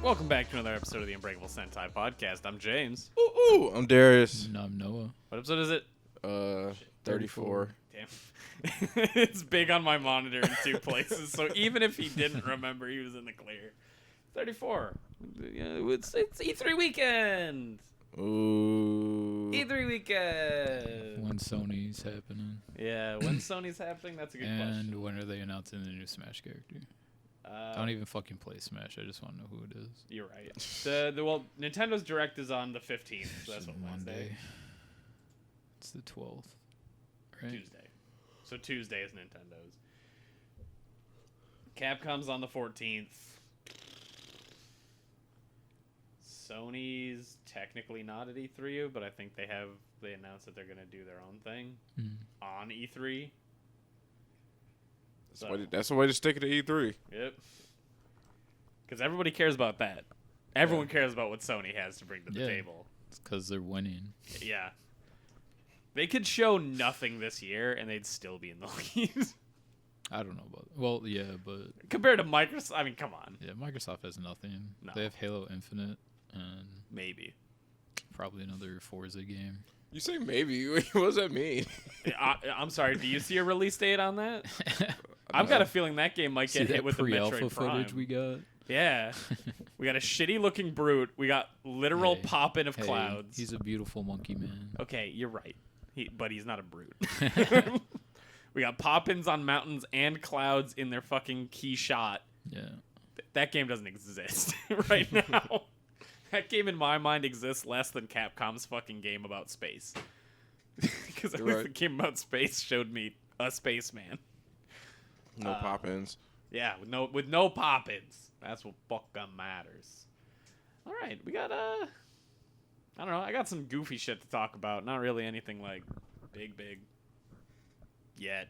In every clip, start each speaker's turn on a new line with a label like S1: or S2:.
S1: Welcome back to another episode of the Unbreakable Sentai podcast. I'm James.
S2: Ooh, I'm Darius.
S3: And I'm Noah.
S1: What episode is it?
S2: 34.
S1: Damn. It's big on my monitor in two places, so even if he didn't remember, he was in the clear. 34. Yeah, it's E3 weekend.
S2: Ooh.
S1: E3 weekend.
S3: When Sony's happening.
S1: Yeah, when Sony's happening, that's a good question.
S3: And when are they announcing the new Smash character? I don't even fucking play Smash. I just want to know who it is.
S1: You're right. Well, Nintendo's Direct is on the 15th, so that's what Wednesday.
S3: It's the 12th, right?
S1: Tuesday. So Tuesday is Nintendo's. Capcom's on the 14th. Sony's technically not at E3, but I think they announced that they're going to do their own thing on E3.
S2: That's the way to stick it to E3.
S1: Yep. Because everybody cares about that. Everyone cares about what Sony has to bring to the table.
S3: It's because they're winning.
S1: Yeah. They could show nothing this year, and they'd still be in the lead.
S3: I don't know about that. Well, yeah, but...
S1: Compared to Microsoft, I mean, come on.
S3: Yeah, Microsoft has nothing.
S1: No.
S3: They have Halo Infinite and...
S1: Maybe.
S3: Probably another Forza game.
S2: You say maybe. What does that mean?
S1: I'm sorry, do you see a release date on that? I've got a feeling that game might get hit with the Metroid Prime.
S3: Footage we got?
S1: Yeah. We got a shitty-looking brute. We got literal pop-in of clouds.
S3: He's a beautiful monkey man.
S1: Okay, you're right. But he's not a brute. We got pop-ins on mountains and clouds in their fucking key shot.
S3: Yeah.
S1: That game doesn't exist right now. That game, in my mind, exists less than Capcom's fucking game about space. Because at least the game about space showed me a spaceman.
S2: No pop-ins.
S1: Yeah, with no pop-ins. That's what fucking matters. All right, we got I don't know. I got some goofy shit to talk about. Not really anything like big yet.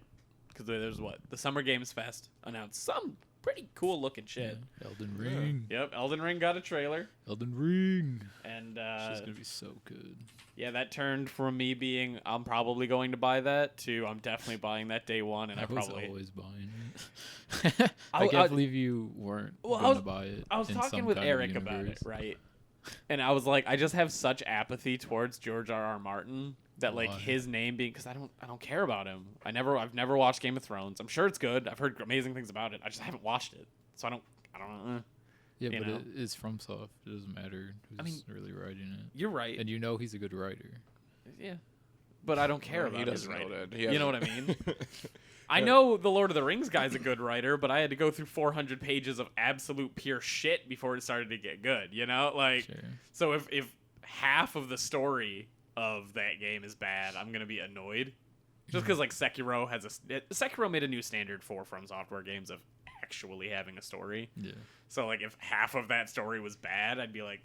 S1: Because there's the Summer Games Fest announced some pretty cool looking shit.
S3: Yeah. Elden Ring.
S1: Yep, Elden Ring got a trailer.
S3: Elden Ring.
S1: And
S3: she's gonna be so good.
S1: Yeah, that turned from me being I'm probably going to buy that to I'm definitely buying that day one, and I
S3: was
S1: probably
S3: always buying it. I can't believe you weren't going to buy it.
S1: I was talking with Eric about it, right? And I was like, I just have such apathy towards George R.R. Martin that like his name being because I don't care about him. I've never watched Game of Thrones. I'm sure it's good. I've heard amazing things about it. I just haven't watched it, so I don't know.
S3: Yeah, but it is FromSoft. It doesn't matter who's really writing it.
S1: You're right.
S3: And you know he's a good writer.
S1: Yeah. But I don't care about his writing. You know what I mean? I know the Lord of the Rings guy's a good writer, but I had to go through 400 pages of absolute pure shit before it started to get good, you know? Like,
S3: sure.
S1: So if half of the story of that game is bad, I'm going to be annoyed. Just because, like, Sekiro made a new standard for From Software games of actually having a story.
S3: Yeah.
S1: So, like, if half of that story was bad, I'd be like,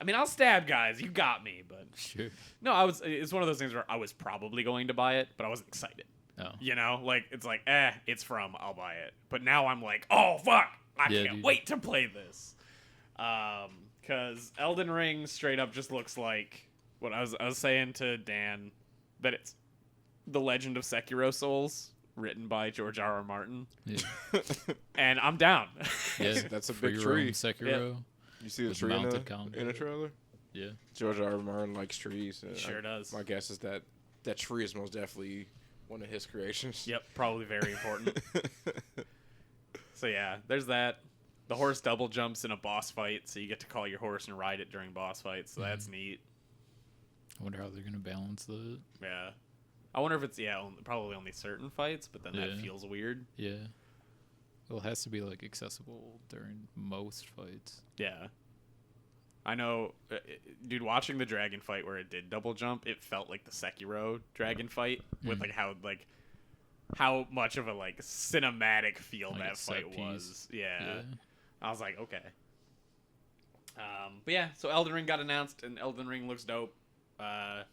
S1: I mean, I'll stab guys. You got me, but
S3: sure.
S1: No, it's one of those things where I was probably going to buy it, but I wasn't excited.
S3: Oh.
S1: You know, like it's like, it's I'll buy it. But now I'm like, oh fuck, I can't wait to play this. Because Elden Ring straight up just looks like what I was saying to Dan, that it's The Legend of Sekiro Souls, written by George R.R. Martin.
S3: Yeah.
S1: And I'm down.
S2: Yeah, that's a big tree.
S3: Sekiro.
S1: Yeah.
S2: You see the tree in the trailer?
S3: Yeah.
S2: George R. R. Martin likes trees.
S1: He sure does.
S2: My guess is that tree is most definitely one of his creations.
S1: Yep, probably very important. So yeah, there's that. The horse double jumps in a boss fight, so you get to call your horse and ride it during boss fights, so that's neat.
S3: I wonder how they're going to balance that.
S1: Yeah. I wonder if it's, probably only certain fights, but then that feels weird.
S3: Yeah. Well, it has to be, like, accessible during most fights.
S1: Yeah. I know, dude, watching the dragon fight where it did double jump, it felt like the Sekiro dragon fight with, how much of a, cinematic feel that fight was. Yeah. I was like, okay. But yeah, so Elden Ring got announced, and Elden Ring looks dope. The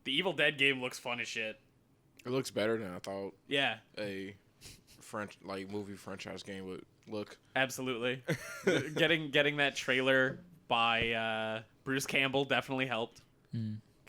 S1: Evil Dead game looks fun as shit.
S2: It looks better than I thought.
S1: Yeah.
S2: A movie franchise game would look.
S1: Absolutely. Getting that trailer by Bruce Campbell definitely helped.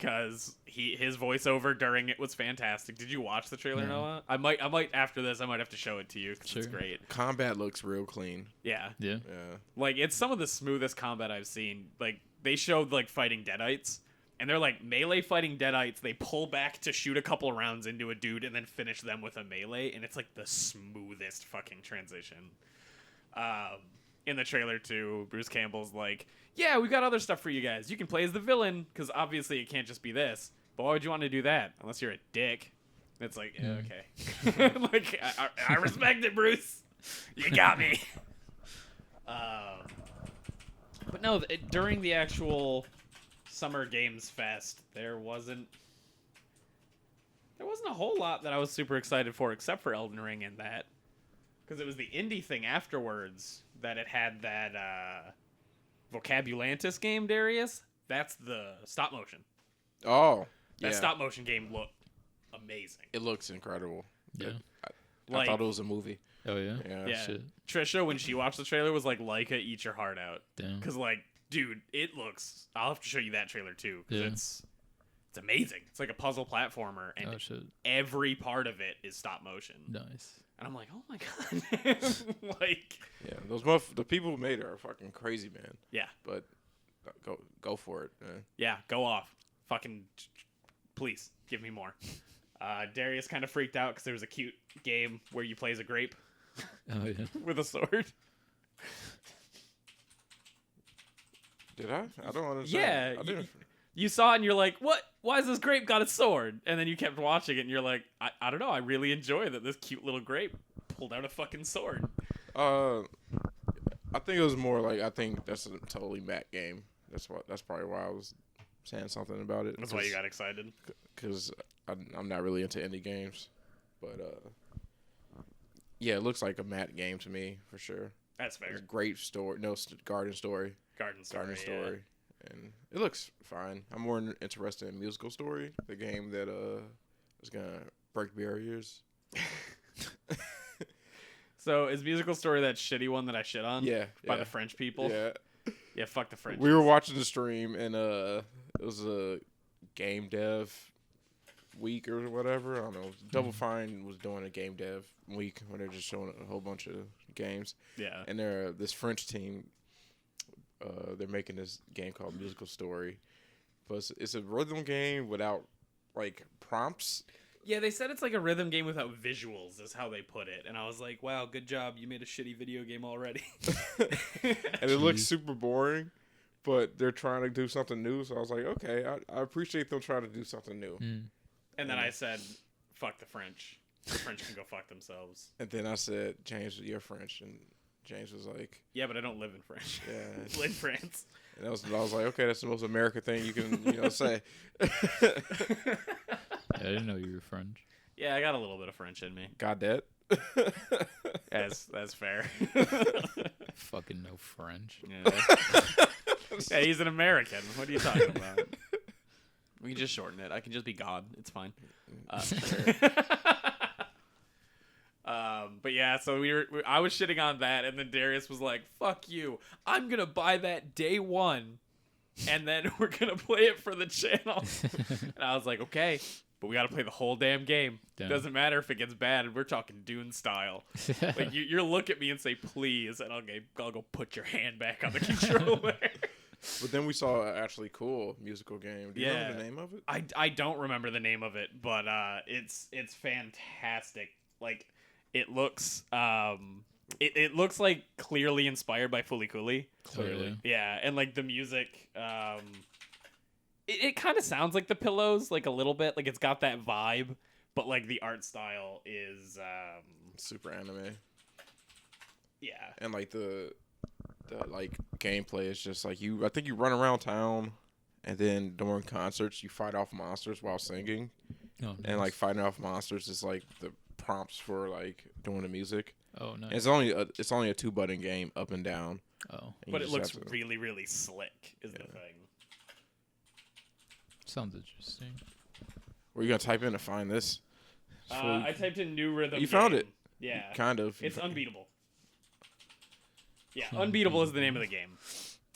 S1: because his voiceover during it was fantastic. Did you watch the trailer,
S3: No.
S1: Noah? I might after this. I might have to show it to you because it's
S3: Sure.
S1: great.
S2: Combat looks real clean.
S1: Yeah,
S3: Yeah.
S2: Yeah.
S1: like it's some of the smoothest combat I've seen. Like they showed like fighting Deadites, and they're like melee fighting Deadites. They pull back to shoot a couple rounds into a dude and then finish them with a melee, and it's like the smoothest fucking transition. In the trailer too, Bruce Campbell's like, yeah, we got other stuff for you guys. You can play as the villain, because obviously it can't just be this. But why would you want to do that? Unless you're a dick. It's like, yeah, okay. Like, I respect it, Bruce. You got me. But no, during the actual Summer Games Fest, there wasn't a whole lot that I was super excited for, except for Elden Ring and that. Because it was the indie thing afterwards that it had that Vokabulantis game, Darius. That's the stop motion.
S2: Oh,
S1: That
S2: yeah.
S1: stop motion game looked amazing.
S2: It looks incredible.
S3: Yeah.
S2: I thought it was a movie.
S3: Oh yeah.
S1: Yeah.
S3: Shit.
S1: Trisha, when she watched the trailer, was like, Leica, eat your heart out.
S3: Damn.
S1: Because, like, dude, it looks... I'll have to show you that trailer, too. Because
S3: Yeah.
S1: it's amazing. It's like a puzzle platformer, and
S3: Oh shit.
S1: every part of it is stop motion.
S3: Nice.
S1: And I'm like, oh my god. Like...
S2: Yeah, the people who made it are fucking crazy, man.
S1: Yeah.
S2: But go for it, man.
S1: Yeah, go off. Fucking... Please, give me more. Darius kind of freaked out because there was a cute game where you play as a grape
S3: Oh yeah.
S1: with a sword.
S2: Did I? I don't understand.
S1: Yeah,
S2: I didn't.
S1: You saw it and you're like, what? Why is this grape got a sword? And then you kept watching it and you're like, I don't know. I really enjoy that this cute little grape pulled out a fucking sword.
S2: I think it was more like I think that's a totally Matt game. That's probably why I was saying something about it.
S1: That's why you got excited.
S2: Because I'm not really into indie games, but yeah, it looks like a Matt game to me for sure.
S1: That's fair.
S2: It's a great story. No, garden story.
S1: Garden story.
S2: And it looks fine. I'm more interested in Musical Story, the game that is gonna break barriers.
S1: So is Musical Story that shitty one that I shit on?
S2: Yeah,
S1: By
S2: yeah.
S1: the French people?
S2: Yeah.
S1: Yeah, fuck the French.
S2: We were watching the stream, and it was a game dev week or whatever. I don't know. Double Fine was doing a game dev week when they're just showing a whole bunch of games.
S1: Yeah.
S2: And this French team, they're making this game called Musical Story, but it's a rhythm game without like prompts.
S1: Yeah, they said it's like a rhythm game without visuals, is how they put it. And I was like, wow, good job. You made a shitty video game already.
S2: And it looks super boring, but they're trying to do something new. So I was like, okay, I appreciate them trying to do something new.
S1: And then I said, fuck the French. The French can go fuck themselves.
S2: And then I said, James, you're French. And James was like,
S1: Yeah, but I don't live in France.
S2: yeah.
S1: I live in France.
S2: And I was like, okay, that's the most American thing you can, say.
S3: I didn't know you were French.
S1: Yeah, I got a little bit of French in me.
S2: Got that?
S1: That's fair.
S3: Fucking no French.
S1: Yeah. Hey, he's an American. What are you talking about? We can just shorten it. I can just be God. It's fine. But yeah, so I was shitting on that, and then Darius was like, "Fuck you! I'm gonna buy that day one, and then we're gonna play it for the channel." And I was like, "Okay, but we gotta play the whole damn game.
S3: Damn.
S1: Doesn't matter if it gets bad. We're talking Dune style. Like you're look at me and say please, and I'll go put your hand back on the controller."
S2: But then we saw an actually coul musical game. Do you remember the name of it?
S1: I don't remember the name of it, but it's fantastic. Like it looks it looks like clearly inspired by Fooly Cooly.
S3: Clearly.
S1: Yeah, and like the music it kind of sounds like The Pillows like a little bit. Like it's got that vibe, but like the art style is
S2: Super anime.
S1: yeah.
S2: And like the like gameplay is just like I think you run around town, and then during concerts you fight off monsters while singing.
S3: Oh,
S2: And like fighting off monsters is like the prompts for like doing the music.
S3: Oh no.
S2: And it's only a 2-button game, up and down.
S3: Oh,
S2: And
S1: But
S2: you
S1: it
S2: just
S1: looks
S2: have to-
S1: really, really slick is the thing.
S3: sounds interesting.
S2: Were you gonna type in to find this?
S1: I typed in new rhythm.
S2: You found
S1: game.
S2: it.
S1: Yeah.
S2: Kind of.
S1: It's unbeatable. Yeah, Unbeatable is the name of the game.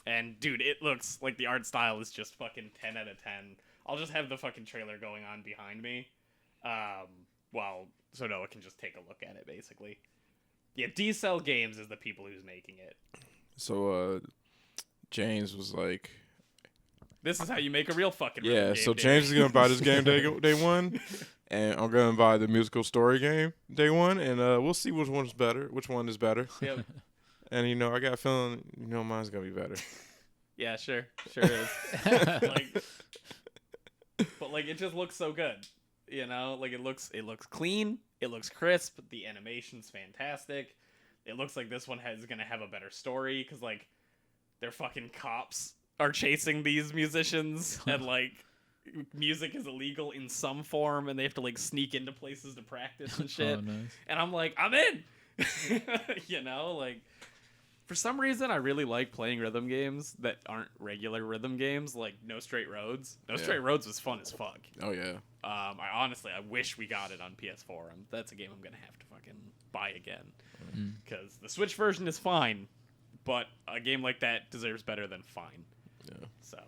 S1: And dude, it looks like the art style is just fucking 10 out of 10. I'll just have the fucking trailer going on behind me, so Noah can just take a look at it, basically. Yeah, D-Cell Games is the people who's making it.
S2: So, James was like,
S1: this is how you make a real fucking
S2: yeah,
S1: rhythm game,
S2: so James is going to buy this game day one, and I'm going to buy the musical story game day one, and we'll see which one is better.
S1: Yep.
S2: And, I got a feeling, mine's going to be better.
S1: Yeah, sure is. But it just looks so good. It looks clean, it looks crisp, the animation's fantastic. It looks like this one is going to have a better story, because, their fucking cops are chasing these musicians, and, music is illegal in some form, and they have to, sneak into places to practice and shit.
S3: Oh, nice.
S1: And I'm like, I'm in! For some reason, I really like playing rhythm games that aren't regular rhythm games, like No Straight Roads. Straight Roads was fun as fuck.
S2: Oh, yeah.
S1: I wish we got it on PS4. That's a game I'm going to have to fucking buy again. Because the Switch version is fine, but a game like that deserves better than fine.
S2: Yeah.
S1: So.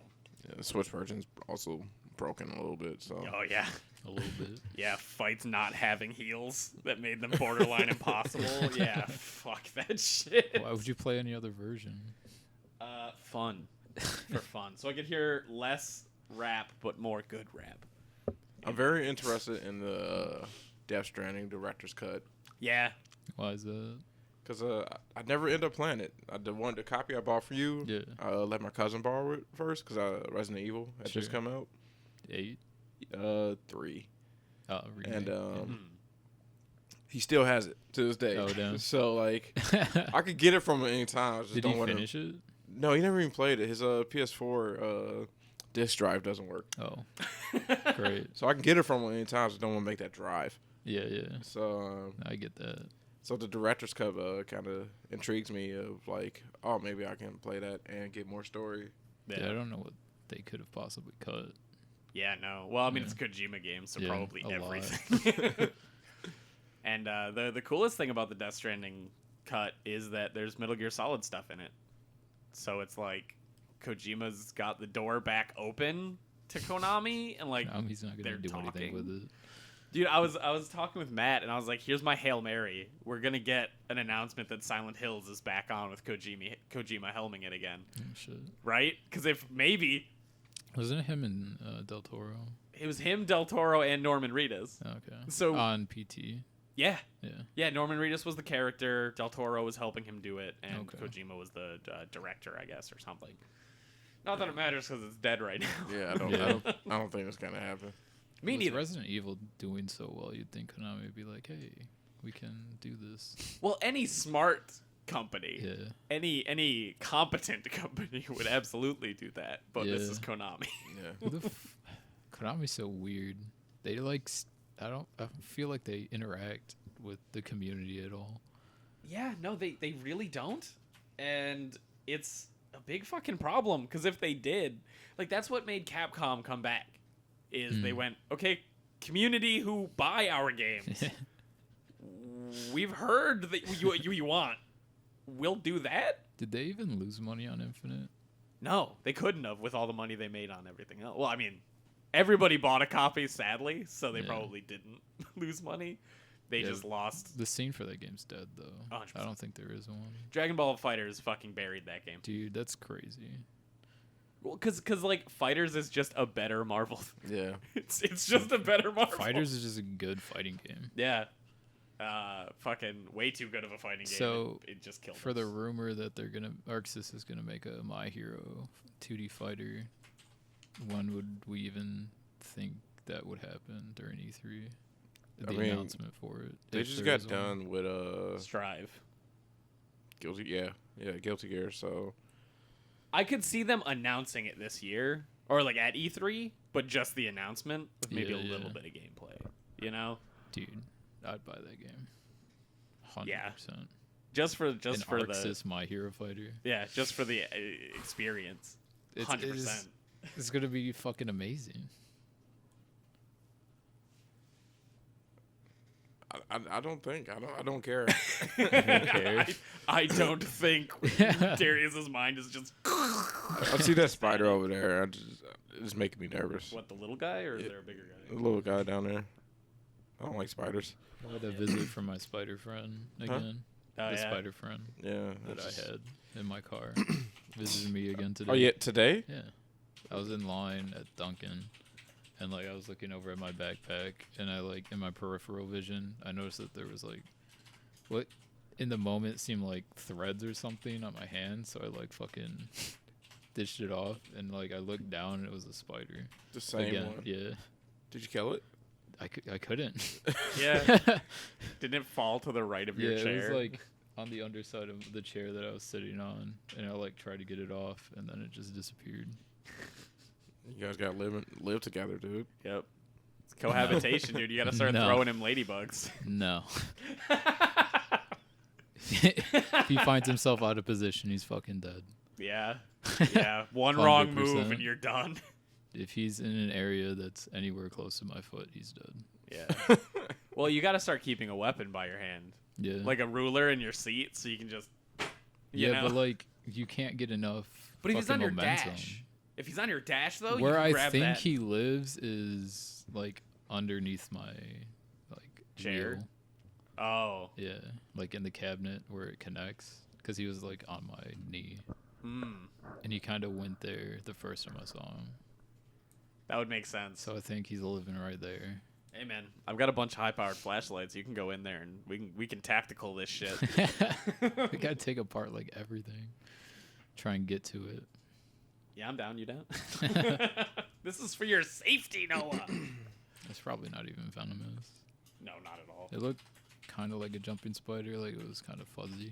S2: Yeah, the Switch version's also broken a little bit, so.
S1: Oh, yeah.
S3: A little bit.
S1: Yeah, fights not having heals that made them borderline impossible. Yeah, fuck that shit.
S3: Why would you play any other version?
S1: Fun. For fun. So I could hear less rap, but more good rap.
S2: I'm very interested in the Death Stranding director's cut.
S1: Yeah.
S3: Why is that?
S2: Because I never end up playing it. The copy I bought for you,
S3: Yeah.
S2: I let my cousin borrow it first, because Resident Evil had just come out.
S3: 8?
S2: 3.
S3: Oh, remake.
S2: And he still has it to this day.
S3: Oh, damn.
S2: So, I could get it from him anytime. I just
S3: Did
S2: don't
S3: he
S2: want
S3: finish it?
S2: No, he never even played it. His PS4 disc drive doesn't work.
S3: Oh, great.
S2: So I can get it from him anytime. I just don't want to make that drive.
S3: Yeah.
S2: So
S3: I get that.
S2: So the director's cut kind of intrigues me of maybe I can play that and get more story.
S3: Yeah, I don't know what they could have possibly cut.
S1: Yeah, no. Well, I mean, it's a Kojima game, so probably everything. And the coolest thing about the Death Stranding cut is that there's Metal Gear Solid stuff in it. So it's Kojima's got the door back open to Konami, and
S3: he's not gonna do anything with it.
S1: Dude, I was talking with Matt, and I was like, "Here's my Hail Mary. We're gonna get an announcement that Silent Hills is back on with Kojima helming it again,
S3: Shit.
S1: right? Because if maybe
S3: wasn't it him and Del Toro?
S1: It was him, Del Toro, and Norman Reedus.
S3: Okay.
S1: So
S3: on PT.
S1: Yeah. Norman Reedus was the character. Del Toro was helping him do it, and
S3: Okay.
S1: Kojima was the director, I guess, or something. Not that it matters because it's dead right now.
S2: Yeah, I don't think it's gonna happen.
S1: Me neither.
S3: Resident Evil doing so well, you'd think Konami would be like, "Hey, we can do this."
S1: Well, any smart company,
S3: Yeah.
S1: any competent company would absolutely do that. But this is Konami.
S2: Yeah.
S3: Konami's so weird. They I feel like they interact with the community at all.
S1: Yeah, no, they really don't, and it's a big fucking problem. Because if they did, that's what made Capcom come back. Is they went, okay, community who buy our games, we've heard that you want. We'll do that.
S3: Did they even lose money on Infinite?
S1: No, they couldn't have with all the money they made on everything else. Well, I mean, everybody bought a copy, sadly, so they probably didn't lose money. They just lost.
S3: The scene for that game's dead, though.
S1: 100%.
S3: I don't think there is one.
S1: Dragon Ball FighterZ fucking buried that game.
S3: Dude, that's crazy.
S1: Well, cause Fighters is just a better Marvel.
S2: Yeah.
S1: It's just a better Marvel.
S3: Fighters is just a good fighting game.
S1: Yeah. Fucking way too good of a fighting game.
S3: So
S1: it just killed
S3: for
S1: us.
S3: the rumor that Arcsys is gonna make a My Hero 2D fighter, when would we even think that would happen during E3? The announcement for it.
S2: They just got done with
S1: Strive.
S2: Guilty Gear. So
S1: I could see them announcing it this year, or at E3, but just the announcement with maybe a little bit of gameplay. You know,
S3: dude, I'd buy that game. 100%.
S1: Yeah. Just for
S3: Arcsys My Hero Fighter.
S1: Yeah, just for the experience. 100%.
S3: It's gonna be fucking amazing.
S2: I don't think. I don't care.
S3: I don't care.
S1: I don't think Darius's mind is just.
S2: I I see that spider over there. It's making me nervous.
S1: What, the little guy, or is there a bigger guy?
S2: The little guy down there. I don't like spiders.
S3: I had a visit from my spider friend again.
S1: Oh,
S3: The
S1: yeah.
S3: spider friend
S2: Yeah.
S3: that I had in my car visited me again today.
S2: Oh, yeah, today?
S3: Yeah. I was in line at Dunkin', and like I was looking over at my backpack, and I like in my peripheral vision, I noticed that there was like what in the moment seemed like threads or something on my hand, so I like fucking dished it off, and like I looked down and it was a spider.
S2: The same
S3: Again,
S2: one?
S3: yeah.
S2: Did you kill it?
S3: I couldn't.
S1: Yeah. Didn't it fall to the right of your chair?
S3: It was like on the underside of the chair that I was sitting on, and I like tried to get it off, and then it just disappeared.
S2: You guys got to live together, dude.
S1: Yep. It's cohabitation, dude. You gotta start
S3: No.
S1: throwing him ladybugs.
S3: No. If he finds himself out of position, he's fucking dead.
S1: Yeah. Yeah. One wrong move
S3: 100%.
S1: and you're done.
S3: If he's in an area that's anywhere close to my foot, he's dead.
S1: Yeah. Well, you gotta start keeping a weapon by your hand.
S3: Yeah.
S1: Like a ruler in your seat so you can just
S3: yeah,
S1: know?
S3: but like you can't get enough.
S1: But if he's on
S3: fucking
S1: your
S3: momentum.
S1: dash. If he's on your dash though,
S3: Where
S1: you can
S3: I
S1: grab
S3: think
S1: that
S3: he lives is like underneath my like
S1: chair.
S3: wheel.
S1: Oh.
S3: Yeah, like in the cabinet where it connects, because he was like on my knee, and he kind of went there the first time I saw him.
S1: That would make sense.
S3: So I think he's living right there.
S1: Hey man, I've got a bunch of high-powered flashlights. You can go in there and we can tactical this shit.
S3: We gotta take apart like everything, try and get to it.
S1: Yeah, I'm down. You down? This is for your safety, Noah.
S3: It's probably not even venomous.
S1: No, not at all.
S3: It looked kind of like a jumping spider, like it was kind of fuzzy.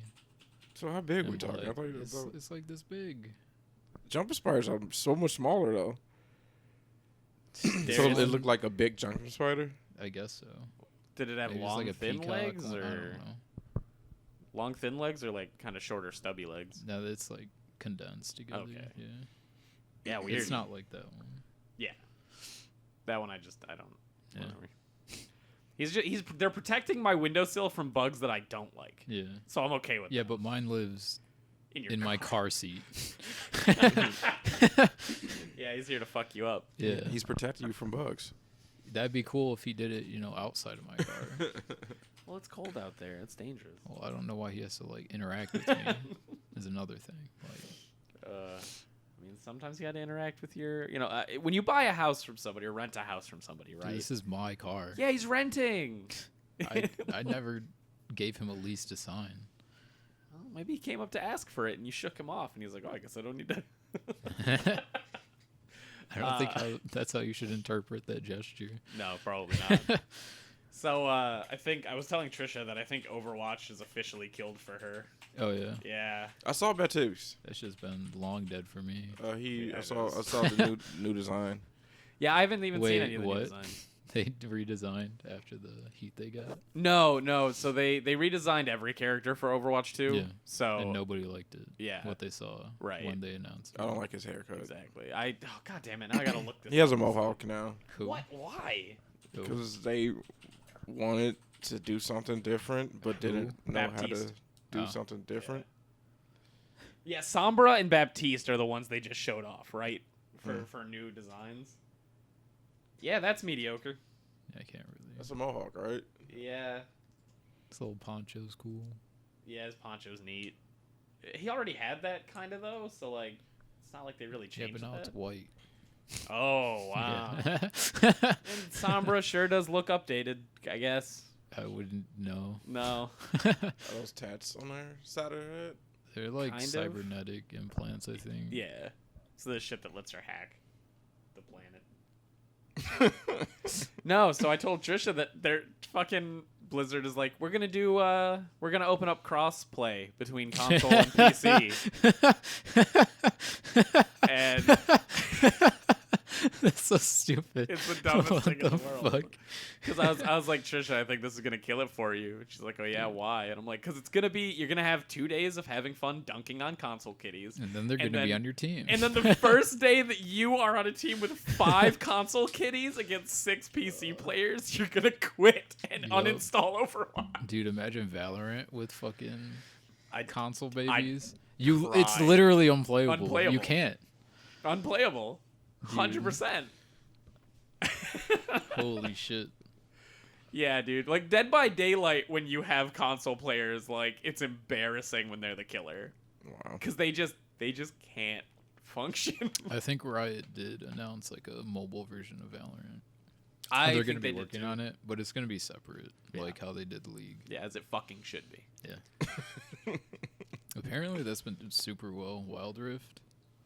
S2: So how big we
S3: And,
S2: talking? I
S3: like,
S2: thought you were
S3: it's like this big.
S2: jumping spiders are so much smaller though. So
S1: Darius,
S2: it looked like a big jumping spider.
S3: I guess so.
S1: did it have
S3: Maybe it's
S1: long,
S3: like a
S1: thin
S3: peacock,
S1: legs,
S3: I
S1: or
S3: don't know.
S1: long, thin legs, or like kind of shorter, stubby legs?
S3: No, it's like condensed together.
S1: Okay.
S3: Yeah.
S1: Yeah, weird.
S3: It's not like that one.
S1: Yeah, that one I don't.
S3: Yeah.
S1: Whatever. They're protecting my windowsill from bugs that I don't like.
S3: Yeah.
S1: So I'm okay with
S3: Yeah,
S1: that.
S3: but mine lives
S1: your
S3: in my car seat.
S1: Yeah, he's here to fuck you up.
S3: Yeah.
S2: He's protecting you from bugs.
S3: That'd be cool if he did it, outside of my car.
S1: Well, it's cold out there. It's dangerous.
S3: Well, I don't know why he has to like interact with me. Is another thing. Like,
S1: I mean, sometimes you got to interact with your, when you buy a house from somebody or rent a house from somebody, right?
S3: dude, this is my car.
S1: Yeah, he's renting.
S3: I never gave him a lease to sign.
S1: Well, maybe he came up to ask for it and you shook him off and he's like, oh, I guess I don't need to.
S3: I don't think that's how you should interpret that gesture.
S1: No, probably not. So I think I was telling Trisha that I think Overwatch is officially killed for her.
S3: Oh yeah.
S1: Yeah.
S2: I saw Batus.
S3: That's just been long dead for me.
S2: I saw the new design.
S1: Yeah, I haven't even seen any of the
S3: what?
S1: new designs.
S3: They redesigned after the heat they got.
S1: No. So they redesigned every character for Overwatch 2.
S3: Yeah.
S1: So
S3: And nobody liked it.
S1: Yeah.
S3: What they saw.
S1: Right.
S3: When they announced it.
S2: I don't like his haircut.
S1: exactly. God damn it. Now I gotta look this.
S2: He has a
S1: up.
S2: mohawk now
S3: Cool.
S1: What? Why?
S3: Cool.
S2: because they wanted to do something different, but didn't know how to
S1: Baptiste.
S2: do
S3: Oh.
S2: something different.
S1: Yeah, Sombra and Baptiste are the ones they just showed off, right? For new designs. Yeah, that's mediocre.
S3: Yeah, I can't really.
S2: That's a mohawk, right?
S1: Yeah.
S3: This little poncho's cool.
S1: Yeah, his poncho's neat. He already had that kind of though, so like it's not like they really
S3: Yeah,
S1: changed
S3: but now
S1: that.
S3: it's white.
S1: Oh wow.
S3: Yeah.
S1: And Sombra sure does look updated, I guess.
S3: I wouldn't know.
S1: No.
S2: Are those tats on their side of her head?
S3: They're like
S1: Kind of.
S3: cybernetic implants, I think.
S1: Yeah. So the shit that lets her hack the planet. No, so I told Trisha that their fucking Blizzard is like, we're gonna open up cross-play between console and PC. And
S3: That's so stupid.
S1: it's the dumbest
S3: What
S1: thing in the
S3: the
S1: world.
S3: fuck?
S1: Because I was like, Trisha, I think this is gonna kill it for you. And she's like, oh yeah, why? And I'm like, because you're gonna have 2 days of having fun dunking on console kitties.
S3: And then they're
S1: And
S3: going to be
S1: then-
S3: on your team.
S1: And then the first day that you are on a team with 5 console kitties against 6 PC players, you're gonna quit and
S3: Yup.
S1: uninstall Overwatch.
S3: Dude, imagine Valorant with fucking
S1: I'd
S3: console babies. It's
S1: cry.
S3: literally unplayable.
S1: Unplayable.
S3: You can't.
S1: unplayable. 100%.
S3: Holy shit.
S1: Yeah, dude. Like Dead by Daylight, when you have console players, like it's embarrassing when they're the killer.
S2: Wow.
S1: Because they just can't function.
S3: I think Riot did announce like a mobile version of Valorant.
S1: think
S3: They're going to be
S1: they did
S3: working
S1: too.
S3: on it, but it's going to be separate,
S1: Yeah.
S3: like how they did League.
S1: Yeah, as it fucking should be.
S3: Yeah. Apparently, that's been super well. Wild Rift.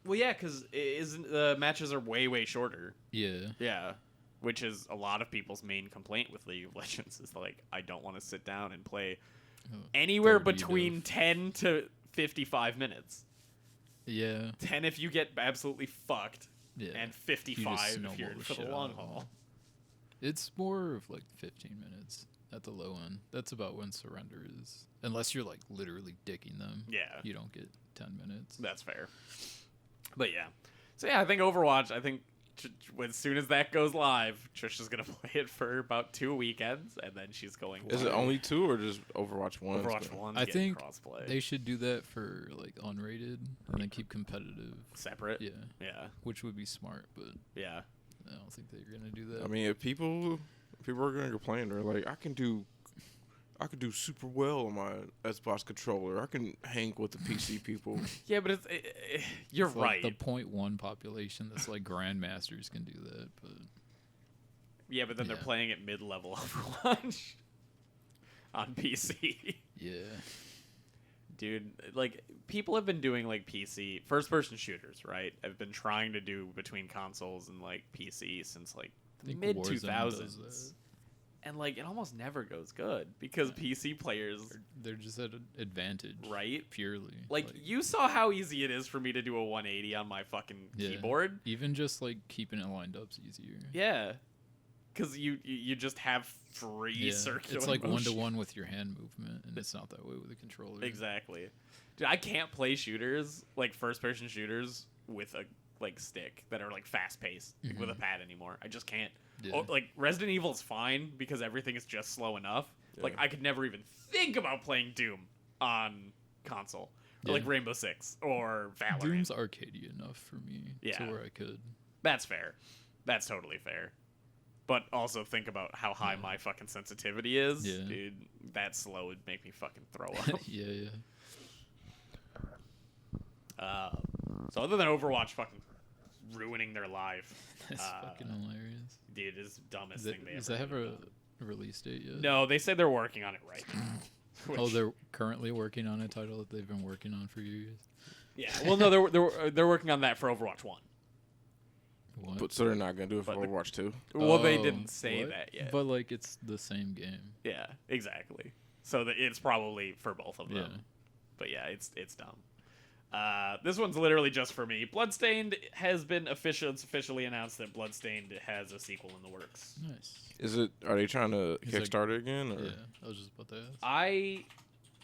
S1: Well, yeah, because the matches are way shorter.
S3: Yeah.
S1: Yeah, which is a lot of people's main complaint with League of Legends is like, I don't want to sit down and play anywhere
S3: 30
S1: between 10 to 55 minutes.
S3: Yeah.
S1: 10 if you get absolutely fucked,
S3: Yeah.
S1: and
S3: You
S1: 55
S3: just
S1: if
S3: snowball
S1: you're in
S3: the
S1: for the
S3: shit
S1: long
S3: out of
S1: haul.
S3: them. It's more of like 15 minutes at the low end. That's about when surrender is. Unless you're like literally dicking them.
S1: Yeah,
S3: You don't get 10 minutes.
S1: that's fair. But yeah. So yeah, I think Overwatch, as soon as that goes live, Trish is going to play it for about 2 weekends, and then she's going
S2: Is
S1: to
S2: it only 2 or just Overwatch 1?
S1: Overwatch 1.
S3: I think
S1: crossplay.
S3: they should do that for like unrated and then keep competitive.
S1: Separate?
S3: Yeah.
S1: Yeah.
S3: Which would be smart, but
S1: Yeah.
S3: I don't think they're going to do that.
S2: I mean, if people are going to complain, they're like, I can do super well on my Xbox controller. I can hang with the PC people.
S1: Yeah, but you're
S3: It's like
S1: right.
S3: the 0.1 population that's like grandmasters can do that, but
S1: Yeah, but then they're
S3: Yeah.
S1: playing at mid-level Overwatch on PC.
S3: yeah.
S1: Dude, like, people have been doing, like, PC first-person shooters, right? I've been trying to do between consoles and, like, PC since, like,
S3: I think
S1: mid-2000s.
S3: Warzone does that.
S1: And, like, it almost never goes good because PC players,
S3: They're just at an advantage,
S1: right?
S3: purely.
S1: Like, you saw how easy it is for me to do a 180 on my fucking
S3: Yeah.
S1: keyboard.
S3: Even just like keeping it lined up's easier.
S1: Yeah. Because you just have free circular
S3: It's like
S1: motion.
S3: 1-to-1 with your hand movement, and it's not that way with a controller.
S1: Exactly. Dude, I can't play shooters, like first-person shooters, with a like stick that are like fast-paced with a pad anymore. I just can't.
S3: Yeah.
S1: Oh, like Resident Evil's fine because everything is just slow enough. Like
S2: Yeah.
S1: I could never even think about playing Doom on console, or like
S3: Yeah.
S1: Rainbow Six or Valorant.
S3: Doom's arcadey enough for me
S1: Yeah.
S3: to where I could.
S1: That's fair. That's totally fair. But also think about how high my fucking sensitivity is.
S3: Yeah.
S1: Dude, that slow would make me fucking throw up.
S3: yeah.
S1: So other than Overwatch fucking ruining their life,
S3: That's fucking hilarious.
S1: dude, it's the dumbest
S3: Does
S1: thing they
S3: does
S1: ever
S3: that have
S1: done.
S3: a release date yet?
S1: No, they said they're working on it right now.
S3: Oh,
S1: Which-
S3: they're currently working on a title that they've been working on for years.
S1: yeah. Well, no, they're working on that for Overwatch 1.
S3: What?
S2: But so they're not going to do it for
S1: But the-
S2: Overwatch 2?
S1: Well, they
S3: Oh,
S1: didn't say
S3: what?
S1: that yet.
S3: But like, it's the same game.
S1: Yeah, exactly. So it's probably for both of them.
S3: Yeah.
S1: But yeah, it's dumb. This one's literally just for me. Bloodstained has been it's officially announced that Bloodstained has a sequel in the works.
S3: Nice.
S2: Are they trying to
S3: Is that-
S2: Kickstart it again? Or?
S3: Yeah, I was just about to ask.
S1: I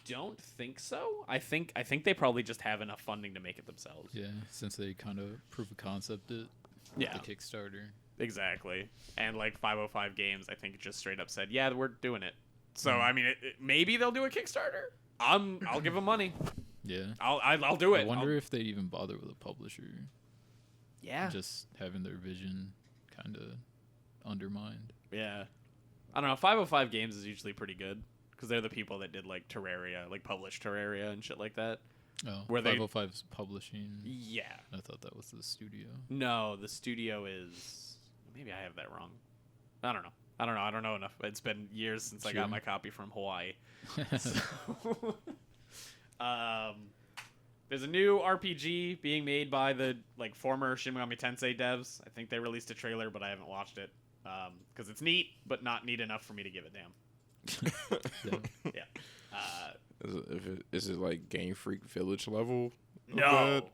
S1: don't think so. I think they probably just have enough funding to make it themselves.
S3: Yeah, since they kind of proof of concept it. with
S1: Yeah.
S3: The Kickstarter.
S1: Exactly. And like 505 Games, I think just straight up said, "Yeah, we're doing it." So I mean, maybe they'll do a Kickstarter. I'll give them money.
S3: Yeah.
S1: I'll do it.
S3: I wonder if they'd even bother with a publisher.
S1: Yeah.
S3: Just having their vision kind of undermined.
S1: Yeah. I don't know. 505 Games is usually pretty good because they're the people that did like Terraria, like published Terraria and shit like that.
S3: Oh,
S1: Were they-
S3: 505's publishing.
S1: Yeah.
S3: I thought that was the studio.
S1: No, the studio is. Maybe I have that wrong. I don't know. I don't know enough. It's been years since I got
S3: Sure.
S1: my copy from Hawaii. So, there's a new RPG being made by the like former Shin Megami Tensei devs. I think they released a trailer, but I haven't watched it because it's neat, but not neat enough for me to give a damn.
S3: Yeah.
S1: Yeah.
S2: Is it like Game Freak Village level? of
S1: No.
S2: that?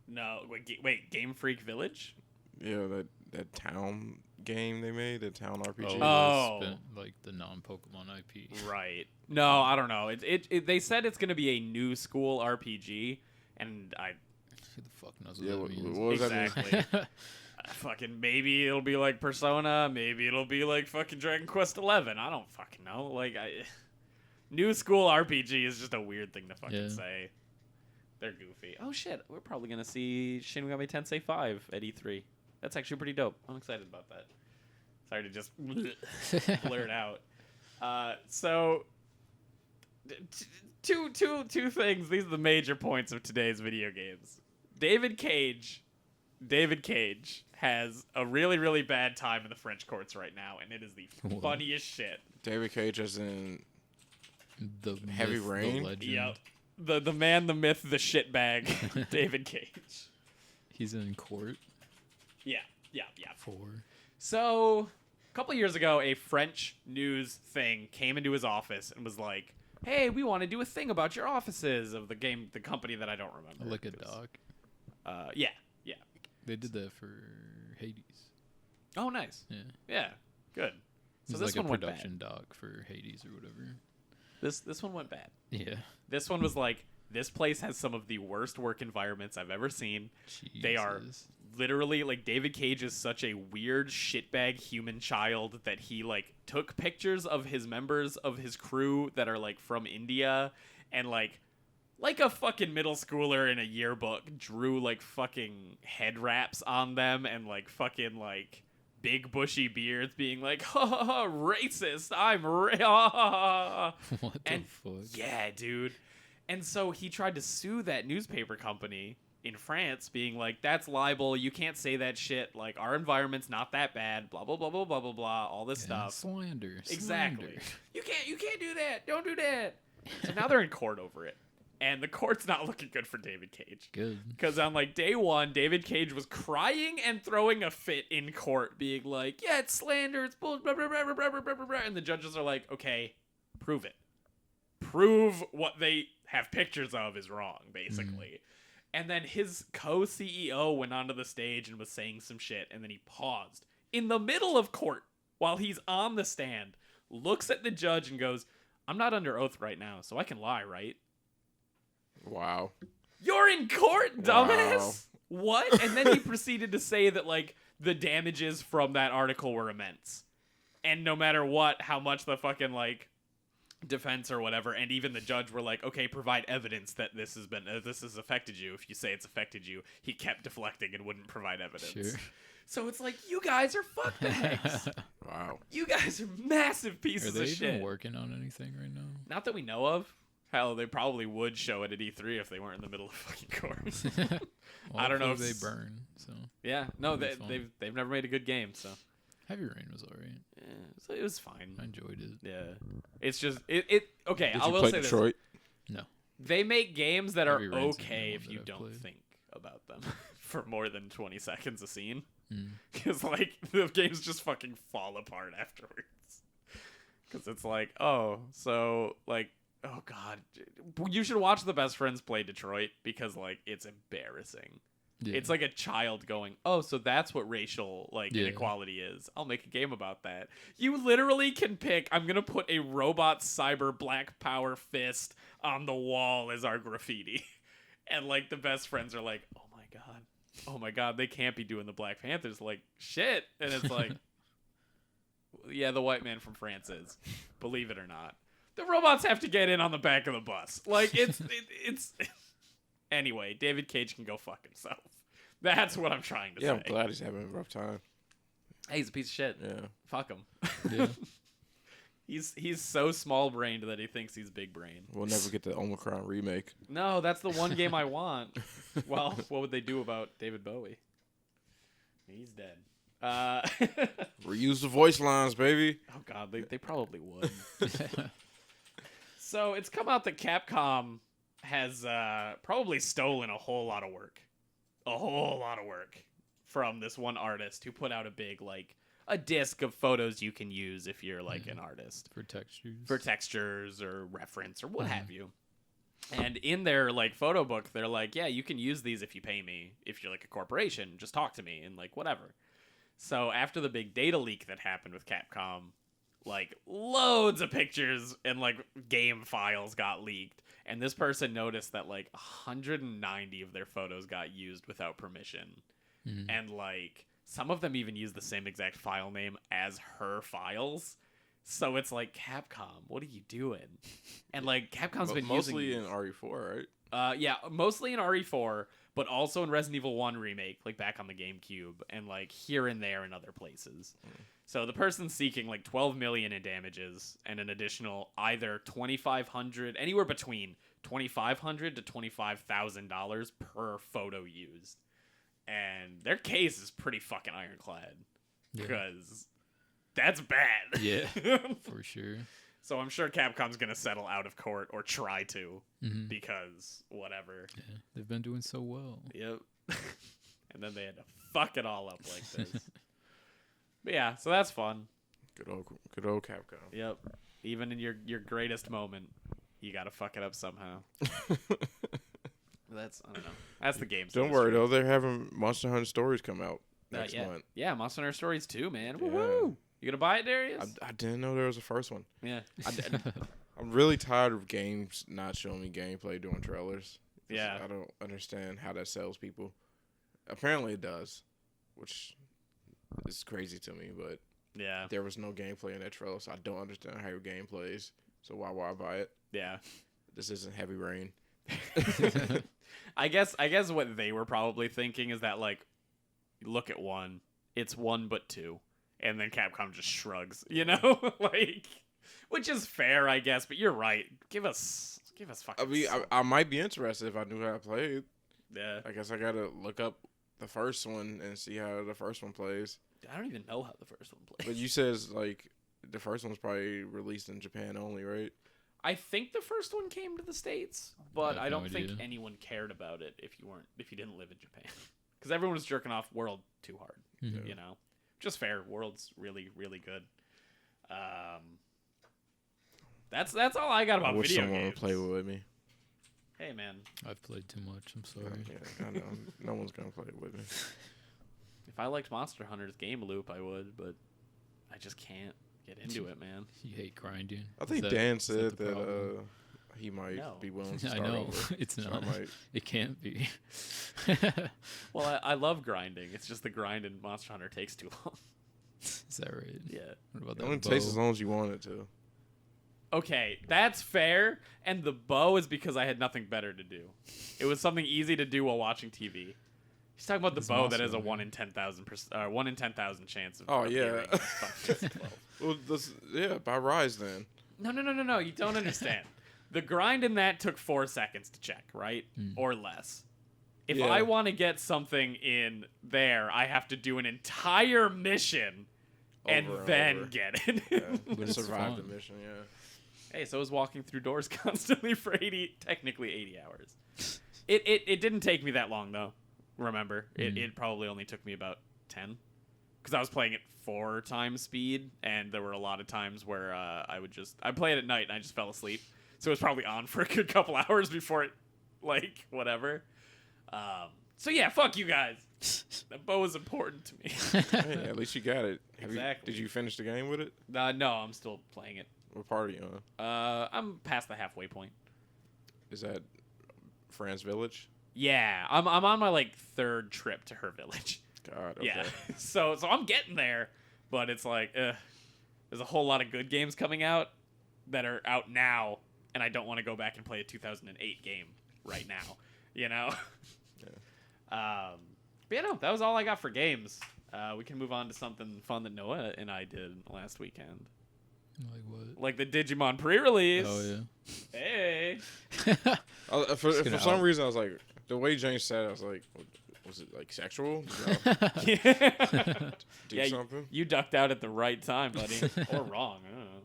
S1: No. Wait. Game Freak Village?
S2: Yeah, that town game they made, the town RPG.
S1: Oh.
S3: Like the non-Pokemon IP.
S1: Right. No, I don't know. They said it's going to be a new school RPG, and
S3: Who the fuck knows what
S2: Yeah,
S3: that
S2: what
S3: means?
S2: does that mean?
S1: exactly. Fucking maybe it'll be like Persona, maybe it'll be like fucking Dragon Quest 11. I don't fucking know. Like new school RPG is just a weird thing to fucking
S3: Yeah.
S1: say. They're goofy. Oh shit, we're probably gonna see Shin Megami Tensei 5 at E3. That's actually pretty dope. I'm excited about that. Sorry to just blurt out. So, two things. These are the major points of today's video games. David Cage has a really, really bad time in the French courts right now, and it is the funniest shit.
S2: David Cage as in
S3: The
S2: Heavy
S3: myth,
S2: Rain?
S3: The legend.
S1: Yep. The man, the myth, the shitbag, David Cage.
S3: He's in court.
S1: Yeah.
S3: For
S1: So, a couple years ago, a French news thing came into his office and was like, "Hey, we want to do a thing about your offices of the company that I don't remember."
S3: like a doc.
S1: Yeah.
S3: They did that for Hades.
S1: Oh, nice.
S3: Yeah.
S1: Yeah, good. So
S3: It's
S1: this
S3: like
S1: one
S3: a
S1: went bad.
S3: production doc for Hades or whatever.
S1: This one went bad.
S3: Yeah.
S1: This one was like, this place has some of the worst work environments I've ever seen. They are literally like, David Cage is such a weird shitbag human child that he like took pictures of his members of his crew that are like from India and like a fucking middle schooler in a yearbook drew like fucking head wraps on them and like fucking like big bushy beards being like, ha ha ha, racist,
S3: What the fuck?
S1: yeah, dude. And so he tried to sue that newspaper company in France, being like, that's libel, you can't say that shit, like, our environment's not that bad, blah, blah, blah, blah, blah, blah, blah, all this stuff.
S3: Slander.
S1: Exactly.
S3: Slander.
S1: You can't do that, don't do that. So now they're in court over it. And the court's not looking good for David Cage.
S3: Good.
S1: Because on, like, day one, David Cage was crying and throwing a fit in court, being like, yeah, it's slander, it's bull, blah, blah, blah, blah, blah, blah, blah, blah. And the judges are like, okay, prove it. Prove what they have pictures of is wrong, basically. And then his co-CEO went onto the stage and was saying some shit, and then he paused in the middle of court while he's on the stand, looks at the judge and goes, I'm not under oath right now, so I can lie, right?
S2: Wow.
S1: You're in court, dumbass!
S2: Wow.
S1: What? And then he proceeded to say that, like, the damages from that article were immense. And no matter what, how much the fucking, like, defense or whatever, and even the judge were like, okay, provide evidence that this has affected you. If you say it's affected you, he kept deflecting and wouldn't provide evidence.
S3: Sure.
S1: So it's like, you guys are fuckbags.
S2: Wow.
S1: You guys are massive pieces
S3: Are they
S1: of shit.
S3: even working on anything right now?
S1: Not that we know of. Hell, they probably would show it at E3 if they weren't in the middle of fucking court.
S3: Well,
S1: I don't know if
S3: they burn. So
S1: yeah, no,
S3: It'll be
S1: they've never made a good game, so
S3: Heavy Rain was alright.
S1: yeah, so it was fine.
S3: I enjoyed it.
S1: Yeah, it's just it. Okay,
S2: Did
S1: I
S2: you
S1: will
S2: play
S1: say
S2: Detroit?
S3: No.
S1: they make games that are
S3: Heavy Rain's the
S1: okay
S3: only
S1: if
S3: one
S1: you
S3: that I've
S1: don't
S3: played.
S1: think about them for more than 20 seconds a scene,
S3: Mm.
S1: because like the games just fucking fall apart afterwards. Because it's like, oh, so like, oh god, you should watch the best friends play Detroit because like it's embarrassing.
S3: Yeah.
S1: It's like a child going, oh, so that's what racial like
S3: Yeah.
S1: inequality is. I'll make a game about that. You literally can pick, I'm going to put a robot cyber black power fist on the wall as our graffiti. And like the best friends are like, oh my God, they can't be doing the Black Panthers. Like, shit. And it's like, yeah, the white man from France is. Believe it or not. The robots have to get in on the back of the bus. Like, it's... Anyway, David Cage can go fuck himself. That's what I'm trying to say.
S2: Yeah, I'm glad he's having a rough time.
S1: Hey, he's a piece of shit.
S2: Yeah.
S1: Fuck him.
S3: Yeah.
S1: He's so small-brained that he thinks he's big-brain.
S2: We'll never get the Omicron remake.
S1: No, that's the one game I want. Well, what would they do about David Bowie? He's dead.
S2: Reuse the voice lines, baby.
S1: Oh, God, they probably would. So it's come out that Capcom has probably stolen a whole lot of work. A whole lot of work from this one artist who put out a big, like, a disc of photos you can use if you're, like, an artist.
S3: For textures.
S1: For textures or reference or what have you. And in their, like, photo book, they're like, yeah, you can use these if you pay me. If you're, like, a corporation, just talk to me and, like, whatever. So after the big data leak that happened with Capcom, like, loads of pictures and, like, game files got leaked. And this person noticed that, like, 190 of their photos got used without permission. And, like, some of them even used the same exact file name as her files. So it's like, Capcom, what are you doing? And like, Capcom's been
S2: mostly
S1: using
S2: in RE4, right?
S1: yeah, mostly in RE4, but also in Resident Evil 1 remake, like back on the GameCube, and like here and there in other places. So the person's seeking like 12 million in damages and an additional either 2,500, anywhere between $2,500 to $25,000 per photo used. And their case is pretty fucking ironclad, because that's bad.
S3: Yeah, for sure.
S1: So I'm sure Capcom's going to settle out of court, or try to, because whatever.
S3: Yeah, they've been doing so well.
S1: Yep. And then they had to fuck it all up like this. But yeah, so that's fun.
S2: Good old Capcom.
S1: Yep. Even in your greatest moment, you got to fuck it up somehow. That's, I don't know. That's the game.
S2: Don't worry, though. They're having Monster Hunter Stories come out next month.
S1: Yeah, Monster Hunter Stories 2, man.
S2: Yeah.
S1: Woohoo! You gonna buy it, Darius?
S2: I didn't know there was a first one.
S1: Yeah.
S2: I'm really tired of games not showing me gameplay during trailers.
S1: Yeah.
S2: I don't understand how that sells people. Apparently it does, which is crazy to me, but
S1: yeah.
S2: there was no gameplay in that trailer, so I don't understand how your game plays. So why buy it?
S1: Yeah.
S2: This isn't Heavy Rain.
S1: I guess what they were probably thinking is that, like, look at 1, it's 1 but 2, and then Capcom just shrugs, you know, like, which is fair, I guess. But you're right. Give us fucking.
S2: I mean, I might be interested if I knew how to play it.
S1: Yeah.
S2: I guess I gotta look up the first one and see how the first one plays.
S1: I don't even know how the first one plays.
S2: But you said like the first one's probably released in Japan only, right?
S1: I think the first one came to the States, but I don't think
S3: idea.
S1: anyone cared about it if you didn't live in Japan, because everyone was jerking off World too hard. You know, just fair. World's really, really good. That's all I got about
S2: I wish
S1: video
S2: someone
S1: games.
S2: would play with me.
S1: Hey man,
S3: I've played too much. I'm sorry.
S2: Yeah, I know. No one's gonna play with me.
S1: if I liked Monster Hunter's game loop, I would, but I just can't get into it, man.
S3: You hate grinding.
S2: I think
S3: Is
S2: Dan
S3: is
S2: said
S3: the
S2: that
S3: problem?
S2: he might
S1: No.
S2: be willing to
S3: I
S2: start
S3: know
S2: over.
S3: it's
S2: So
S3: not.
S2: I might.
S3: It can't be.
S1: Well, I love grinding. It's just the grind in Monster Hunter takes too long.
S3: Is that right?
S1: Yeah.
S3: What about
S2: It
S3: that
S2: only
S3: bow?
S2: takes as long as you want it to.
S1: Okay, that's fair. And the bow is because I had nothing better to do. It was something easy to do while watching TV. He's talking about the
S3: It's
S1: bow that has a
S3: awesome,
S1: 1 in 10,000 1 in 10,000 chance of.
S2: Oh,
S1: of
S2: yeah.
S1: getting Final Fantasy 12.
S2: Well, buy Rise then.
S1: No. You don't understand. The grind in that took 4 seconds to check, right? Or less. If
S2: Yeah.
S1: I want to get something in there, I have to do an entire mission and
S2: Over and
S1: then
S2: over.
S1: get it.
S2: Yeah.
S3: But it's
S2: Survive the
S3: fun.
S2: mission, yeah.
S1: Hey, so I was walking through doors constantly for technically 80 hours. It didn't take me that long, though. Remember, it probably only took me about 10. Because I was playing at 4 times speed, and there were a lot of times where I'd play it at night and I just fell asleep. So it was probably on for a good couple hours before it, like, whatever. So yeah, fuck you guys. That bow is important to me.
S2: Hey, at least you got it.
S1: Exactly.
S2: Did you finish the game with it?
S1: No, I'm still playing it.
S2: What part are you on?
S1: I'm past the halfway point.
S2: Is that Fran's Village?
S1: Yeah, I'm on my like 3rd trip to her village.
S2: God, okay.
S1: Yeah, so I'm getting there, but it's like there's a whole lot of good games coming out that are out now, and I don't want to go back and play a 2008 game right now. You know. But yeah, no, that was all I got for games. We can move on to something fun that Noah and I did last weekend.
S3: Like what?
S1: Like the Digimon Pre Release.
S3: Oh yeah.
S1: Hey.
S2: For
S3: gonna
S2: some
S3: out.
S2: reation, I was like, the way James said it, I was like, was it like sexual?
S1: Yeah.
S2: Do
S1: Yeah,
S2: something?
S1: You ducked out at the right time, buddy. Or wrong. I don't know.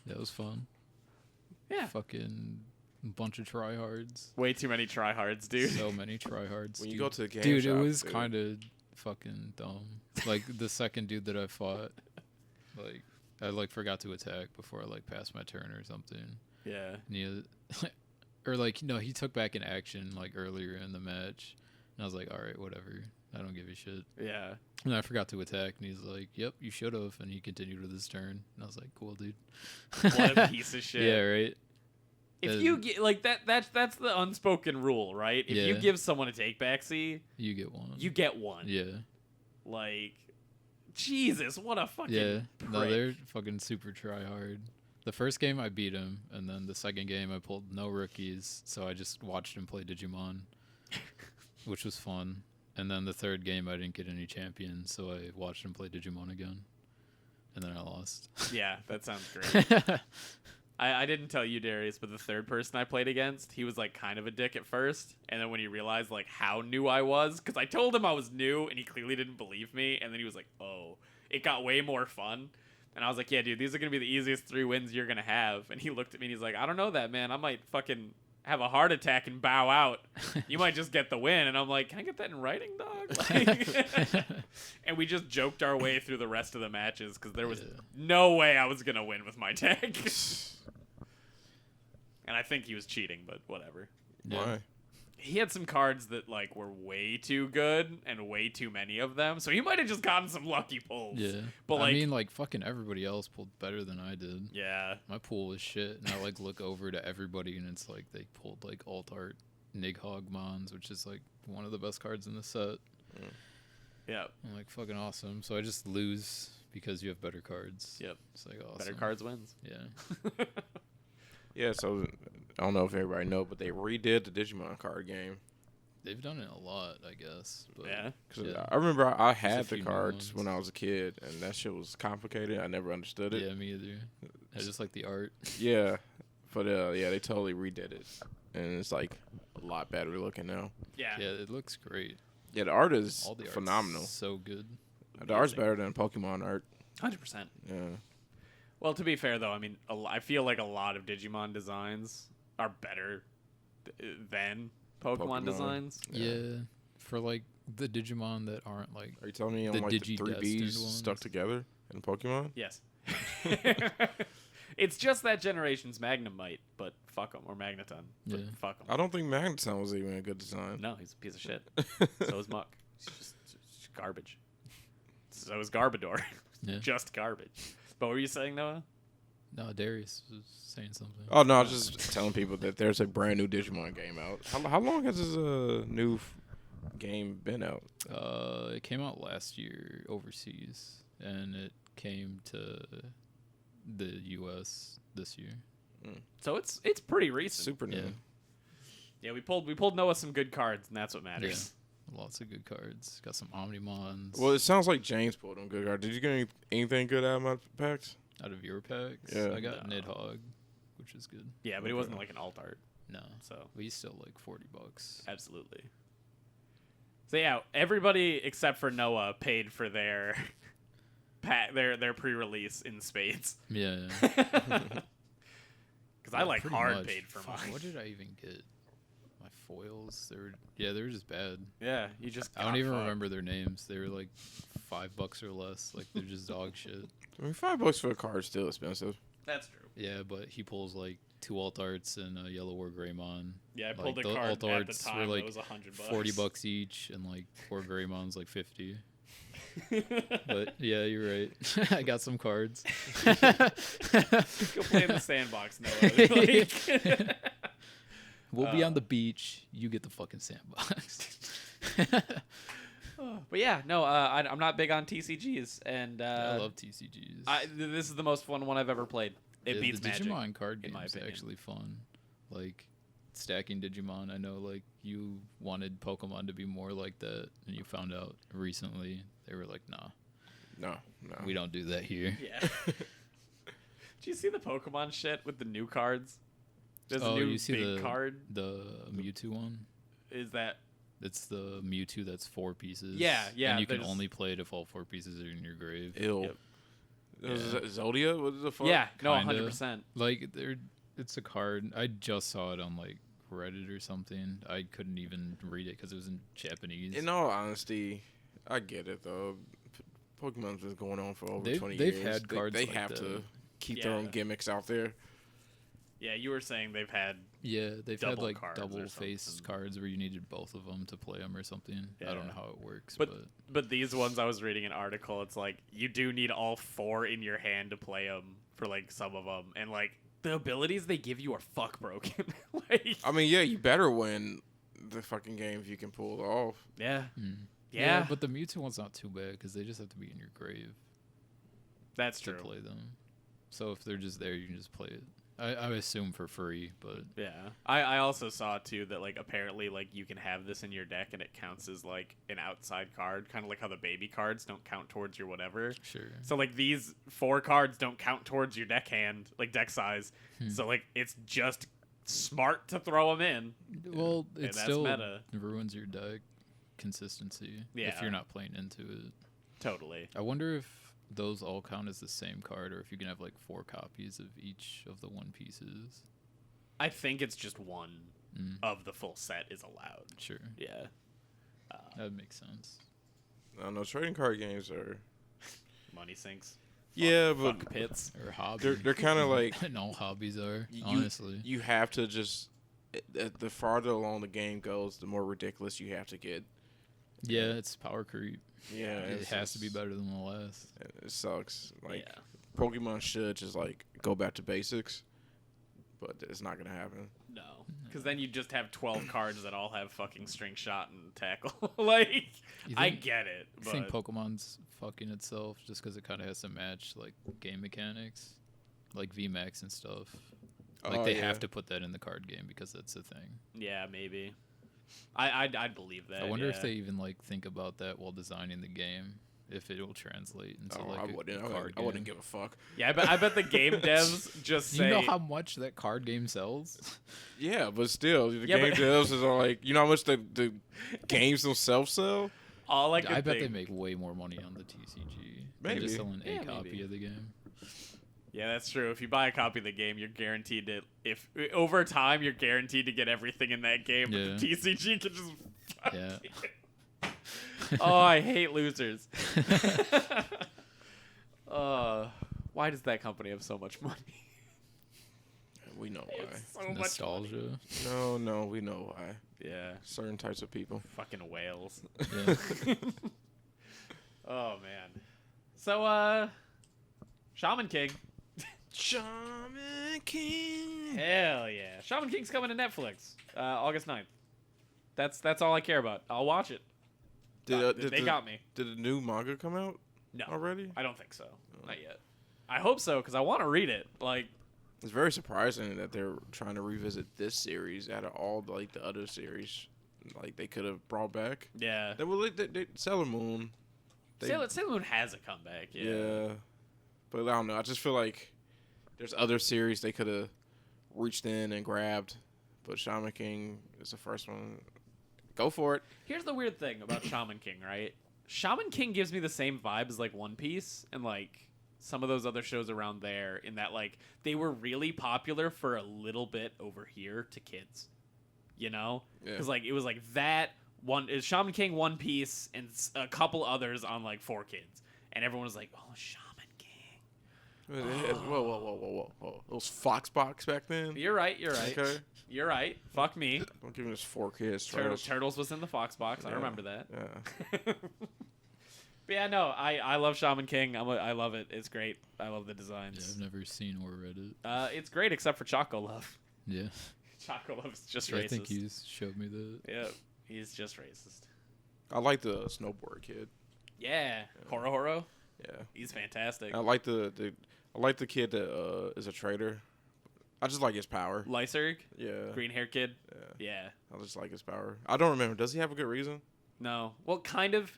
S3: That was fun.
S1: Yeah.
S3: Fucking bunch of tryhards.
S1: Way too many tryhards, dude.
S3: So many tryhards.
S2: When you
S3: dude.
S2: go to the game
S3: Dude,
S2: shop,
S3: it was
S2: dude.
S3: kind of fucking dumb. Like the second dude that I fought, like I like forgot to attack before I like passed my turn or something.
S1: Yeah.
S3: And he, or like no, he took back an action like earlier in the match, and I was like, all right, whatever. I don't give a shit.
S1: Yeah.
S3: And I forgot to attack, and he's like, "Yep, you should have." And he continued with his turn, and I was like, "Cool, dude."
S1: What a piece of shit.
S3: Yeah, right.
S1: If you get like that's the unspoken rule, right? If you
S3: Yeah.
S1: give someone a take back, see,
S3: You get one.
S1: you get one.
S3: Yeah.
S1: Like Jesus, what a fucking prick.
S3: No, they're fucking super try hard. The first game I beat him, and then the second game I pulled no rookies, so I just watched him play Digimon, which was fun. And then the third game I didn't get any champions, so I watched him play Digimon again, and then I lost.
S1: Yeah, that sounds great. I didn't tell you, Darius, but the third person I played against, he was like kind of a dick at first, and then when he realized like how new I was, because I told him I was new, and he clearly didn't believe me, and then he was like, "Oh," it got way more fun. And I was like, yeah, dude, these are going to be the easiest 3 wins you're going to have. And he looked at me and he's like, I don't know that, man. I might fucking have a heart attack and bow out. You might just get the win. And I'm like, can I get that in writing, dog? Like, and we just joked our way through the rest of the matches because there was no way I was going to win with my tech. And I think he was cheating, but whatever.
S2: Why?
S1: He had some cards that like were way too good and way too many of them, so he might have just gotten some lucky pulls.
S3: Yeah,
S1: but like,
S3: I mean, like fucking everybody else pulled better than I did.
S1: Yeah,
S3: my pool was shit, and I like look over to everybody, and it's like they pulled like alt art Nighthog Mons, which is like one of the best cards in the set.
S1: Yeah,
S3: I'm like fucking awesome. So I just lose because you have better cards.
S1: Yep,
S3: it's like awesome.
S1: Better cards wins.
S3: Yeah.
S2: Yeah, so I don't know if everybody know, but they redid the Digimon card game.
S3: They've done it a lot, I guess. But
S1: yeah.
S2: Cause I remember I had the cards when I was a kid, and that shit was complicated. I never understood it.
S3: Yeah, me either. I just like the art.
S2: Yeah, but yeah, they totally redid it, and it's like a lot better looking now.
S1: Yeah.
S3: Yeah, it looks great.
S2: Yeah, the art is
S3: All the
S2: phenomenal.
S3: So good.
S2: The art's better than Pokemon art.
S1: 100%.
S2: Yeah.
S1: Well, to be fair, though, I mean, I feel like a lot of Digimon designs are better than Pokemon designs.
S3: Yeah, for like the Digimon that aren't like.
S2: Are you telling me on like the 3Bs stuck together in Pokemon?
S1: Yes. It's just that generation's Magnemite, but fuck him, or Magneton.
S3: Yeah.
S1: Fuck him.
S2: I don't think Magneton was even a good design.
S1: No, he's a piece of shit. So is Muck. He's just garbage. So is Garbodor.
S3: Yeah.
S1: Just garbage. But what were you saying, Noah?
S3: No, Darius was saying something.
S2: Oh no, I was just telling people that there's a brand new Digimon game out. How long has this new game been out?
S3: It came out last year overseas, and it came to the U.S. this year.
S1: So it's pretty recent.
S2: Super new.
S3: Yeah.
S1: Yeah, we pulled Noah some good cards, and that's what matters.
S3: Yeah. Lots of good cards. Got some Omnimons.
S2: Well, it sounds like James pulled them good cards. Did you get anything good out of my packs?
S3: Out of your packs?
S2: Yeah.
S3: I got Nidhogg, which is good.
S1: Yeah, but he wasn't like an alt art.
S3: No.
S1: So
S3: but he's still like $40.
S1: Absolutely. So yeah, everybody except for Noah paid for their their pre-release in spades.
S3: Yeah.
S1: Because I like hard
S3: much.
S1: paid for mine.
S3: What did I even get? My foils? They were just bad.
S1: Yeah, you just.
S3: I don't even remember their names. They were like $5 or less. Like they're just dog shit.
S2: I mean, $5 for a card is still expensive.
S1: That's true.
S3: Yeah, but he pulls like 2 alt arts and a Yellow War Greymon.
S1: Yeah, I
S3: like,
S1: pulled a
S3: the
S1: card
S3: alt
S1: at the
S3: arts
S1: time
S3: were like
S1: that was $100.
S3: $40 each, and like 4 Greymons like 50. But yeah, you're right. I got some cards.
S1: Go play in the sandbox, Noah.
S3: We'll be on the beach. You get the fucking sandbox.
S1: But yeah, no, I'm not big on TCGs, and
S3: I love TCGs.
S1: This is the most fun one I've ever played. It beats
S3: the
S1: Magic.
S3: Digimon card
S1: in
S3: game
S1: my
S3: is
S1: opinion.
S3: actually fun. Like stacking Digimon. I know, like you wanted Pokemon to be more like that, and you found out recently they were like, nah,
S2: No.
S3: we don't do that here.
S1: Yeah. Did you see the Pokemon shit with the new cards? There's a new
S3: you see
S1: big card.
S3: the Mewtwo one.
S1: Is that?
S3: It's the Mewtwo that's 4 pieces.
S1: Yeah.
S3: And you can only play it if all 4 pieces are in your grave.
S2: Ill.
S1: Yep.
S2: Zodia? What the fuck?
S1: Yeah. No,
S3: Kinda.
S1: 100%.
S3: Like it's a card. I just saw it on like Reddit or something. I couldn't even read it because it was in Japanese.
S2: In all honesty, I get it though. Pokemon's been going on for over 20 years.
S3: They've had cards
S2: They
S3: like
S2: have
S3: that.
S2: to keep their own gimmicks out there.
S1: Yeah, you were saying they've had.
S3: Yeah, they've had
S1: double
S3: like
S1: cards or
S3: double-faced
S1: something.
S3: cards where you needed both of them to play them or something. I don't know how it works,
S1: But these ones, I was reading an article. It's like you do need all 4 in your hand to play them for like some of them, and like the abilities they give you are fuck broken. Like,
S2: I mean, yeah, you better win the fucking game if you can pull it off.
S1: yeah. Yeah,
S3: but the mutant one's not too bad because they just have to be in your grave.
S1: That's
S3: to
S1: true.
S3: play them. So if they're just there, you can just play it. I assume for free, but
S1: yeah. I also saw too that like apparently like you can have this in your deck and it counts as like an outside card, kind of like how the baby cards don't count towards your whatever.
S3: sure.
S1: So like these 4 cards don't count towards your deck hand, like deck size. So like it's just smart to throw them in.
S3: Well,
S1: And
S3: it
S1: that's
S3: still
S1: meta.
S3: ruins your deck consistency if
S1: Yeah.
S3: you're not playing into it.
S1: Totally.
S3: I wonder if those all count as the same card, or if you can have like 4 copies of each of the One Pieces.
S1: I think it's just one of the full set is allowed.
S3: Sure.
S1: Yeah.
S3: That makes sense.
S2: I don't know. Trading card games are.
S1: Money sinks.
S2: Yeah,
S1: Fuck
S2: but
S1: pits.
S3: Or hobby.
S2: they're kind of like.
S3: And all hobbies are,
S2: You-
S3: honestly.
S2: You have to just. The farther along the game goes, the more ridiculous you have to get.
S3: Yeah, it's power creep.
S2: Yeah,
S3: It has to be better than the last.
S2: It sucks. Like
S1: Yeah.
S2: Pokemon should just like go back to basics, but it's not gonna happen.
S1: No. Because then you just have 12 cards that all have fucking string shot and tackle. Like,
S3: You
S1: I
S3: think-
S1: get it.
S3: I think
S1: But
S3: Pokemon's fucking itself just because it kind of has to match like game mechanics, like VMAX and stuff. Like they have to put that in the card game because that's the thing.
S1: yeah, maybe. I'd believe that.
S3: I wonder if
S1: yeah.
S3: they even like think about that while designing the game, if it will translate into like
S2: I
S3: a
S2: wouldn't.
S3: card
S2: I wouldn't
S3: game.
S2: give a fuck.
S1: Yeah, I bet the game devs just say.
S3: You know how much that card game sells?
S2: Yeah, but still, the
S1: Yeah,
S2: game
S1: but-
S2: devs is like, you know how much the games themselves sell.
S1: all I could
S3: I bet
S1: think,
S3: they make way more money on the TCG than
S2: Maybe.
S3: just selling
S1: Yeah,
S3: a copy
S1: maybe.
S3: of the game.
S1: Yeah, that's true. If you buy a copy of the game, you're guaranteed to. If over time, you're guaranteed to get everything in that game.
S3: Yeah.
S1: But the TCG can just. fuck
S3: Yeah.
S1: you. Oh, I hate losers. Why does that company have so much money?
S2: We know why.
S1: It's so much money.
S3: Nostalgia.
S2: No, we know why.
S1: Yeah,
S2: Certain types of people.
S1: fucking whales.
S3: Yeah.
S1: Oh man. So Shaman King.
S2: Shaman King.
S1: Hell yeah. Shaman King's coming to Netflix. August 9th. That's all I care about. I'll watch it. They got me.
S2: Did a new manga come out
S1: No.
S2: already?
S1: I don't think so. Not yet. I hope so because I want to read it. Like,
S2: It's very surprising that they're trying to revisit this series out of all like the other series. Like they could have brought back.
S1: yeah.
S2: They Sailor Moon.
S1: Sailor Moon has a comeback. Yeah.
S2: Yeah. But I don't know. I just feel like there's other series they could have reached in and grabbed. But Shaman King is the first one. Go for it.
S1: Here's the weird thing about Shaman King, right? Shaman King gives me the same vibe as like One Piece and like some of those other shows around there in that like they were really popular for a little bit over here to kids. You know?
S2: Yeah.
S1: Cuz like it was like that one is Shaman King, One Piece and a couple others on like 4Kids. And everyone was like, "Oh, Shaman King."
S2: Whoa. Those Foxbox back then?
S1: You're right.
S2: Okay.
S1: You're right. Fuck me.
S2: Don't give me this 4Kids.
S1: Turtles was in the Fox box. I
S2: Yeah.
S1: remember that.
S2: Yeah.
S1: But yeah, no, I love Shaman King. I love it. It's great. I love the
S3: Yeah,
S1: designs.
S3: I've never seen or read it.
S1: It's great except for Choco Love.
S3: Yeah.
S1: Choco Love's just
S3: Yeah,
S1: racist.
S3: I think you showed me that.
S1: Yeah, he's just racist.
S2: I like the snowboard kid.
S1: Yeah, Horo.
S2: Yeah.
S1: He's fantastic.
S2: I like the kid that is a traitor. I just like his power.
S1: Lyserg,
S2: Yeah.
S1: green hair kid.
S2: Yeah.
S1: Yeah.
S2: I just like his power. I don't remember. Does he have a good reason?
S1: No. Well, kind of.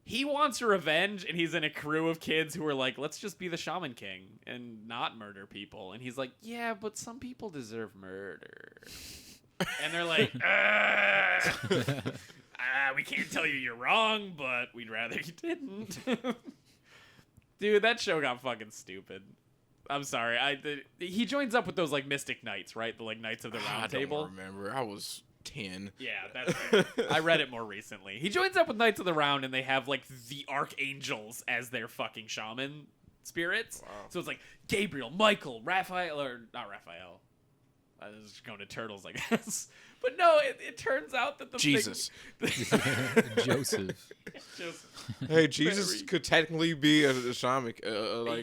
S1: He wants revenge, and he's in a crew of kids who are like, let's just be the Shaman King and not murder people. And he's like, yeah, but some people deserve murder. And they're like, we can't tell you you're wrong, but we'd rather you didn't. Dude, that show got fucking stupid. I'm sorry. He joins up with those like Mystic Knights, right? The like Knights of the Round Table.
S2: I don't remember. I was 10.
S1: Yeah, I read it more recently. He joins up with Knights of the Round, and they have like the archangels as their fucking shaman spirits.
S2: Wow.
S1: So it's like Gabriel, Michael, Raphael, or not Raphael. I was just going to Turtles, I guess. But no, it turns out that the
S2: Jesus.
S3: Joseph.
S1: Joseph.
S2: Hey, Jesus could technically be a shaman.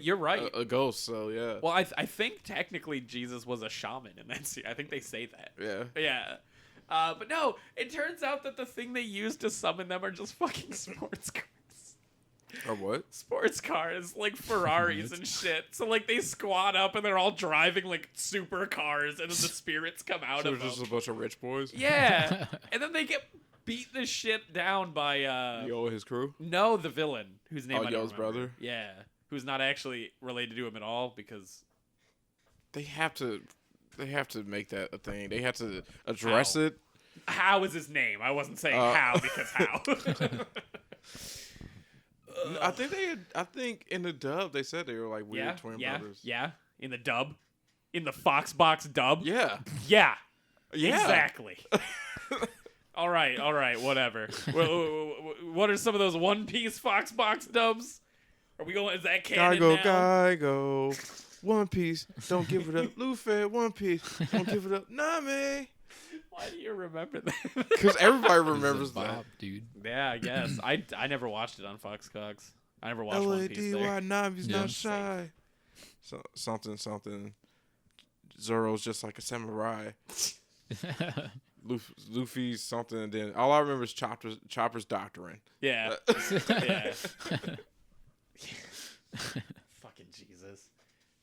S1: You're right.
S2: A ghost, so yeah.
S1: Well, I think technically Jesus was a shaman in that scene. I think they say that.
S2: Yeah.
S1: Yeah. But no, it turns out that the thing they use to summon them are just fucking sports cars.
S2: Or what?
S1: Sports cars, like Ferraris and shit. So like they squat up and they're all driving like super cars, and then the spirits come out
S2: So
S1: of them.
S2: just a bunch of rich boys.
S1: Yeah, and then they get beat the shit down by
S2: Yo, his crew.
S1: no, the villain whose name I don't
S2: Yo's
S1: remember.
S2: brother.
S1: Yeah, who's not actually related to him at all because
S2: They have to make that a thing. They have to address
S1: How?
S2: it.
S1: how is his name? I wasn't saying how because how.
S2: I think in the dub they said they were like weird twin brothers.
S1: Yeah, in the dub, in the Foxbox dub.
S2: Yeah.
S1: Yeah.
S2: Yeah.
S1: Exactly. All right, whatever. What are some of those One Piece Foxbox dubs? Are we going? Is that canon now?
S2: Gaigo. One Piece. Don't give it up. Luffy. One Piece. Don't give it up. Nami.
S1: Why do you remember that?
S2: Because everybody
S3: He's a
S2: remembers
S3: Bob,
S2: that.
S3: dude.
S1: Yeah, I guess. I never watched it on Foxcox. I never watched One Piece there.
S2: L-A-D-Y, Nami's
S3: Yeah.
S2: not shy. So, something. Zoro's just like a samurai. Luffy's something, and then all I remember is Chopper's doctrine.
S1: Yeah. Yeah. Fucking Jesus.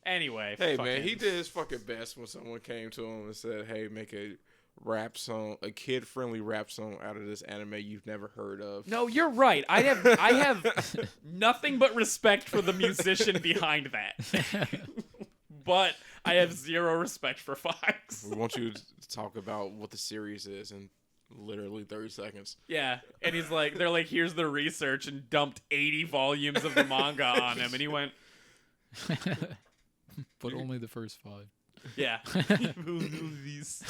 S1: Anyway.
S2: Hey, man, he did his fucking best when someone came to him and said, hey, make a rap song, a kid-friendly rap song out of this anime you've never heard of.
S1: No, you're right. I have nothing but respect for the musician behind that. But I have zero respect for Fox.
S2: We want you to talk about what the series is in literally 30 seconds.
S1: Yeah, and he's like, they're like, here's the research, and dumped 80 volumes of the manga on him, and he went,
S3: But only the first 5.
S1: yeah. Movies.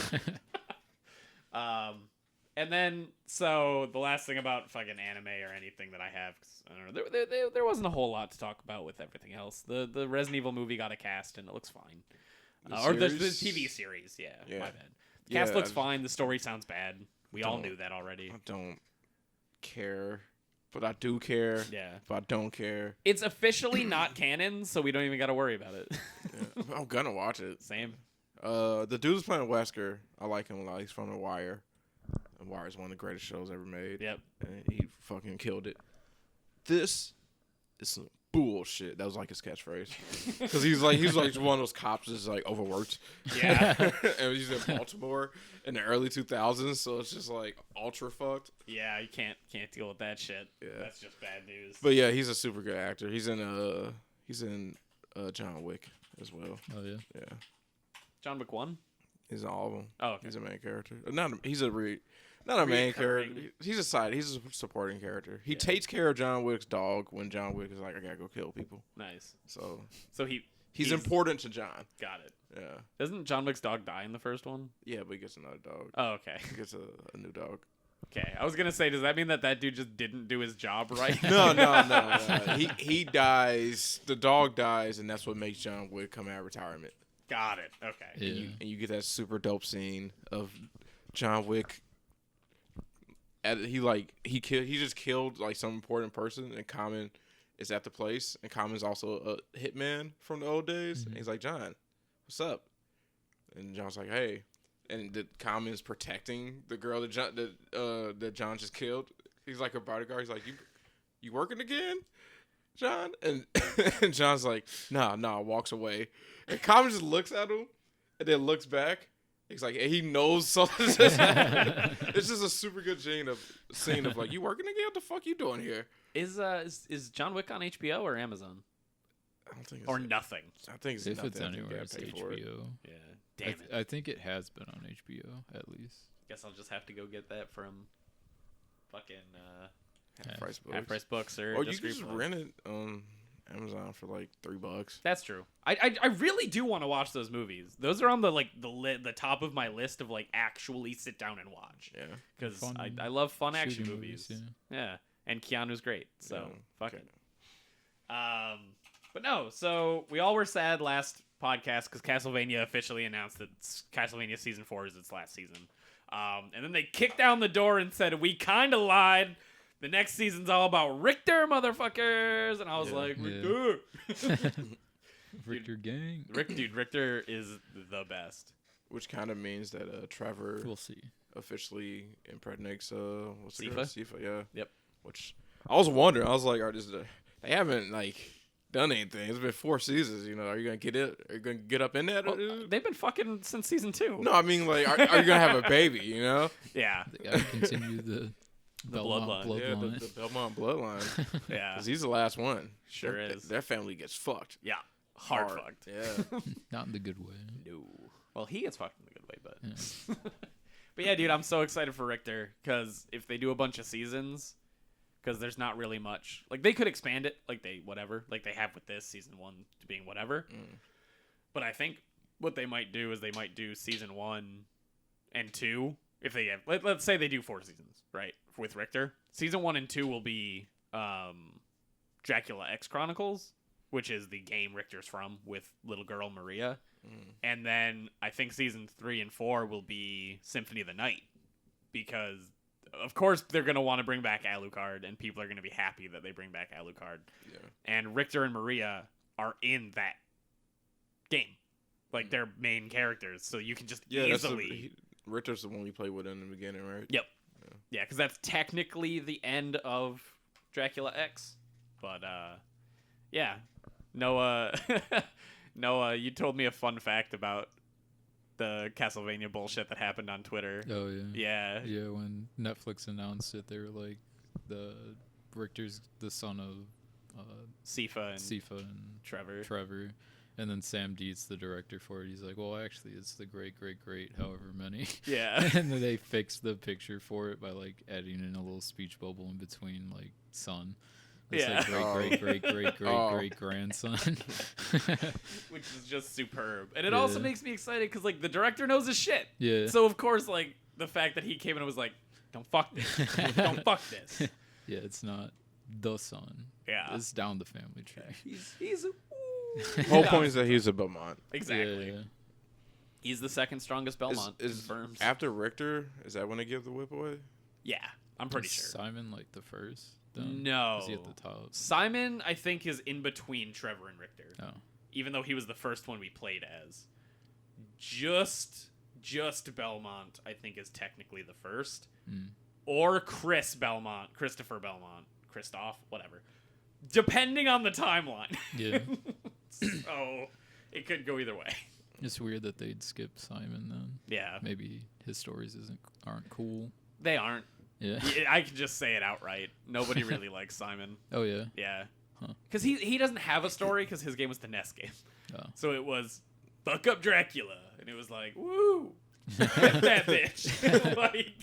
S1: And then, so the last thing about fucking anime or anything that I have, 'cause I don't know, there wasn't a whole lot to talk about with everything else. The Resident Evil movie got a cast, and it looks fine. Or the TV series, yeah. My bad. The cast looks fine. The story sounds bad. We all knew that already.
S2: I don't care, but I do care.
S1: Yeah.
S2: But I don't care.
S1: It's officially not canon, so we don't even got to worry about it.
S2: Yeah. I'm gonna watch it.
S1: Same.
S2: The dude who's playing Wesker, I like him a lot. He's from The Wire. The Wire is one of the greatest shows ever made.
S1: Yep.
S2: And he fucking killed it. This is some bullshit. That was like his catchphrase. Because he's like one of those cops that's like overworked.
S1: Yeah.
S2: And he's in Baltimore in the early 2000s, so it's just like ultra fucked.
S1: Yeah, you can't deal with that shit.
S2: Yeah.
S1: That's just bad news.
S2: But yeah, he's a super good actor. He's in John Wick as well.
S3: Oh yeah.
S2: Yeah.
S1: John Wick 1?
S2: He's in all of them.
S1: Oh, okay.
S2: He's a main character. Not a main character. He's a side. He's a supporting character. He takes care of John Wick's dog when John Wick is like, I gotta go kill people.
S1: Nice.
S2: So
S1: he's
S2: important to John.
S1: Got it.
S2: Yeah.
S1: Doesn't John Wick's dog die in the first one?
S2: Yeah, but he gets another dog.
S1: Oh, okay.
S2: He gets a new dog.
S1: Okay. I was gonna say, does that mean that dude just didn't do his job right?
S2: No. He dies. The dog dies, and that's what makes John Wick come out of retirement.
S1: Got it. Okay.
S3: Yeah.
S2: And you get that super dope scene of John Wick. He just killed like some important person, and Common is at the place, and Common's also a hitman from the old days.
S3: Mm-hmm.
S2: And he's like, John, what's up? And John's like, hey, and the Common's protecting the girl that John just killed. He's like her bodyguard. He's like, you working again, John? And and John's like, nah, walks away. And Common just looks at him and then looks back. He's like, he knows something. It's just a super good scene of like, you working again? What the fuck you doing here?
S1: Is John Wick on HBO or Amazon?
S2: I don't think it's
S1: Or nothing?
S2: I think it's
S3: If
S2: nothing.
S3: it's
S2: I think you
S3: anywhere,
S2: gotta
S3: it's
S2: pay for it.
S3: HBO.
S1: Yeah. Damn it.
S3: I think it has been on HBO at least.
S1: Guess I'll just have to go get that from fucking
S2: Half price books.
S1: Half Price Books or
S2: Or you can just rent it on Amazon for like $3.
S1: That's true. I really do want to watch those movies. Those are on the top of my list of like actually sit down and watch.
S2: Yeah.
S1: Because
S3: Fun
S1: I love fun action
S3: shooting
S1: movies.
S3: yeah.
S1: Yeah. And Keanu's great. So
S2: Yeah.
S1: fuck
S2: Okay.
S1: it. But no, so we all were sad last podcast because Castlevania officially announced that Castlevania Season 4 is its last season. And then they kicked down the door and said, we kind of lied. The next season's all about Richter, motherfuckers. And I was like, Richter.
S3: Richter gang.
S1: Richter is the best.
S2: Which kind of means that Trevor.
S3: We'll see.
S2: officially impregnates what's the
S1: Sifa?
S2: girl? Sifa, yeah.
S1: Yep.
S2: Which I was wondering. I was like, they haven't like done anything. It's been 4 seasons. You know, are you gonna get it? Are you gonna get up in that?
S1: Well, they've been fucking since season 2.
S2: No, I mean like, are you gonna have a baby? You know?
S1: Yeah.
S3: They gotta continue the
S1: bloodline.
S2: Yeah, the Belmont bloodline.
S1: Yeah.
S2: 'Cause he's the last one.
S1: Sure is.
S2: Their family gets fucked.
S1: Yeah. Hard fucked.
S2: Yeah.
S3: Not in the good way.
S1: No. Well, he gets fucked in the good way, but.
S3: Yeah.
S1: But yeah, dude, I'm so excited for Richter because if they do a bunch of seasons, because there's not really much. Like, they could expand it, like they have with this season 1 being whatever. But I think what they might do is they might do season 1 and 2. If they have, let's say they do 4 seasons, right? With Richter, season 1 and 2 will be Dracula X Chronicles, which is the game Richter's from with little girl Maria. And then I think season 3 and 4 will be Symphony of the Night, because of course they're going to want to bring back Alucard, and people are going to be happy that they bring back Alucard.
S2: Yeah.
S1: And Richter and Maria are in that game. Like, they're main characters, so you can just easily...
S2: Richter's the one we played with in the beginning, right?
S1: Yep. Yeah, because that's technically the end of Dracula X. But, yeah. Noah, Noah, you told me a fun fact about the Castlevania bullshit that happened on Twitter.
S3: Oh, yeah.
S1: Yeah.
S3: Yeah, when Netflix announced it, they were like, Richter's the son of
S1: Sifa and
S3: Trevor. And then Sam Dietz, the director for it, he's like, well, actually, it's the great, however many.
S1: Yeah.
S3: And then they fixed the picture for it by, like, adding in a little speech bubble in between, like, son. It's like great grandson.
S1: Which is just superb. And it also makes me excited because, like, the director knows his shit.
S3: Yeah.
S1: So, of course, like, the fact that he came in and was like, don't fuck this. Don't fuck this.
S3: Yeah, it's not the son.
S1: Yeah.
S3: It's down the family tree.
S1: He's
S2: The whole point is that he's a Belmont.
S1: Exactly.
S3: Yeah.
S1: He's the second strongest Belmont.
S2: Is
S1: confirmed.
S2: after Richter, is that when they give the whip away?
S1: Yeah, I'm pretty
S3: Is
S1: sure.
S3: Simon, like, the first? Then?
S1: No.
S3: Is he at the top?
S1: Simon, I think, is in between Trevor and Richter.
S3: Oh.
S1: Even though he was the first one we played as. Just Belmont, I think, is technically the first. Or Christopher Belmont, Christoph, whatever. Depending on the timeline.
S3: Yeah.
S1: So, it could go either way.
S3: It's weird that they'd skip Simon then.
S1: Yeah.
S3: Maybe his stories aren't cool.
S1: They aren't.
S3: Yeah.
S1: I can just say it outright. Nobody really likes Simon.
S3: Oh, yeah?
S1: Yeah.
S3: Huh.
S1: Because he doesn't have a story because his game was the NES game.
S3: Oh.
S1: So it was, fuck up Dracula. And it was like, woo. Get that bitch. Like,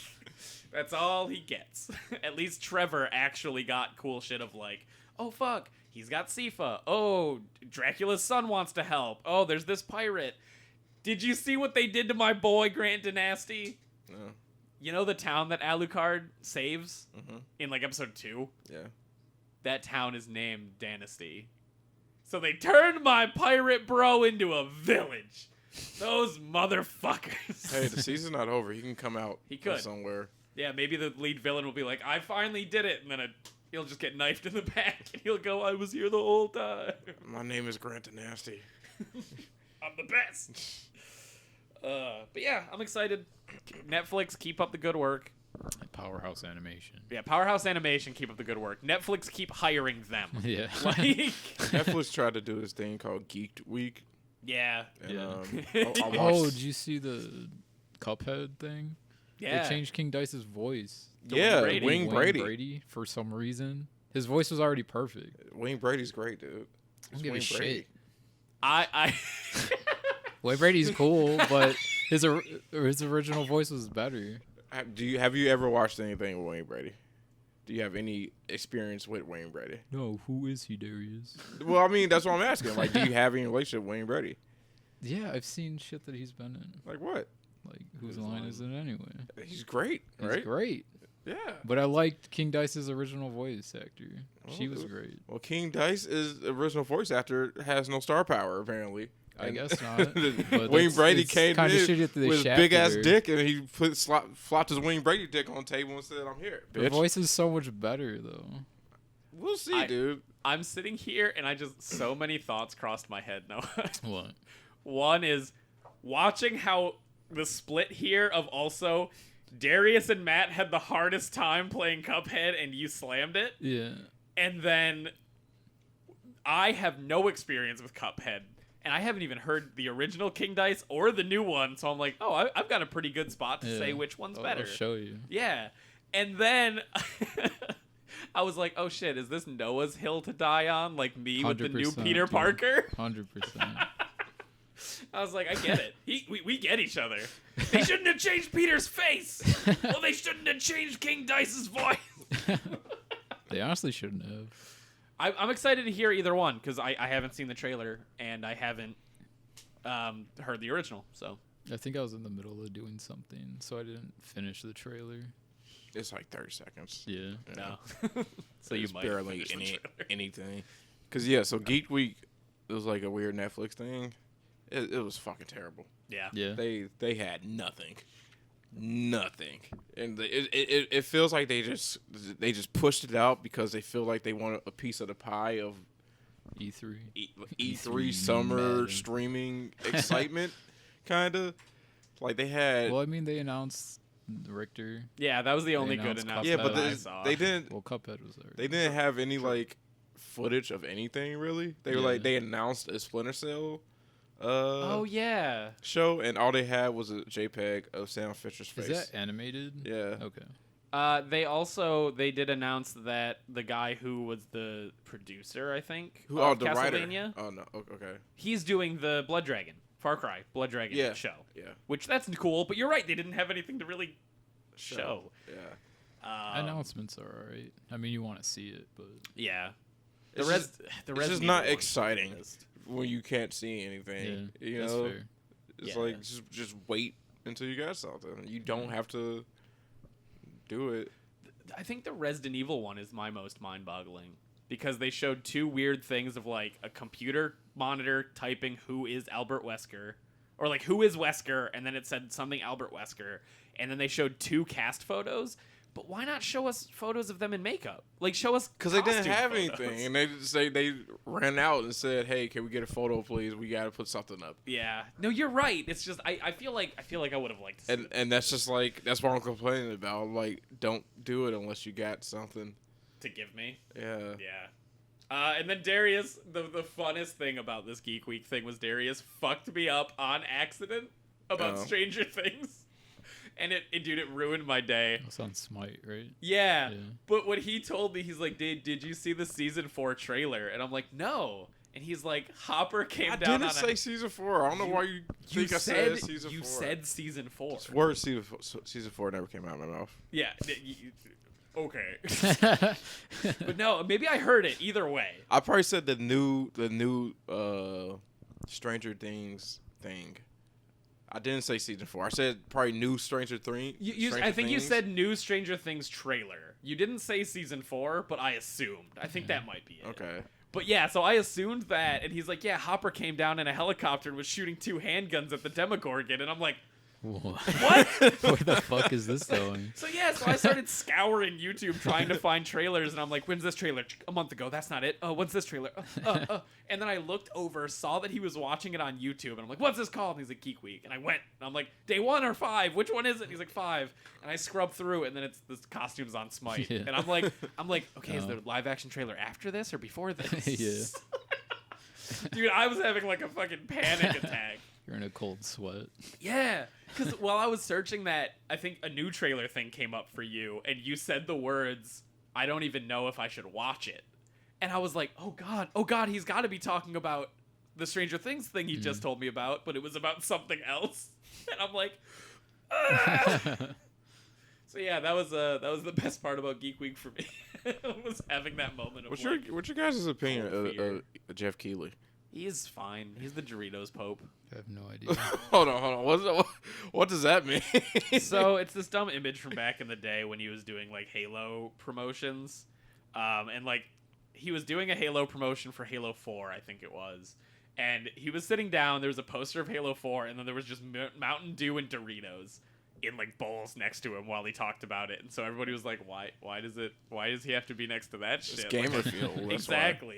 S1: that's all he gets. At least Trevor actually got cool shit of like, oh, fuck, he's got Sifa. Oh, Dracula's son wants to help. Oh, there's this pirate. Did you see what they did to my boy, Grant Dynasty?
S2: No.
S1: You know the town that Alucard saves in, like, episode 2?
S2: Yeah.
S1: That town is named Dynasty. So they turned my pirate bro into a village. Those motherfuckers.
S2: Hey, the season's not over. He can come out
S1: He could.
S2: somewhere.
S1: Yeah, maybe the lead villain will be like, I finally did it. And then he'll just get knifed in the back. And he'll go, I was here the whole time.
S2: My name is Grant Nasty.
S1: I'm the best. But yeah, I'm excited. Netflix, keep up the good work.
S3: Powerhouse Animation.
S1: Yeah, Powerhouse Animation, keep up the good work. Netflix, keep hiring them.
S3: Yeah.
S1: Like,
S2: Netflix tried to do this thing called Geek Week.
S1: yeah.
S2: And,
S3: Yeah.
S2: I watched,
S3: Oh, did you see the Cuphead thing?
S1: Yeah.
S3: They changed King Dice's voice.
S2: yeah,
S1: Brady.
S2: Wayne Brady.
S3: Brady, for some reason. His voice was already perfect.
S2: Wayne Brady's great, dude.
S3: I don't give a shit.
S1: I
S3: Wayne Brady's cool, but his original voice was better.
S2: Have you ever watched anything with Wayne Brady? Do you have any experience with Wayne Brady?
S3: No, who is he, Darius?
S2: Well, I mean, that's what I'm asking. Like, do you have any relationship with Wayne Brady?
S3: Yeah, I've seen shit that he's been in.
S2: Like what?
S3: Like, whose line is it anyway?
S2: He's great, right?
S3: He's great.
S2: Yeah.
S3: But I liked King Dice's original voice actor. She
S2: Oh,
S3: was great.
S2: Well, King Dice is the original voice actor, has no star power, apparently.
S3: I guess not. But
S2: Wayne Brady
S3: it's
S2: came
S3: kinda
S2: in
S3: shitty that they
S2: with his
S3: shafted
S2: big ass
S3: her.
S2: dick, and he flopped his Wayne Brady dick on the table and said, "I'm here."
S3: Her
S2: Bitch.
S3: voice is so much better, though.
S2: We'll see, dude.
S1: I'm sitting here and so many thoughts crossed my head, Noah.
S3: What?
S1: One is watching how the split here of also Darius and Matt had the hardest time playing Cuphead, and you slammed it.
S3: Yeah.
S1: And then I have no experience with Cuphead, and I haven't even heard the original King Dice or the new one, so I'm like, oh, I've got a pretty good spot to say which one's better.
S3: I'll show you.
S1: Yeah. And then I was like, oh shit, is this Noah's Hill to die on? Like me with the new Peter Parker?
S3: 100%.
S1: I was like, I get it. We get each other. They shouldn't have changed Peter's face. Well, they shouldn't have changed King Dice's voice.
S3: They honestly shouldn't have.
S1: I'm excited to hear either one because I haven't seen the trailer and I haven't heard the original. So
S3: I think I was in the middle of doing something, so I didn't finish the trailer.
S2: It's like 30 seconds.
S3: Yeah.
S1: No. So you
S2: it's
S1: might
S2: barely
S1: finish the trailer.
S2: anything. Because, yeah, so Geek Week, it was like a weird Netflix thing. It was fucking terrible.
S1: Yeah.
S3: Yeah.
S2: They had nothing. And it feels like they just pushed it out because they feel like they want a piece of the pie of
S3: E3.
S2: E3 summer
S3: Madden.
S2: streaming excitement, kind of. Like they had.
S3: Well, I mean, they announced Richter.
S1: Yeah, that was the only
S3: They
S1: good
S3: announced
S1: announcement
S2: yeah, but
S1: I saw.
S2: they didn't.
S3: Well, Cuphead was there.
S2: They didn't have any like footage of anything really. They were like they announced a Splinter Cell.
S1: Oh yeah.
S2: Show and all they had was a JPEG of Sam Fisher's face.
S3: Is that animated?
S2: Yeah.
S3: Okay.
S1: They did announce that the guy who was the producer, I think,
S2: Who?
S1: of
S2: The
S1: Castlevania,
S2: writer. Oh no. Okay.
S1: he's doing the Blood Dragon, Far Cry Blood Dragon show.
S2: Yeah.
S1: Which that's cool, but you're right, they didn't have anything to really show.
S2: Yeah.
S3: Announcements are alright. I mean, you want to see it, but
S1: Yeah.
S2: It's
S1: It's
S2: just not exciting when you can't see anything.
S3: yeah,
S2: You
S3: that's
S2: know,
S3: fair.
S2: it's
S1: Yeah.
S2: like just wait until you got something. You don't have to do it.
S1: I think the Resident Evil one is my most mind-boggling because they showed two weird things of like a computer monitor typing who is Albert Wesker or like who is Wesker and then it said something Albert Wesker and then they showed two cast photos. But why not show us photos of them in makeup? Like show us
S2: Because they didn't
S1: costume
S2: have
S1: photos.
S2: anything, and they ran out and said, "Hey, can we get a photo, please? We got to put something up."
S1: Yeah. No, you're right. It's just I feel like I would have liked to see
S2: And that's just like that's what I'm complaining about. Like, don't do it unless you got something.
S1: to give me.
S2: Yeah.
S1: Yeah. And then Darius, the funnest thing about this Geek Week thing was Darius fucked me up on accident about
S2: Oh.
S1: Stranger Things. And it ruined my day.
S3: It's on Smite, right?
S1: Yeah.
S3: Yeah.
S1: But when he told me, he's like, did you see the season 4 trailer? And I'm like, no. And he's like, Hopper came
S2: I
S1: down
S2: didn't
S1: on
S2: say season 4. I don't know why you think I said season 4.
S1: You said season 4.
S2: Word season 4 never came out of my mouth.
S1: Yeah. Okay. But no, maybe I heard it either way.
S2: I probably said the new Stranger Things thing. I didn't say season 4. I said probably new Stranger Things.
S1: I think you said new Stranger Things trailer. You didn't say season 4, but I assumed. I think that might be it.
S2: Okay.
S1: But yeah, so I assumed that, and he's like, yeah, Hopper came down in a helicopter and was shooting 2 handguns at the Demogorgon, and I'm like,
S3: What?
S1: what?
S3: Where the fuck is this going?
S1: So yeah, so I started scouring YouTube trying to find trailers, and I'm like, when's this trailer? A month ago. That's not it. Oh, what's this trailer? And then I looked over, saw that he was watching it on YouTube, and I'm like, what's this called? And he's like, Geek Week. And I went, and I'm like, day 1 or 5? Which one is it? And he's like, 5. And I scrubbed through, and then it's the costumes on Smite.
S3: Yeah.
S1: And I'm like, okay, is there a live action trailer after this or before this?
S3: Yeah.
S1: Dude, I was having like a fucking panic attack.
S3: You're in a cold sweat.
S1: Yeah, because while I was searching that, I think a new trailer thing came up for you, and you said the words, I don't even know if I should watch it. And I was like, oh God, he's got to be talking about the Stranger Things thing he just told me about, but it was about something else. And I'm like, ah! So yeah, that was the best part about Geek Week for me. Was having that moment of
S2: What's
S1: like,
S2: your guys' opinion
S1: cold fear.
S2: of Jeff Keighley?
S1: He's fine. He's the Doritos Pope.
S3: I have no idea.
S2: Hold on. What does that mean?
S1: So it's this dumb image from back in the day when he was doing like Halo promotions, and like he was doing a Halo promotion for Halo 4, I think it was, and he was sitting down. There was a poster of Halo 4, and then there was just Mountain Dew and Doritos in like bowls next to him while he talked about it. And so everybody was like, why does he have to be next to that shit?
S2: It's gamer
S1: Like,
S2: feel. That's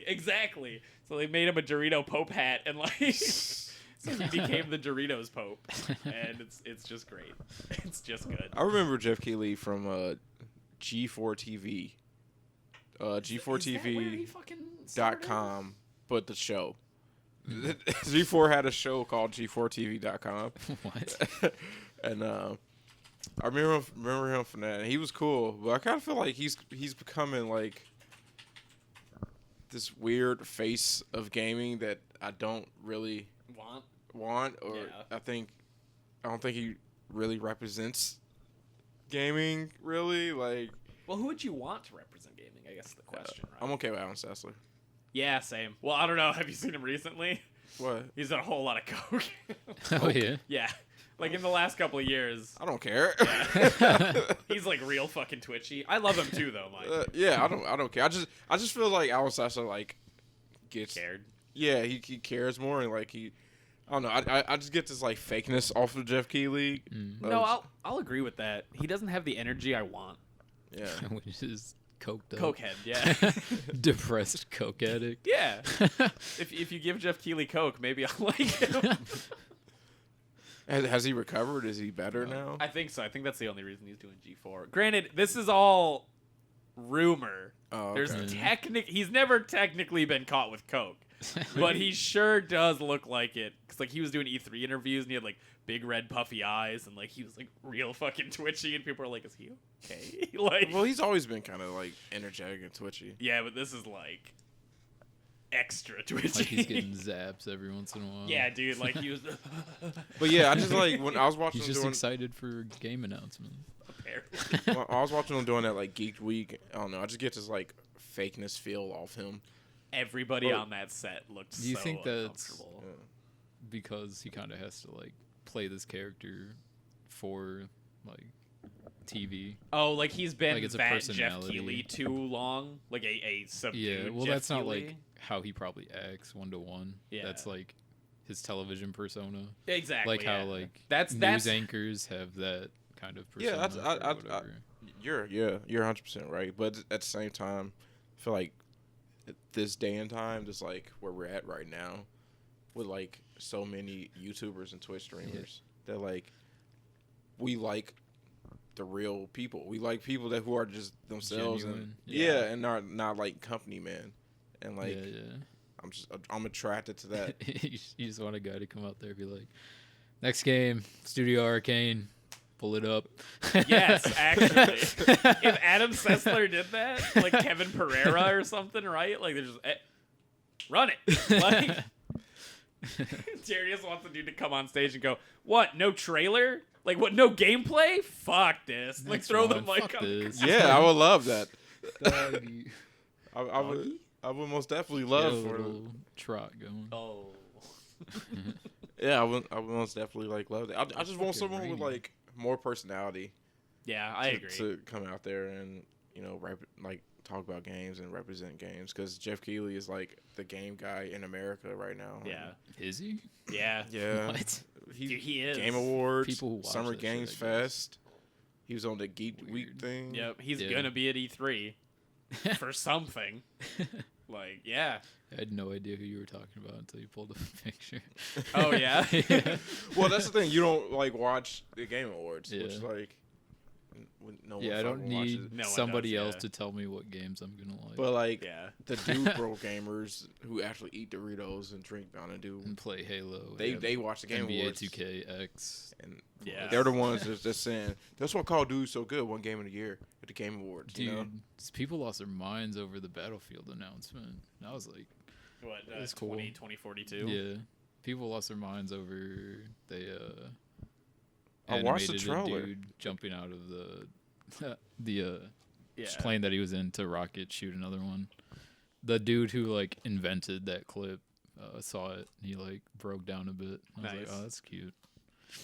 S1: exactly. So they made him a Dorito Pope hat, and like So he became the Doritos Pope, and it's just great. It's just good.
S2: I remember Jeff Keighley from G4 TV. G4TV.com, but the show. G4 had a show called G4TV.com.
S3: What?
S2: And I remember him from that. And he was cool, but I kind of feel like he's becoming like this weird face of gaming that I don't really want, or
S1: Yeah.
S2: I don't think he really represents gaming. Really, like.
S1: Well, who would you want to represent gaming? I guess is the question, right?
S2: I'm okay with Alan Sessler.
S1: Yeah, same. Well, I don't know. Have you seen him recently?
S2: What?
S1: He's done a whole lot of coke.
S3: Oh yeah.
S1: Yeah. Like in the last couple of years.
S2: I don't care.
S1: He's like real fucking twitchy. I love him too, though, Mike.
S2: Yeah, I don't care. I just feel like Alan Sessler like gets
S1: Cared.
S2: Yeah, he cares more, and like I don't know. I just get this like fakeness off of Jeff Keighley.
S1: No, I'll agree with that. He doesn't have the energy I want.
S2: Yeah.
S3: Which is coked up.
S1: Cokehead, yeah.
S3: Depressed coke addict.
S1: Yeah. If you give Jeff Keighley coke, maybe I'll like him.
S2: Has he recovered? Is he better now?
S1: I think so. I think that's the only reason he's doing G4. Granted, this is all rumor.
S2: Oh,
S1: There's
S2: okay.
S1: he's never technically been caught with coke, but he sure does look like it. Cause like he was doing E3 interviews and he had like big red puffy eyes and like he was like real fucking twitchy and people were like, "Is he okay?" Like,
S2: Well, he's always been kind of like energetic and twitchy.
S1: yeah, but this is like extra twitchy.
S3: Like he's getting zaps every once in a while.
S1: Yeah, dude. Like he was.
S2: But yeah, I just like when I was watching
S3: He's
S2: him
S3: just
S2: doing.
S3: excited for game announcements.
S1: Apparently.
S2: When I was watching him doing that like Geek Week. I don't know. I just get this like fakeness feel off him.
S1: Everybody
S2: Oh.
S1: on that set looked
S3: Do you
S1: so
S3: think that's-
S1: uncomfortable.
S2: Yeah.
S3: Because he kind of has to like play this character for like TV.
S1: Oh, like he's been
S3: Like, it's a
S1: that Jeff
S3: personality.
S1: Keighley too long? Like a subdued
S3: Yeah, well,
S1: Jeff
S3: that's not
S1: Keighley?
S3: like how he probably acts 1-to-1.
S1: Yeah.
S3: That's like his television persona.
S1: Exactly.
S3: Like how
S1: yeah.
S3: like
S1: that's
S3: news anchors have that kind of persona.
S2: Yeah,
S3: or whatever.
S2: You're 100% right. But at the same time, I feel like at this day and time, just like where we're at right now, with like so many YouTubers and Twitch streamers, that like we like the real people. We like people that who are just themselves
S3: Genuine.
S2: and
S3: Yeah.
S2: and not like company man. And like
S3: yeah.
S2: I'm attracted to that.
S3: You just want a guy to come out there and be like, next game, Studio Arcane, pull it up.
S1: Yes, actually. If Adam Sessler did that, like Kevin Pereira or something, right? Like they're just run it. Like Darius wants the dude to come on stage and go, "What? No trailer? Like what? No gameplay? Fuck this!" Like
S3: Next
S1: throw the
S3: one,
S1: mic
S3: fuck
S1: on.
S3: this.
S2: Yeah, I would love that.
S3: Doggy.
S2: I would most definitely
S3: Get
S2: love
S3: a
S2: for
S3: little trot going.
S1: Oh.
S2: Yeah, I would most definitely like love that. I just want
S3: fucking
S2: someone with
S3: raining.
S2: like more personality.
S1: Yeah, I agree.
S2: To come out there and like talk about games and represent games, because Jeff Keighley is like the game guy in America right now.
S1: Yeah.
S3: Is he?
S1: Yeah.
S2: Yeah.
S3: What?
S1: Dude, he is.
S2: Game Awards,
S3: People who watch
S2: Summer
S3: that shit,
S2: Games
S3: I guess.
S2: Fest. He was on the Geek Week
S3: Weird.
S2: thing.
S1: Yep, he's
S3: Yeah.
S1: gonna be at E3 for something. Like, yeah.
S3: I had no idea who you were talking about until you pulled up a picture.
S1: Oh yeah.
S3: Yeah.
S2: Well, that's the thing. You don't like watch the Game Awards, which
S3: Yeah.
S2: like no one
S3: Yeah, I don't
S2: fucking watches
S3: need
S2: it.
S1: No one
S3: somebody
S1: does,
S3: else
S1: yeah.
S3: to tell me what games I'm gonna like
S2: But like
S1: Yeah.
S2: the dude pro gamers who actually eat Doritos and drink Mountain Dew,
S3: and play Halo.
S2: they watch the Game
S3: NBA
S2: Awards.
S3: 2K X.
S1: Yeah.
S2: They're the ones that's just saying that's why Call of Duty's so good. One game of the year at the Game Awards.
S3: Dude,
S2: You know?
S3: people lost their minds over the Battlefield announcement. I was like,
S1: What?
S3: That's cool.
S1: 2042.
S3: yeah. People lost their minds over they
S2: I watched the
S3: animated a
S2: trailer.
S3: dude jumping out of the
S1: Yeah.
S3: plane that he was in to rocket shoot another one. The dude who like invented that clip saw it. He like broke down a bit. I was like,
S1: Nice.
S3: oh, that's cute.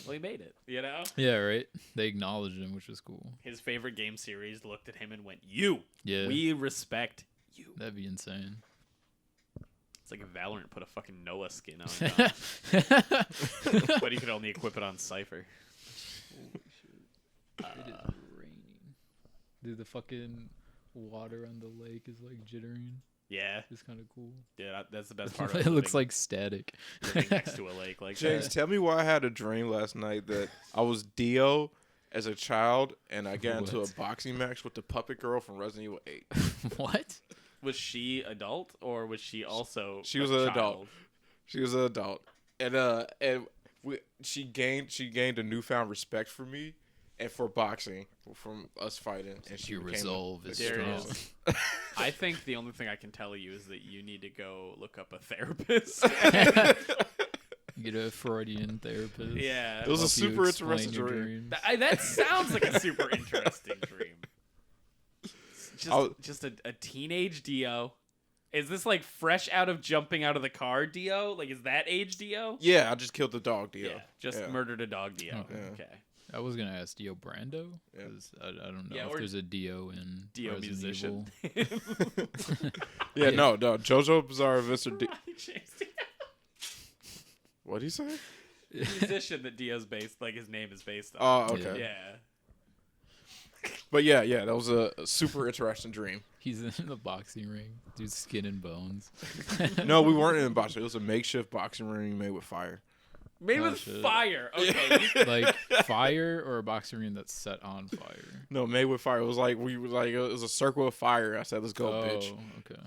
S1: Well, he made it. You know.
S3: Yeah, right. They acknowledged him, which was cool.
S1: His favorite game series looked at him and went, "You.
S3: Yeah,
S1: We respect you."
S3: that'd be insane.
S1: It's like if Valorant put a fucking Noah skin on it, but he could only equip it on Cypher.
S3: It is raining. Dude, the fucking water on the lake is like jittering.
S1: Yeah.
S3: It's kind of cool.
S1: Yeah, that's the best part of
S3: It looks like static.
S1: living next to a lake like
S2: James,
S1: that.
S2: tell me why I had a dream last night that I was Dio as a child, and I got into a
S3: What?
S2: boxing match with the puppet girl from Resident Evil 8.
S3: What?
S1: Was she adult or was she also
S2: She was
S1: a
S2: an
S1: child?
S2: adult. She was an adult, and she gained a newfound respect for me and for boxing from us fighting. And she
S3: Your
S2: became
S3: resolve is
S1: Darius.
S3: strong.
S1: I think the only thing I can tell you is that you need to go look up a therapist.
S3: Get a Freudian therapist.
S1: Yeah.
S2: It was a
S3: Help you
S2: super
S3: explain
S2: interesting
S3: your
S2: dream.
S3: dreams.
S1: That sounds like a super interesting dream. Just a teenage Dio. Is this like fresh out of jumping out of the car Dio? Like, is that age Dio?
S2: Yeah, I just killed the dog, Dio.
S1: Yeah, just
S2: Yeah.
S1: murdered a dog Dio.
S3: Okay.
S1: Okay.
S3: I was gonna ask Dio Brando
S2: Yeah.
S3: because I don't know
S1: Yeah,
S3: if
S1: or
S3: there's a Dio in
S1: Dio
S3: Resident
S1: musician.
S3: Evil.
S2: Yeah, no, Jojo Bizarre Mr. D.
S1: James
S2: What'd he say?
S1: musician that Dio's based, like his name is based on.
S2: Oh, okay.
S1: Yeah.
S2: But yeah, that was a super interesting dream.
S3: He's in the boxing ring, dude. Skin and bones.
S2: No, we weren't in a boxing. It was a makeshift boxing ring made with fire.
S1: Made
S3: Oh,
S1: with
S3: shit.
S1: fire. Okay.
S3: Like fire or a boxing ring that's set on fire.
S2: No, made with fire. It was like it was a circle of fire. I said, "Let's go, bitch!"
S3: Okay.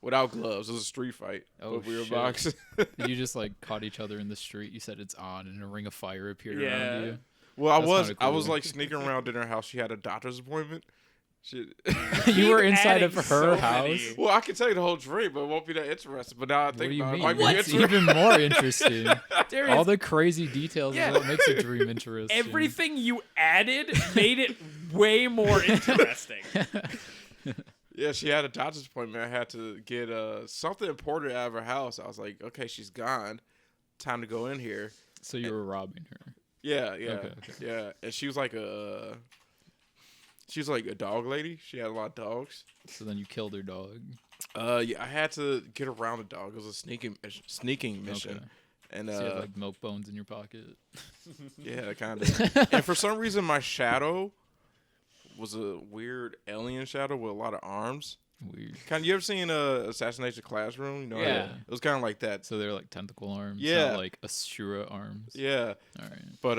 S2: Without gloves. It was a street fight.
S3: Oh,
S2: but we were
S3: shit.
S2: boxing.
S3: Did you just like caught each other in the street? You said it's on, and a ring of fire appeared
S1: Yeah.
S3: around you.
S2: Well,
S3: That's kinda
S2: I was
S3: cool.
S2: like sneaking around in her house. She had a doctor's appointment. She,
S3: You were inside of
S1: adding
S3: her
S1: so
S3: house.
S1: many-
S2: well, I can tell you the whole dream, but it won't be that interesting. But now I
S3: What do
S2: think
S3: you
S2: about
S3: mean?
S2: it, might be
S3: What's
S2: interesting.
S3: even more interesting?
S1: Darius,
S3: All the crazy details
S1: Yeah.
S3: is what makes a dream interesting.
S1: everything you added made it way more interesting.
S2: Yeah, she had a doctor's appointment. I had to get something important out of her house. I was like, okay, she's gone. Time to go in here.
S3: So you were robbing her.
S2: Yeah,
S3: Okay.
S2: yeah. And she was like a dog lady. She had a lot of dogs.
S3: So then you killed her dog.
S2: Yeah, I had to get around the dog. It was a sneaking mission.
S3: Okay.
S2: And
S3: So you had like milk bones in your pocket.
S2: yeah, kind of. And for some reason, my shadow was a weird alien shadow with a lot of arms.
S3: Weird.
S2: Kind of, you ever seen Assassination Classroom? You know,
S1: Yeah.
S2: it was kind of like that.
S3: So they're like tentacle arms.
S2: Yeah.
S3: Not like Ashura arms.
S2: Yeah,
S3: All right.
S2: but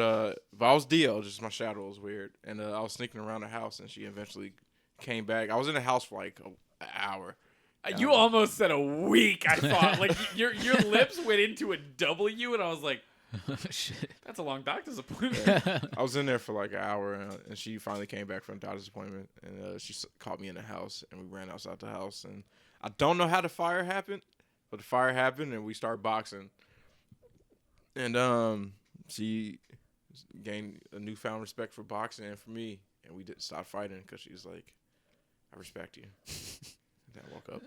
S2: I was Dio, just my shadow was weird, and I was sneaking around the house, and she eventually came back. I was in the house for like an hour.
S1: You almost said a week, I thought. Like, your lips went into a W, and I was like,
S3: Shit.
S1: that's a long doctor's appointment.
S2: I was in there for like an hour, and she finally came back from the doctor's appointment, and she caught me in the house, and we ran outside the house, and I don't know how the fire happened, but the fire happened, and we started boxing, and she gained a newfound respect for boxing and for me, and we didn't stop fighting because she was like, "I respect you." And I woke up.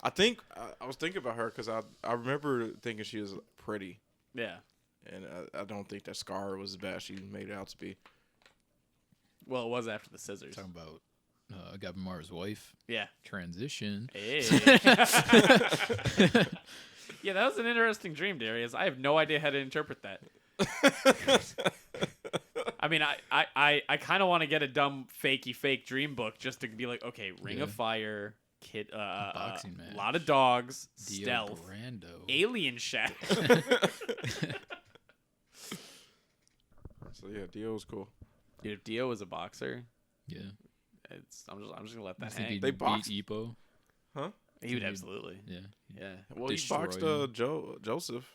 S2: I was thinking about her because I remember thinking she was pretty.
S1: Yeah.
S2: And I don't think that scar was as bad as she made it out to be.
S1: Well, it was after the scissors.
S3: Talking about Gabimar's wife.
S1: Yeah.
S3: Transition.
S1: Hey. Yeah, that was an interesting dream, Darius. I have no idea how to interpret that. I mean, I kind of want to get a dumb fakey fake dream book just to be like, okay, Ring
S3: Yeah.
S1: of Fire,
S3: boxing match.
S1: a lot of dogs,
S3: Dio
S1: stealth,
S3: Brando.
S1: alien shadow.
S2: So yeah, Dio was cool.
S1: Dude, if Dio was a boxer,
S3: Yeah.
S1: I'm just gonna let
S3: I
S1: that
S3: think
S1: hang.
S3: he'd
S2: They
S3: beat
S2: boxed-
S3: Ippo.
S1: He would
S3: he'd-
S1: absolutely.
S3: Yeah.
S1: Yeah.
S2: Well,
S3: Destroy
S2: he boxed
S3: him.
S2: Joseph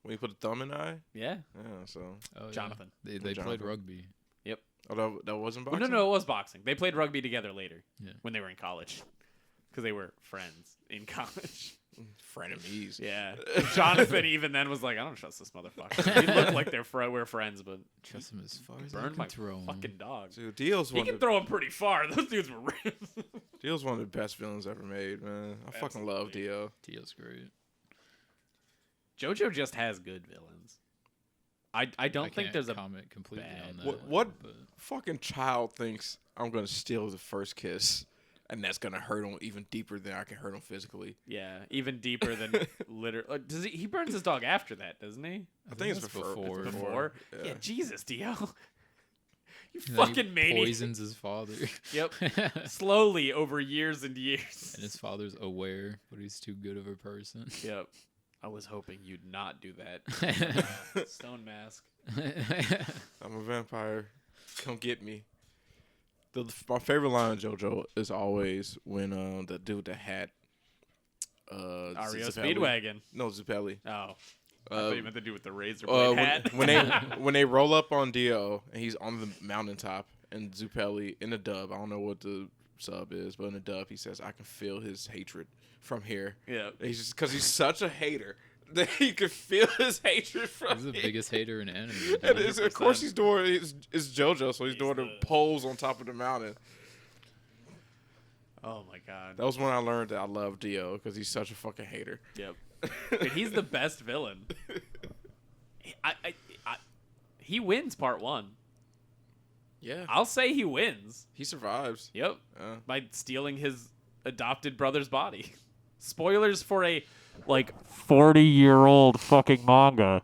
S2: when he put a thumb in the eye.
S1: Yeah.
S2: Yeah, so
S3: Oh, yeah.
S1: Jonathan.
S3: They played
S2: Jonathan.
S3: rugby.
S2: that wasn't
S1: Well,
S2: boxing.
S1: no, it was boxing. They played rugby together later
S3: Yeah.
S1: when they were in college because they were friends in college.
S2: frenemies.
S1: Yeah. Jonathan even then was like, I don't trust this motherfucker. We look like we're friends, but
S3: Trust him as far as I
S1: burned
S3: can
S1: my
S3: throw him.
S1: fucking dog.
S2: Dude, Dio's
S1: He
S2: one.
S1: can
S2: Of
S1: throw him pretty far. Those dudes were
S2: Dio's one of the best villains ever made, man. I fucking love
S1: Absolutely.
S2: Dio.
S3: Dio's great.
S1: JoJo just has good villains. I don't
S3: I
S1: think
S3: can't
S1: there's a
S3: comment completely
S1: bad
S3: on that.
S2: What
S3: but-
S2: fucking child thinks I'm gonna steal the first kiss, and that's gonna hurt him even deeper than I can hurt him physically?
S1: even deeper than literally. Does he burns his dog after that, doesn't he?
S2: I think it's
S3: that's
S2: before.
S1: Before?
S2: Yeah.
S1: Yeah, Jesus, Dio. You
S3: And then he
S1: fucking maniac.
S3: poisons his father.
S1: Yep. Slowly over years and years.
S3: And his father's aware, but he's too good of a person.
S1: Yep. I was hoping you'd not do that. Stone mask.
S2: I'm a vampire. Come get me. My favorite line of JoJo is always when the dude that had
S1: Ario
S2: Zappelli.
S1: Speedwagon.
S2: No, Zappelli.
S1: Oh. I thought you meant to do with the razor blade hat.
S2: when they roll up on Dio and he's on the mountaintop and Zappelli in the dub, I don't know what the sub is, but in the dub he says, "I can feel his hatred from here."
S1: Yeah.
S2: He's just because he's such a hater that he can feel his hatred from.
S3: He's the
S2: here.
S3: biggest hater in anime.
S2: And of course
S1: 100%.
S2: he's doing it's JoJo, so he's doing the
S1: the-
S2: poles on top of the mountain.
S1: Oh my god.
S2: That was when I learned that I love Dio because he's such a fucking hater.
S1: Yep. Dude, he's the best villain. He wins part 1.
S2: Yeah,
S1: I'll say he wins.
S2: he survives.
S1: Yep.
S2: Uh,
S1: By stealing his adopted brother's body. Spoilers for a 40-year-old fucking manga.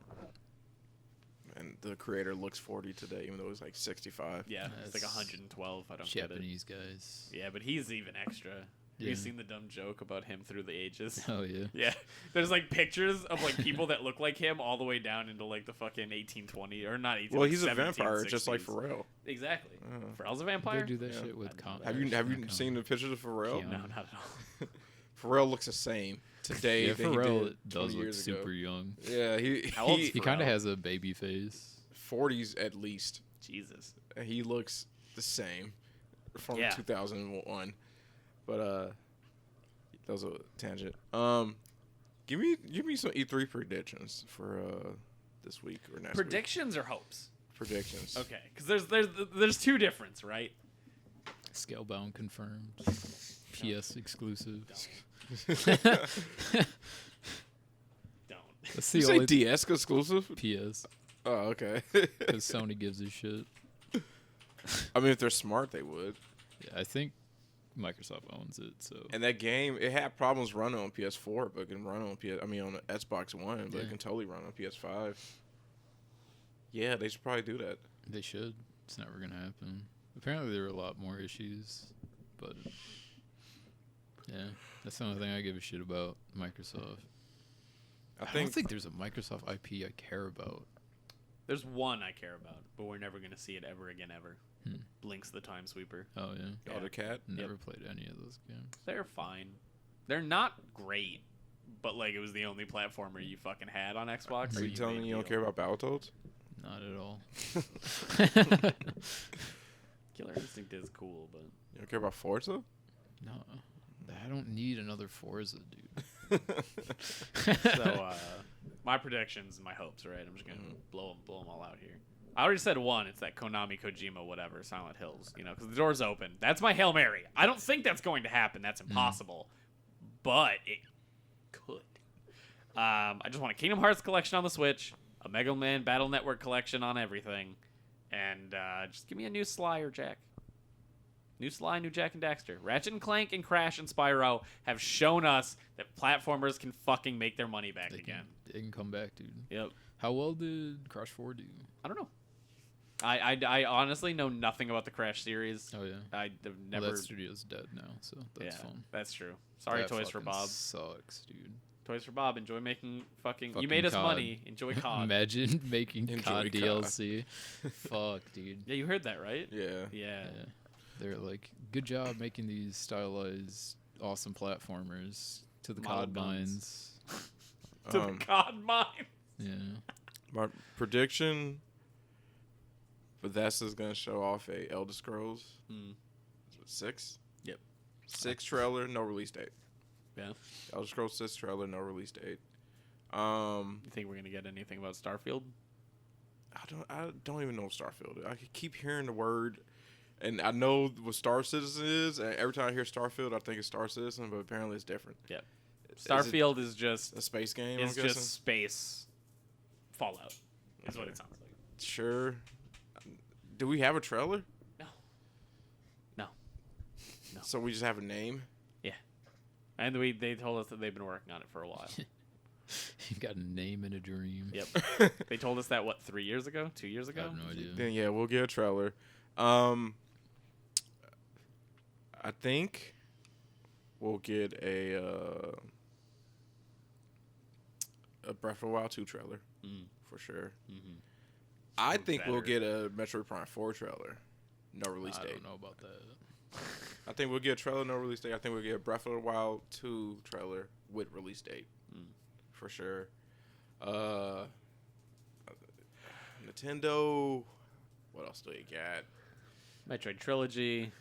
S2: and the creator looks 40 today, even though he's like 65.
S1: Yeah, it's like
S3: That's
S1: 112. I don't get it.
S3: Japanese guys.
S1: Yeah, but he's even extra. Have
S3: Yeah.
S1: you seen the dumb joke about him through the ages?
S3: Oh yeah.
S1: Yeah, there's like pictures of like people that look like him all the way down into like the fucking 1820 or not 18.
S2: Well,
S1: like
S2: he's a vampire,
S1: 1760s.
S2: just like Pharrell.
S1: Exactly.
S2: Oh.
S1: Pharrell's a vampire.
S3: They do that
S2: Yeah.
S3: shit with
S1: I didn't know
S3: comics.
S1: that.
S2: Have you
S3: Not
S2: seen the pictures of Pharrell?
S3: Keanu.
S1: No, not at all.
S2: Pharrell looks the same today
S3: Yeah,
S2: than he
S3: Pharrell
S2: did
S3: does
S2: 20
S3: look
S2: years ago.
S3: super young.
S2: Yeah,
S1: How old's
S3: He kind
S1: Pharrell?
S3: of has a baby face.
S2: 40s at least.
S1: Jesus.
S2: And he looks the same from
S1: Yeah.
S2: 2001. But that was a tangent. Give me some E3 predictions for this week or next week.
S1: Predictions or hopes?
S2: Predictions.
S1: Okay, because there's two difference, right?
S3: Scalebound confirmed. PS exclusive.
S1: Don't.
S3: That's
S2: You
S3: the
S2: say
S3: only
S2: DS exclusive?
S3: PS
S2: Oh, okay.
S3: because Sony gives a shit.
S2: I mean, if they're smart, they would.
S3: Yeah, I think Microsoft owns it. So
S2: And that game, it had problems running on PS4, but it can run on on Xbox One, but it
S3: Yeah.
S2: can totally run on PS5. Yeah, they should probably do that.
S3: they should. It's never gonna happen. Apparently, there were a lot more issues, but yeah, that's the only thing I give a shit about Microsoft.
S2: I
S3: I don't
S2: think
S3: think there's a Microsoft IP I care about.
S1: There's one I care about, but we're never gonna see it ever again ever.
S3: Hmm.
S1: Blink's the Time Sweeper.
S3: Oh yeah,
S1: Yeah.
S2: Other Cat.
S3: never played any of those games.
S1: They're fine. They're not great, but like it was the only platformer you fucking had on Xbox.
S2: Are
S1: so
S2: you telling
S1: made
S2: me you don't
S1: the
S2: care about Battletoads?
S3: Not at all.
S1: Killer Instinct is cool, but
S2: You don't care about Forza?
S3: No, I don't need another Forza, dude.
S1: so my predictions and my hopes, right? I'm just gonna blow them all out here. I already said one. It's that Konami, Kojima, whatever, Silent Hills. You know, because the door's open. That's my Hail Mary. I don't think that's going to happen. That's impossible, but it could. I just want a Kingdom Hearts collection on the Switch, a Mega Man Battle Network collection on everything, and just give me a new Sly or Jack. New Sly, new Jack and Daxter. Ratchet and Clank and Crash and Spyro have shown us that platformers can fucking make their money back again.
S3: They can come back, dude.
S1: Yep.
S3: How well did Crash 4 do?
S1: I don't know. I honestly know nothing about the Crash series.
S3: Oh yeah.
S1: I've
S3: Well,
S1: never.
S3: that studio's dead now, so that's
S1: yeah,
S3: fun.
S1: that's true. Sorry,
S3: That
S1: Toys for
S3: fucking
S1: Bob.
S3: Sucks, dude.
S1: Toys for Bob. Enjoy making fucking. You
S3: Fucking
S1: made us
S3: COD.
S1: money. Enjoy COD.
S3: Imagine making
S2: Enjoy
S3: COD
S2: COD.
S3: DLC. Fuck, dude.
S1: Yeah, you heard that, right?
S2: Yeah.
S1: Yeah.
S3: Yeah. They're like, good job making these stylized, awesome platformers to the
S1: Model
S3: COD
S1: guns.
S3: minds.
S1: To the COD mine.
S3: Yeah.
S2: My prediction, Bethesda's going to show off a Elder Scrolls 6?
S1: Yep.
S2: 6 trailer, no release date.
S1: Yeah.
S2: Elder Scrolls 6 trailer, no release date.
S1: You think we're gonna get anything about Starfield?
S2: I don't even know Starfield. I keep hearing the word, and I know what Star Citizen is. And every time I hear Starfield, I think it's Star Citizen, but apparently it's different.
S1: Yep.
S2: Is
S1: Starfield is just
S2: a space game.
S1: is
S2: I'm guessing.
S1: just space Fallout. Is what it sounds like.
S2: Sure. Do we have a trailer?
S1: No. No.
S2: So we just have a name.
S1: And they told us that they've been working on it for a while.
S3: You got a name and a dream.
S1: Yep. They told us that, what, 3 years ago? 2 years
S3: I
S1: ago?
S3: have no idea.
S2: Then yeah, we'll get a trailer. I think we'll get a Breath of the Wild 2 trailer for sure.
S1: Mm-hmm.
S2: I think we'll get a Metroid Prime 4 trailer. No release date.
S3: I don't know about that.
S2: I think we'll get a trailer, no release date. I think we'll get a Breath of the Wild 2 trailer with release date. For sure. Nintendo. What else do you got?
S1: Metroid Trilogy.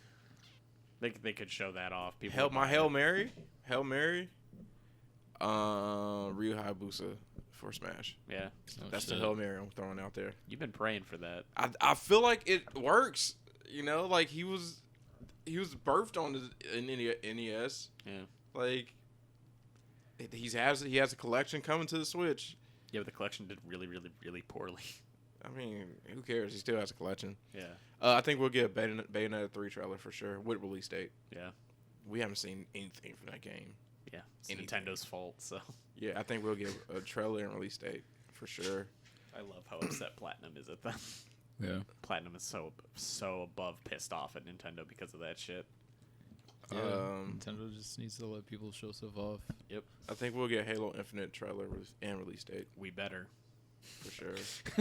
S1: They could show that off.
S2: Hail Mary. Ryu Hayabusa for Smash.
S1: Yeah.
S2: That's the Hail Mary I'm throwing out there.
S1: You've been praying for that.
S2: I feel like it works. You know, like he was birthed on the NES.
S1: Yeah.
S2: Like he has a collection coming to the Switch.
S1: Yeah, but the collection did really, really, really poorly.
S2: I mean, who cares? He still has a collection.
S1: Yeah.
S2: I think we'll get a Bayonetta 3 trailer for sure with release date.
S1: Yeah.
S2: We haven't seen anything from that game.
S1: Yeah. It's Nintendo's fault, so.
S2: Yeah, I think we'll get a trailer and release date for sure.
S1: I love how upset Platinum is at them.
S3: Yeah.
S1: Platinum is so above pissed off at Nintendo because of that shit.
S3: Yeah, Nintendo just needs to let people show stuff off.
S1: Yep.
S2: I think we'll get Halo Infinite trailer and release date.
S1: We better.
S2: For sure.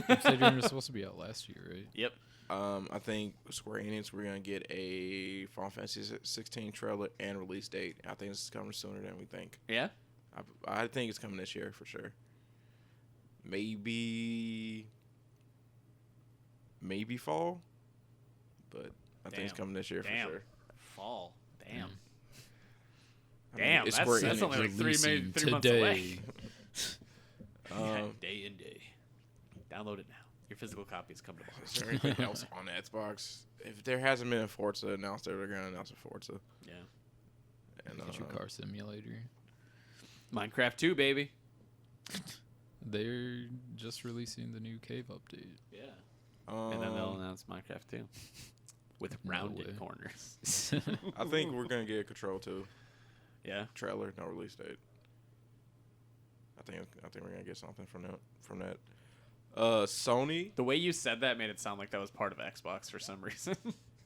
S3: Considering it was supposed to be out last year, right?
S1: Yep.
S2: I think Square Enix, we're going to get a Final Fantasy 16 trailer and release date. I think this is coming sooner than we think.
S1: Yeah?
S2: I think it's coming this year for sure. Maybe fall, but I think it's coming this year for sure.
S1: Fall. Damn.
S2: I mean,
S1: That's only like 3 months away. Day and day. Download it now. Your physical copies come tomorrow.
S2: Is there anything else on the Xbox? If there hasn't been a Forza announced, they're going to announce a Forza.
S1: Yeah.
S2: And
S3: Get your car simulator.
S1: Minecraft 2, baby.
S3: They're just releasing the new cave update.
S1: Yeah. And then they'll announce Minecraft 2 with rounded corners.
S2: I think we're going to get a Control 2.
S1: Yeah.
S2: Trailer, no release date. I think we're going to get something from that. Sony.
S1: The way you said that made it sound like that was part of Xbox for some reason.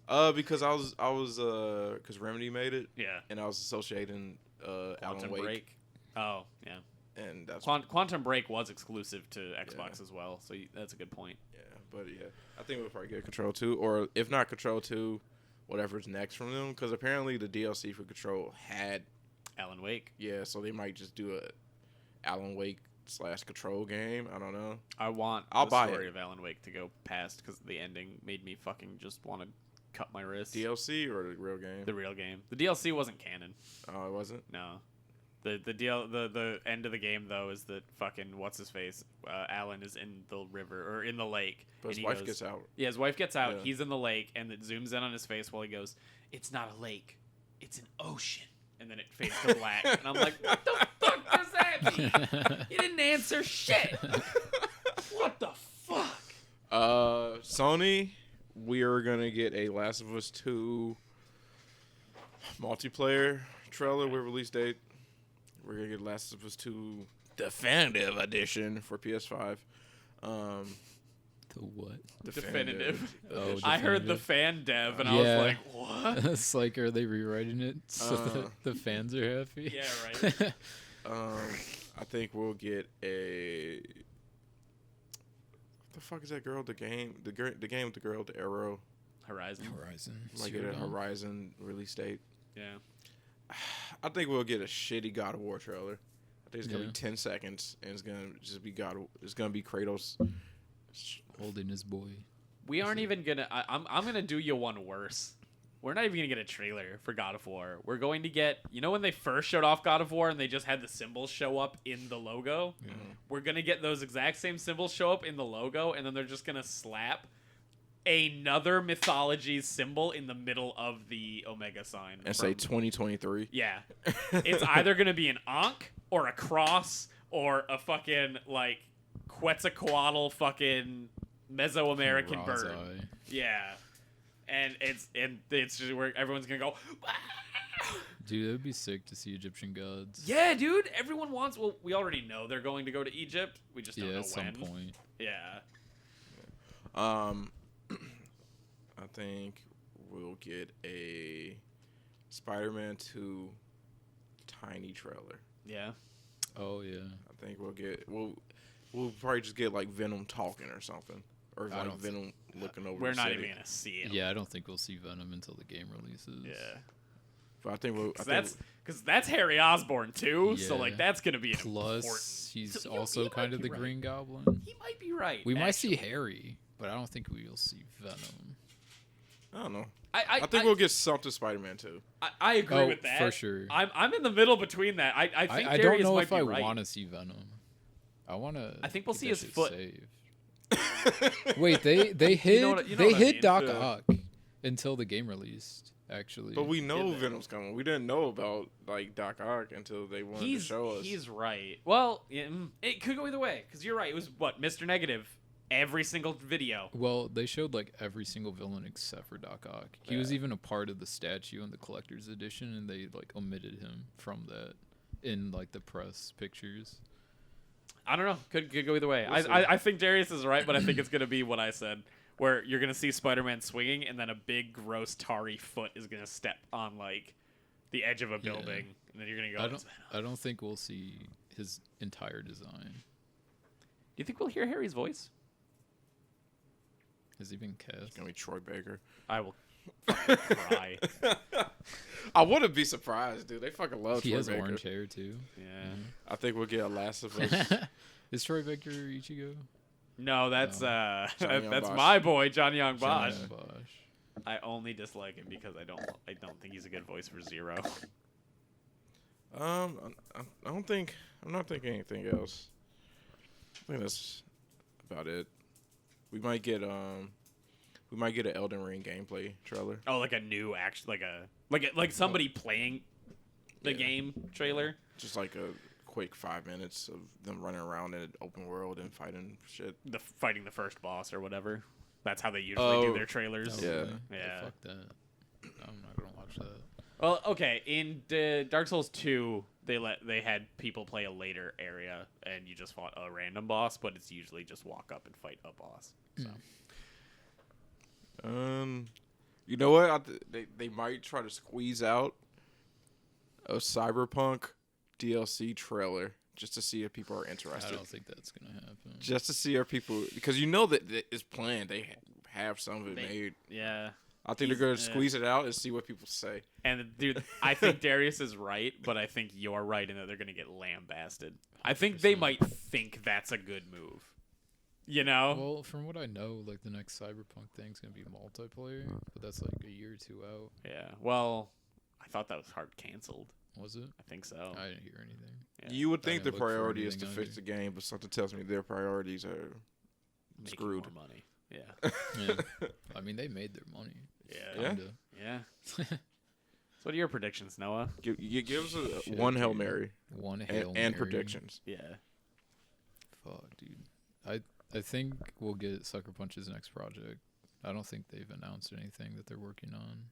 S2: Because I was because Remedy made it.
S1: Yeah.
S2: And I was associating Alan Wake.
S1: Break. Oh, yeah.
S2: And that's
S1: Quantum Break was exclusive to Xbox as well, so that's a good point.
S2: Yeah, but yeah, I think we'll probably get Control 2, or if not Control 2, whatever's next from them, because apparently the DLC for Control had
S1: Alan Wake.
S2: Yeah, so they might just do a Alan Wake / Control game. I don't know.
S1: I'll
S2: buy
S1: the story of Alan Wake to go past because the ending made me fucking just want to cut my wrist.
S2: DLC or the real game?
S1: The real game. The DLC wasn't canon.
S2: Oh, it wasn't?
S1: No. The end of the game though is that fucking what's his face Alan is in the river or in the lake.
S2: But his wife gets out.
S1: Yeah, his wife gets out.
S2: Yeah.
S1: He's in the lake, and it zooms in on his face while he goes, "It's not a lake, it's an ocean." And then it fades to black, and I'm like, "What the fuck does that mean?" You didn't answer shit. What the fuck?
S2: Sony, we are gonna get a Last of Us 2 multiplayer trailer with release date. We're going to get Last of Us 2 Definitive Edition for PS5.
S3: The what?
S1: Definitive.
S3: Oh,
S1: I heard the fan dev, and I was like, what?
S3: It's like, are they rewriting it so that the fans are happy?
S1: Yeah, right.
S2: I think we'll get a... What the fuck is that girl? The game with the girl with the arrow.
S1: Horizon.
S2: Like get a Horizon release date.
S1: Yeah.
S2: I think we'll get a shitty God of War trailer. I think it's gonna be 10 seconds, and it's gonna just be It's gonna be Kratos
S3: holding his boy.
S1: We aren't even gonna. I'm gonna do you one worse. We're not even gonna get a trailer for God of War. We're going to get. You know when they first showed off God of War and they just had the symbols show up in the logo?
S3: Yeah.
S1: We're gonna get those exact same symbols show up in the logo, and then they're just gonna slap another mythology symbol in the middle of the Omega sign.
S2: And say 2023.
S1: Yeah. It's either going to be an Ankh or a cross or a fucking, like, Quetzalcoatl fucking Mesoamerican bird. Yeah. And it's just where everyone's going to go, "Ah!"
S3: Dude, that would be sick to see Egyptian gods.
S1: Yeah, dude. Everyone wants... Well, we already know they're going to go to Egypt. We just don't know
S3: at
S1: when.
S3: some point.
S1: Yeah.
S2: I think we'll get a Spider-Man 2 tiny trailer.
S1: Yeah.
S3: Oh yeah.
S2: I think we'll probably just get like Venom talking or something, or
S3: I
S2: like
S3: don't
S2: Venom looking over.
S1: We're
S2: the
S1: not
S2: city.
S1: even gonna see it.
S3: Yeah, I don't think we'll see Venom until the game releases.
S1: Yeah.
S2: But I think we'll.
S1: Because that's Harry Osborn too. So
S3: Yeah.
S1: like that's gonna be
S3: Plus,
S1: important.
S3: he's
S1: So,
S3: also
S1: he
S3: kind
S1: might
S3: of
S1: be
S3: the
S1: right.
S3: Green Goblin.
S1: He might be right.
S3: We might see
S1: actually.
S3: Harry, but I don't think we will see Venom.
S2: I don't know.
S1: I
S2: think we'll get something Spider-Man 2.
S1: I agree
S3: Oh,
S1: with that
S3: for sure.
S1: I'm in the middle between that. I think
S3: I
S1: Darius
S3: don't know
S1: might
S3: if
S1: be
S3: I
S1: right.
S3: want to see Venom. I
S1: think we'll
S3: get
S1: see
S3: that
S1: his
S3: shit
S1: foot.
S3: saved. Wait, they hid
S1: know what I
S3: they hid
S1: mean?
S3: Doc
S2: Yeah.
S3: Ock until the game released. Actually,
S2: But we know
S1: Did they?
S2: Venom's coming. We didn't know about like Doc Ock until they wanted to show us.
S1: He's right. Well, it could go either way because you're right. It was what Mr. Negative every single video.
S3: Well, they showed like every single villain except for Doc Ock. He was even a part of the statue in the collector's edition, and they like omitted him from that in like the press pictures.
S1: I don't know. Could go either way.
S2: We'll see.
S1: I think Darius is right, but I think it's gonna be what I said, where you're gonna see Spider-Man swinging, and then a big gross tarry foot is gonna step on like the edge of a building, and then you're gonna go.
S3: I don't think we'll see his entire design.
S1: Do you think we'll hear Harry's voice?
S3: Has he been
S2: It's
S3: cast?
S2: gonna be Troy Baker.
S1: I will fucking cry.
S2: I wouldn't be surprised, dude. They fucking love
S3: He
S2: Troy
S3: has
S2: Baker.
S3: orange hair too.
S1: Yeah.
S2: I think we'll get a Last of Us.
S3: Is Troy Baker Ichigo?
S1: No, that's
S2: Johnny Young
S1: that's
S2: Bosch.
S1: my boy Johnny Young Bosch.
S3: Johnny Bosch.
S1: I only dislike him because I don't think he's a good voice for Zero.
S2: I don't think. I'm not thinking anything else. I think that's about it. We might get an Elden Ring gameplay trailer.
S1: Oh, like a new action, like somebody playing the
S2: Yeah.
S1: game trailer.
S2: Just like a quick 5 minutes of them running around in an open world and fighting shit.
S1: Fighting the first boss or whatever. That's how they usually do
S2: Oh.
S1: their trailers.
S3: Oh,
S2: Yeah.
S3: really?
S1: Yeah.
S3: Fuck that. I'm not gonna watch that.
S1: Well, okay. In Dark Souls 2, they had people play a later area, and you just fought a random boss, but it's usually just walk up and fight a boss. So.
S2: You know what? They might try to squeeze out a Cyberpunk DLC trailer just to see if people are
S3: I
S2: interested.
S3: don't think that's gonna happen.
S2: Just to see if people, because you know that it's planned. They have some of it made.
S1: Yeah.
S2: I think they're going to squeeze it out and see what people say.
S1: And dude, I think Darius is right, but I think you're right in that they're gonna get lambasted. I think they
S3: 100%.
S1: might think that's a good move. You know?
S3: Well, from what I know, like the next Cyberpunk thing's gonna be multiplayer, but that's like a year or two out.
S1: Yeah. Well, I thought that was hard canceled.
S3: Was it?
S1: I think so.
S3: I didn't hear anything.
S1: Yeah.
S2: You would
S3: I
S2: think the
S3: didn't look for
S2: priority is to
S3: anything
S2: fix
S3: either.
S2: the game, but something tells me their priorities are
S1: Making
S2: screwed.
S1: more money. Yeah.
S3: Yeah. I mean, they made their money.
S1: Yeah.
S2: Yeah?
S3: Kinda.
S1: Yeah. So what are your predictions, Noah?
S2: Give us
S3: Shit,
S2: one Hail
S3: dude.
S2: Mary
S3: One Hail
S2: and
S3: Mary.
S2: predictions.
S1: Yeah.
S3: Fuck, dude. I think we'll get Sucker Punch's next project. I don't think they've announced anything that they're working on.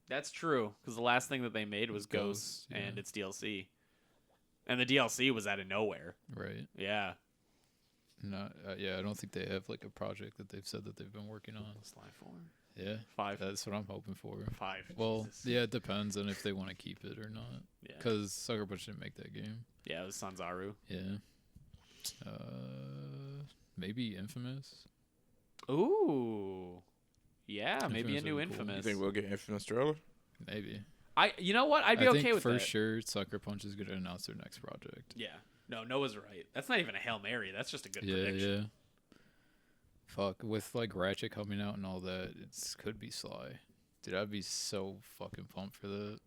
S1: That's true, because the last thing that they made was Ghosts,
S3: Ghosts, yeah.
S1: and its DLC. And the DLC was out of nowhere.
S3: Right?
S1: Yeah.
S3: Not. Yeah, I don't think they have like a project that they've said that they've been working on.
S1: Sly 4?
S3: Yeah,
S1: 5.
S3: that's what I'm hoping for.
S1: 5.
S3: Well,
S1: Jesus.
S3: yeah, it depends on if they want to keep it or not.
S1: Yeah.
S3: Because Sucker Punch didn't make that game.
S1: Yeah, it was Sanzaru.
S3: Yeah. Maybe Infamous.
S1: Ooh. Yeah, maybe a
S3: Infamous
S1: new
S3: would be cool.
S1: Infamous.
S2: You think we'll get Infamous trailer?
S3: Maybe.
S1: You know what? I'd be
S3: I
S1: okay
S3: think
S1: with
S3: for
S1: that.
S3: sure Sucker Punch is going to announce their next project.
S1: Yeah. No, Noah's right. That's not even a Hail Mary. That's just a good
S3: Yeah,
S1: prediction.
S3: yeah. Fuck, with like Ratchet coming out and all that, it could be Sly. Dude, I'd be so fucking pumped for that.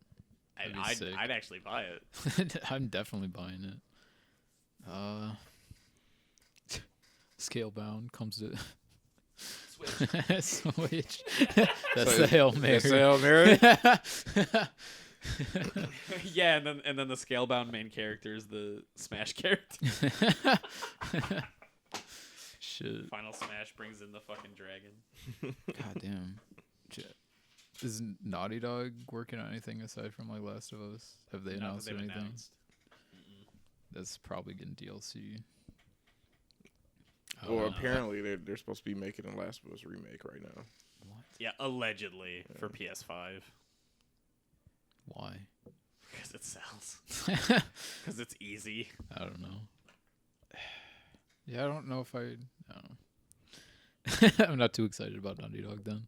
S3: That'd be sick.
S1: I'd actually buy it.
S3: I'm definitely buying it. Scalebound comes to
S1: Switch.
S3: Switch. That's the Hail Mary.
S2: That's the Hail Mary?
S1: Yeah, and then the Scalebound main character is the Smash character.
S3: Shit.
S1: Final Smash brings in the fucking dragon.
S3: God damn. Is Naughty Dog working on anything aside from like Last of Us? Have they
S1: Not that
S3: announced
S1: they've
S3: anything?
S1: announced.
S3: That's probably getting DLC.
S2: Well, apparently they're supposed to be making a Last of Us remake right now.
S1: Yeah, allegedly for PS5.
S3: Why?
S1: Because it sells. Because it's easy.
S3: I don't know. Yeah, I don't know if I don't know. I'm not too excited about Naughty Dog then.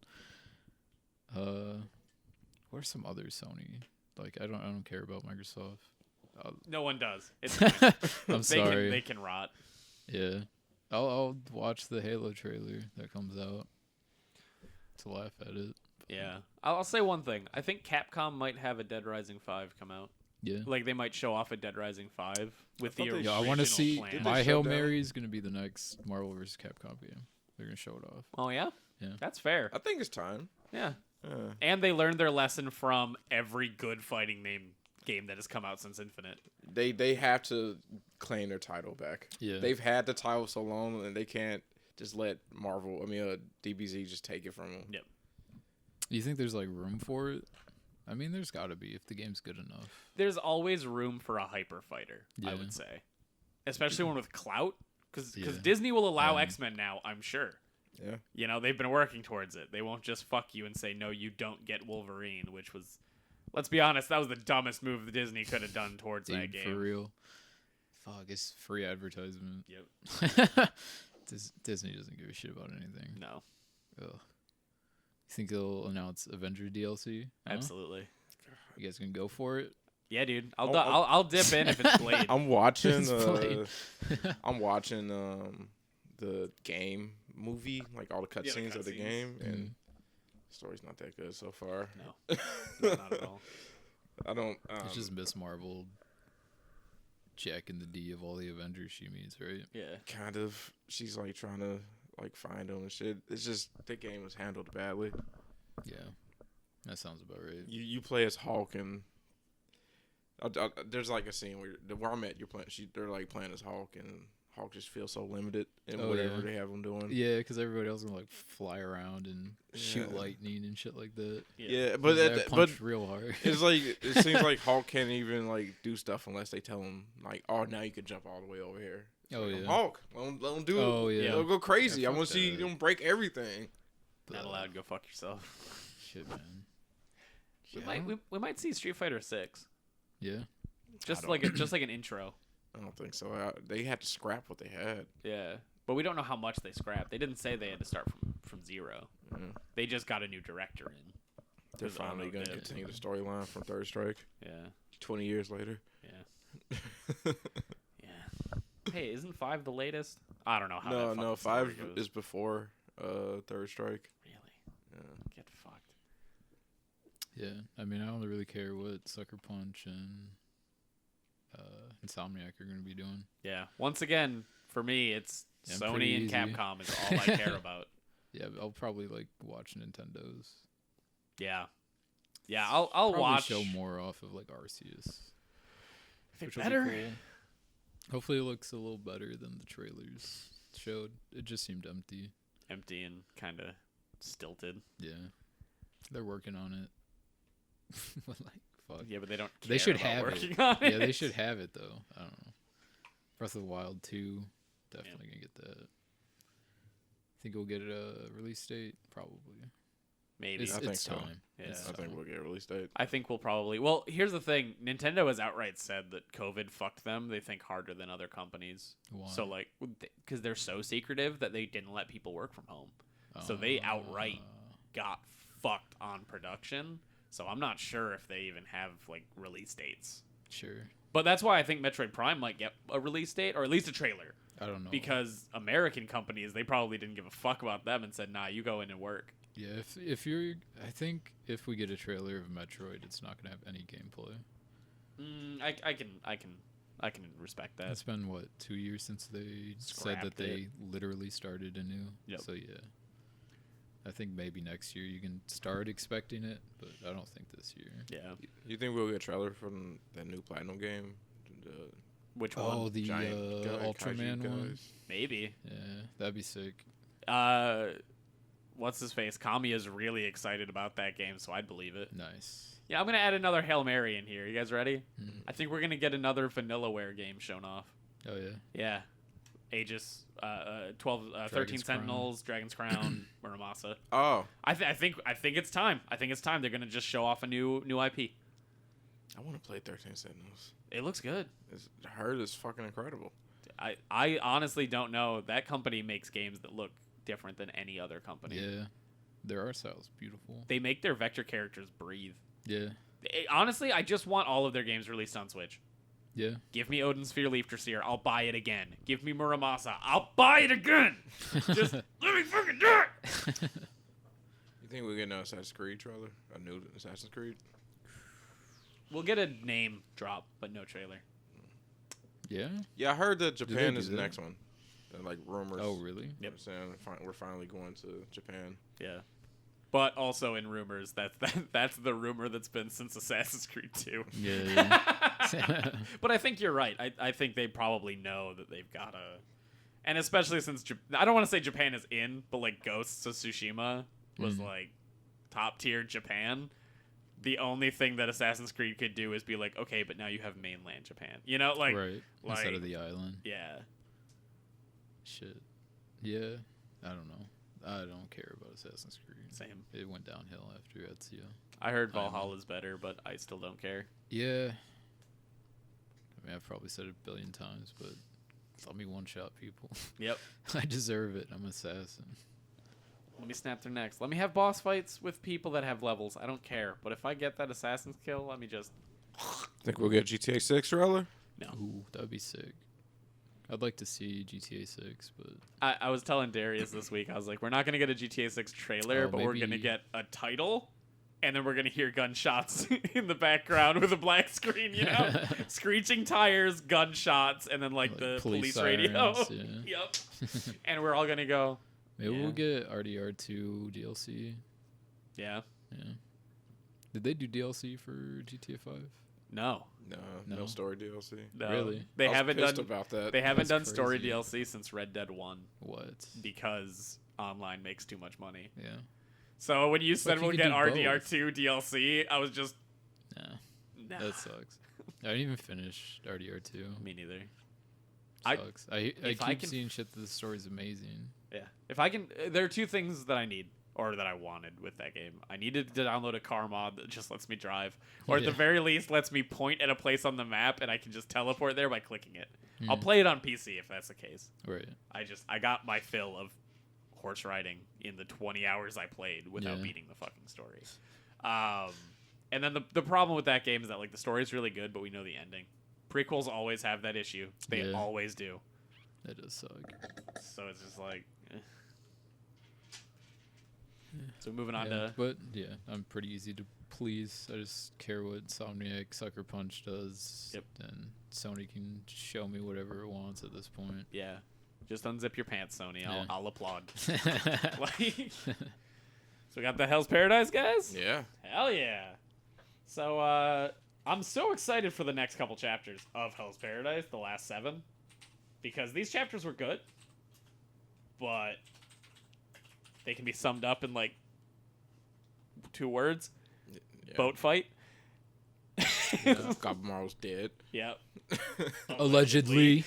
S3: What are some other Sony? Like I don't care about Microsoft.
S1: No one does. It's fine.
S3: I'm sorry.
S1: They can rot.
S3: Yeah. I'll watch the Halo trailer that comes out to laugh at it.
S1: Yeah. I'll say one thing. I think Capcom might have a Dead Rising 5 come out.
S3: Yeah.
S1: Like they might show off a Dead Rising 5 with the
S2: thought they-
S1: original
S3: Yeah, I want to see
S1: plan.
S3: my
S2: they
S3: Hail
S2: show down?
S3: Mary is going to be the next Marvel vs. Capcom game. They're going to show it off.
S1: Oh yeah?
S3: Yeah.
S1: That's fair.
S2: I think it's time.
S1: Yeah.
S2: Yeah.
S1: And they learned their lesson from every good fighting game that has come out since Infinite.
S2: They have to claim their title back.
S3: Yeah.
S2: They've had the title so long, and they can't just let DBZ just take it from them.
S1: Yep.
S3: Do you think there's like room for it? I mean, there's got to be if the game's good enough.
S1: There's always room for a hyper fighter, I
S3: Yeah.
S1: would say. Especially one with clout. Because
S3: Yeah.
S1: Disney will allow X-Men now, I'm sure.
S2: Yeah.
S1: You know, they've been working towards it. They won't just fuck you and say, no, you don't get Wolverine, which was, let's be honest, that was the dumbest move that Disney could have done towards that
S3: Dude,
S1: game.
S3: for real. Fuck, it's free advertisement.
S1: Yep.
S3: Disney doesn't give a shit about anything.
S1: No,
S3: Ugh. You think they'll announce Avenger DLC? Huh?
S1: absolutely.
S3: You guys gonna go for it?
S1: Yeah, dude.
S2: I'll-
S1: I'll dip in if it's Blade.
S2: I'm watching.
S3: It's Blade.
S2: I'm watching the game movie, like all the
S1: Yeah, the
S2: cutscenes of the
S1: cutscenes.
S2: game, and
S3: Mhm.
S2: the story's not that good so far.
S1: No, not at all.
S2: I don't.
S3: It's just Miss Marvel jacking the D of all the Avengers she meets, right?
S1: Yeah.
S2: kind of. She's like trying to like find them and shit. It's just the game was handled badly.
S3: Yeah. That sounds about right.
S2: You play as Hulk, and there's like a scene where I'm at. They're like playing as Hulk, and Hulk just feels so limited in
S3: Oh,
S2: whatever
S3: yeah.
S2: they have him doing.
S3: Yeah, because everybody else can like fly around and shoot
S2: Yeah.
S3: lightning and shit like that.
S2: Yeah,
S3: But
S2: but
S3: punch real hard.
S2: it's like it seems like Hulk can't even like do stuff unless they tell him like, oh, now you can jump all the way over here. It's
S3: Oh,
S2: like, I'm
S3: yeah.
S2: Hulk, let him do it.
S3: Oh, yeah.
S2: They'll go crazy.
S3: Yeah,
S2: I want
S3: fuck
S2: to see
S3: that.
S2: them break everything.
S1: Not allowed. Go fuck yourself.
S3: Shit, man.
S1: We might see Street Fighter 6.
S3: Yeah.
S1: Just
S2: I
S1: like an intro.
S2: I don't think so. They had to scrap what they had.
S1: Yeah. But we don't know how much they scrapped. They didn't say they had to start from zero.
S2: Yeah.
S1: They just got a new director in.
S2: They're
S1: 'Cause I don't
S2: finally
S1: know
S2: going to
S1: if they-
S2: continue the storyline from Third Strike
S1: Yeah.
S2: 20 years later.
S1: Yeah. Yeah. Hey, isn't 5 the latest? I don't know how that
S2: No,
S1: fucking
S2: 5
S1: story goes.
S2: is before Third Strike.
S1: Really?
S2: Yeah.
S1: Get fucked.
S3: Yeah. I mean, I don't really care what Sucker Punch and Insomniac are going to be doing.
S1: Yeah. Once again, for me, it's
S3: Yeah,
S1: Sony
S3: pretty
S1: and
S3: easy.
S1: Capcom is all I care about.
S3: Yeah, I'll probably like watch Nintendo's.
S1: Yeah. Yeah, I'll
S3: Probably
S1: watch.
S3: show more off of like Arceus.
S1: They
S3: Which will
S1: better.
S3: be cool. Hopefully, it looks a little better than the trailers showed. It just seemed empty.
S1: Empty and kind of stilted.
S3: Yeah, they're working on it. But, like, fuck.
S1: Yeah, but they don't. Care
S3: They should
S1: about
S3: have
S1: working
S3: it.
S1: on it.
S3: Yeah, they should have it though. I don't know. Breath of the Wild 2, definitely gonna get that. Think we'll get a release date? Probably.
S1: Maybe.
S3: It's,
S2: I think
S3: it's
S2: so.
S3: time.
S1: Yeah.
S3: It's
S2: I think
S3: time.
S2: we'll get a release date.
S1: I think we'll probably. Well, here's the thing. Nintendo has outright said that COVID fucked them. They think harder than other companies.
S3: Why?
S1: So, like, because they're so secretive that they didn't let people work from home. So they outright got fucked on production. So I'm not sure if they even have, like, release dates.
S3: Sure.
S1: But that's why I think Metroid Prime might get a release date, or at least a trailer.
S3: I don't know.
S1: Because American companies, they probably didn't give a fuck about them and said, nah, you go in and work.
S3: Yeah, if you're, I think if we get a trailer of Metroid, it's not gonna have any gameplay.
S1: I can respect that.
S3: It's been what 2 years since they said
S1: Scrapped
S3: that they literally started anew.
S1: Yep.
S3: So yeah, I think maybe next year you can start expecting it, but I don't think this year.
S1: Yeah.
S2: You think we'll get a trailer from that new Platinum game?
S1: Which
S3: Oh,
S1: one?
S3: the
S2: Giant guy,
S3: Ultraman
S2: kaiju
S3: one.
S2: guys.
S1: Maybe.
S3: Yeah, that'd be sick.
S1: What's his face? Kamiya's really excited about that game, so I'd believe it.
S3: Nice.
S1: Yeah, I'm gonna add another Hail Mary in here. You guys ready?
S3: Mm.
S1: I think we're gonna get another Vanillaware game shown off.
S3: Oh yeah.
S1: Yeah. Aegis, 13 Sentinels, Dragon's Crown, Muramasa.
S2: Oh,
S1: I think it's time. I think it's time. They're gonna just show off a new IP.
S2: I want to play 13 Sentinels.
S1: It looks good.
S2: I heard it's fucking incredible.
S1: I honestly don't know. That company makes games that look different than any other company.
S3: Yeah, their art style is beautiful.
S1: They make their vector characters breathe.
S3: Yeah.
S1: Honestly, I just want all of their games released on Switch.
S3: Yeah.
S1: Give me Odin Sphere Leafterseer, I'll buy it again. Give me Muramasa, I'll buy it again. Just let me fucking do it.
S2: You think we're getting an Assassin's Creed trailer? A new Assassin's Creed?
S1: We'll get a name drop, but no trailer.
S3: Yeah.
S2: Yeah, I heard that Japan
S3: do
S2: is the
S3: that?
S2: next one. Like rumors.
S3: Oh, really?
S1: Yep.
S2: Saying we're finally going to Japan.
S1: Yeah. But also in rumors, that's the rumor that's been since Assassin's Creed 2.
S3: Yeah.
S1: But I think you're right. I think they probably know that they've got to... And especially since... I don't want to say Japan is in, but like Ghosts of Tsushima was like top tier Japan. The only thing that Assassin's Creed could do is be like, okay, but now you have mainland Japan. You know, like...
S3: Right. Instead of the island.
S1: Yeah.
S3: Shit. Yeah. I don't know. I don't care about Assassin's Creed.
S1: Same.
S3: It went downhill after Ezio.
S1: I heard Valhalla's better, but I still don't care.
S3: Yeah. I mean, I've probably said it a billion times, but let me one-shot people.
S1: Yep.
S3: I deserve it. I'm an assassin.
S1: Let me snap their necks. Let me have boss fights with people that have levels. I don't care. But if I get that assassin's kill, let me just...
S2: Think we'll get GTA 6 trailer?
S1: No.
S3: Ooh, that'd be sick. I'd like to see GTA 6, but...
S1: I was telling Darius this week, I was like, we're not going to get a GTA 6 trailer, but we're going to get a title, and then we're going to hear gunshots in the background with a black screen, you know? Screeching tires, gunshots, and then, like the police radio.
S3: Yeah.
S1: Yep. And we're all going to go...
S3: Maybe we'll get RDR2 DLC.
S1: Yeah.
S3: Yeah. Did they do DLC for GTA 5?
S1: No.
S2: No story DLC.
S1: No.
S3: Really?
S1: They
S2: I was
S1: haven't
S2: pissed
S1: done
S2: about that.
S1: They haven't
S3: That's
S1: done story
S3: crazy.
S1: DLC since Red Dead 1
S3: What?
S1: because online makes too much money.
S3: Yeah.
S1: So when you said
S3: you
S1: we'll
S3: could
S1: get
S3: do
S1: RDR2 DLC, I was just
S3: Nah.
S1: nah.
S3: That sucks. I didn't even finish RDR2.
S1: Me neither.
S3: Sucks. I
S1: if
S3: keep
S1: I can-
S3: seeing shit that the story's amazing.
S1: Yeah. If I can, there are two things that I need or that I wanted with that game. I needed to download a car mod that just lets me drive, or at the
S3: Yeah.
S1: very least lets me point at a place on the map and I can just teleport there by clicking it. I'll play it on PC if that's the case.
S3: Right.
S1: I got my fill of horse riding in the 20 hours I played without
S3: Yeah.
S1: beating the fucking story. And then the problem with that game is that like the story's really good, but we know the ending. Prequels always have that issue. They
S3: Yeah.
S1: always do.
S3: That does suck.
S1: So it's just like. So moving on
S3: Yeah,
S1: to
S3: but yeah, I'm pretty easy to please. I just care what Insomniac Sucker Punch does.
S1: Yep.
S3: And Sony can show me whatever it wants at this point.
S1: yeah, just unzip your pants, Sony.
S3: Yeah.
S1: I'll applaud. Like, so we got the Hell's Paradise, guys.
S2: Yeah.
S1: Hell yeah. So I'm so excited for the next couple chapters of Hell's Paradise, the last 7, because these chapters were good, but they can be summed up in like 2 words.
S2: Yeah.
S1: Boat fight.
S2: Gabimar's dead.
S1: Yep.
S3: Allegedly.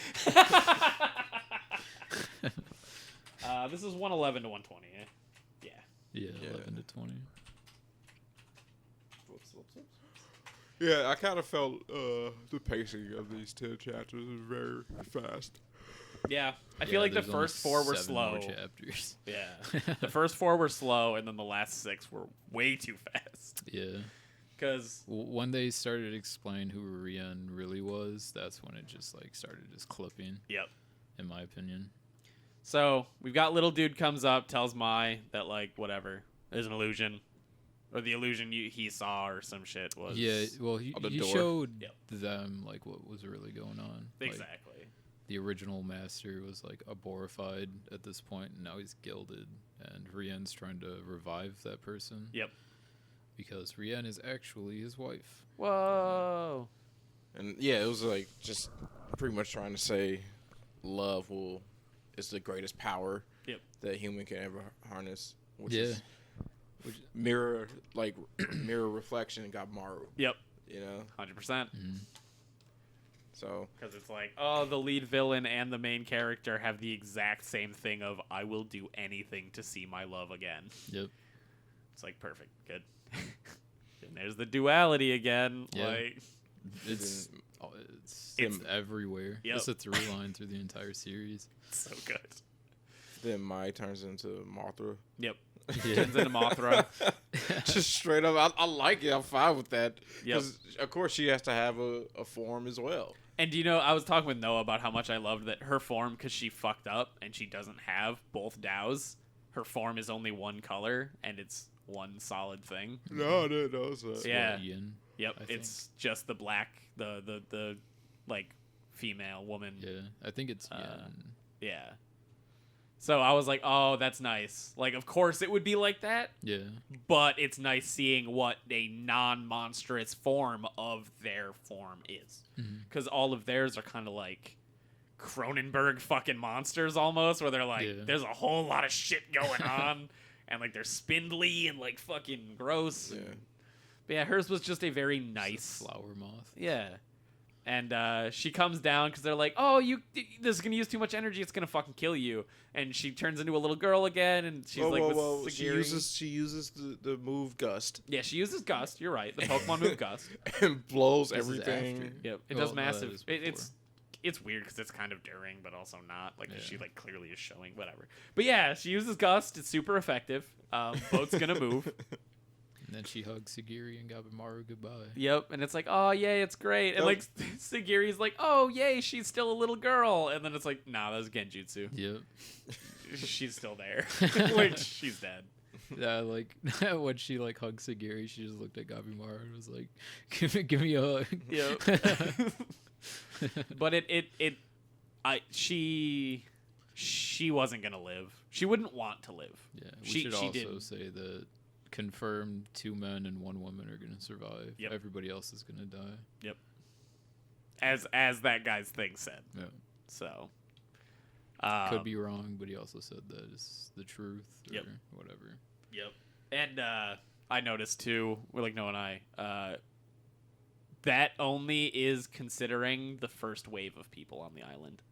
S1: This is 111 to 120, eh? Yeah.
S3: Yeah,
S2: Yeah.
S3: 11 to 20.
S1: Whoops.
S2: Yeah, I kind of felt the pacing of these 10 chapters is very fast.
S1: Yeah. I feel like the
S3: there's only
S1: first 4 were
S3: 7 more
S1: slow.
S3: chapters.
S1: Yeah. The first 4 were slow, and then the last 6 were way too fast.
S3: Yeah.
S1: Because
S3: When they started to explain who Rian really was, that's when it just like started just clipping,
S1: yep.
S3: in my opinion.
S1: So we've got little dude comes up, tells Mai that like whatever is an illusion, or the illusion he saw or some shit was.
S3: Yeah, well, he
S2: On the door.
S3: showed
S1: Yep.
S3: them like what was really going on. Like,
S1: Exactly.
S3: the original master was like aborified at this point, and now he's gilded, and Rien's trying to revive that person.
S1: Yep.
S3: Because Rien is actually his wife.
S1: Whoa.
S2: And yeah, it was like just pretty much trying to say love is the greatest power
S1: Yep.
S2: that a human can ever harness. Which
S3: Yeah.
S2: is mirror reflection and Gabimaru.
S1: Yep.
S2: You know?
S1: 100%.
S3: Mhm.
S2: So
S1: because it's like, oh, the lead villain and the main character have the exact same thing of I will do anything to see my love again.
S3: Yep.
S1: It's like perfect, good. And there's the duality again.
S3: Yeah.
S1: Like
S3: It's everywhere.
S1: Yep.
S3: It's a through line through the entire series.
S1: so good.
S2: then Mai turns into Mothra.
S1: Yep.
S3: Yeah.
S1: Turns into Mothra.
S2: Just straight up, I like it. I'm fine with that.
S1: Yep.
S2: Because of course she has to have a form as well.
S1: And do you know, I was talking with Noah about how much I loved that her form, because she fucked up and she doesn't have both Dows. Her form is only one color and it's one solid thing.
S2: No, I didn't know that.
S1: Yeah.
S3: Yin,
S1: Yep.
S3: I
S1: It's just the black, the like female woman.
S3: yeah, I think it's Yin.
S1: Yeah. So I was like, oh, that's nice. Like, of course it would be like that,
S3: Yeah.
S1: but it's nice seeing what a non-monstrous form of their form is. Because all of theirs are kind of like Cronenberg fucking monsters almost, where they're like,
S3: Yeah.
S1: there's a whole lot of shit going on, and like they're spindly and like fucking gross.
S2: Yeah.
S1: But yeah, hers was just a very
S3: It's a
S1: nice.
S3: flower moth.
S1: Yeah. And she comes down because they're like, oh, this is going to use too much energy. It's going to fucking kill you. And she turns into a little girl again, and she's with
S2: She
S1: Sagiri.
S2: uses the move Gust
S1: Yeah, she uses Gust. You're right. The Pokemon move Gust.
S2: and blows
S3: This is
S2: everything.
S3: after.
S1: Yep. It
S3: Well,
S1: does
S3: no, that
S1: massive.
S3: is
S1: It's weird because it's kind of during, but also not. Like, 'cause
S3: Yeah.
S1: she, like, clearly is showing. Whatever. But yeah, she uses Gust. It's super effective. Boat's going to move.
S3: And then she hugs Sagiri and Gabimaru goodbye.
S1: Yep, and it's like, oh, yay, it's great. And, like, Sagiri's like, oh, yay, she's still a little girl. And then it's like, nah, that was Genjutsu.
S3: Yep.
S1: She's still there. Like, she's dead.
S3: Yeah, like when she like hugged Sagiri, she just looked at Gabimaru and was like, "Give me a hug."
S1: Yep. But she wasn't gonna live. She wouldn't want to live.
S3: Yeah, we
S1: She
S3: should also
S1: didn't.
S3: say that confirmed 2 men and 1 woman are gonna survive.
S1: Yep.
S3: Everybody else is gonna die.
S1: Yep. As that guy's thing said.
S3: Yeah.
S1: So.
S3: Could be wrong, but he also said that it's the truth or
S1: Yep.
S3: whatever.
S1: Yep. And I noticed too, we're like Noah and I, that only is considering the first wave of people on the island.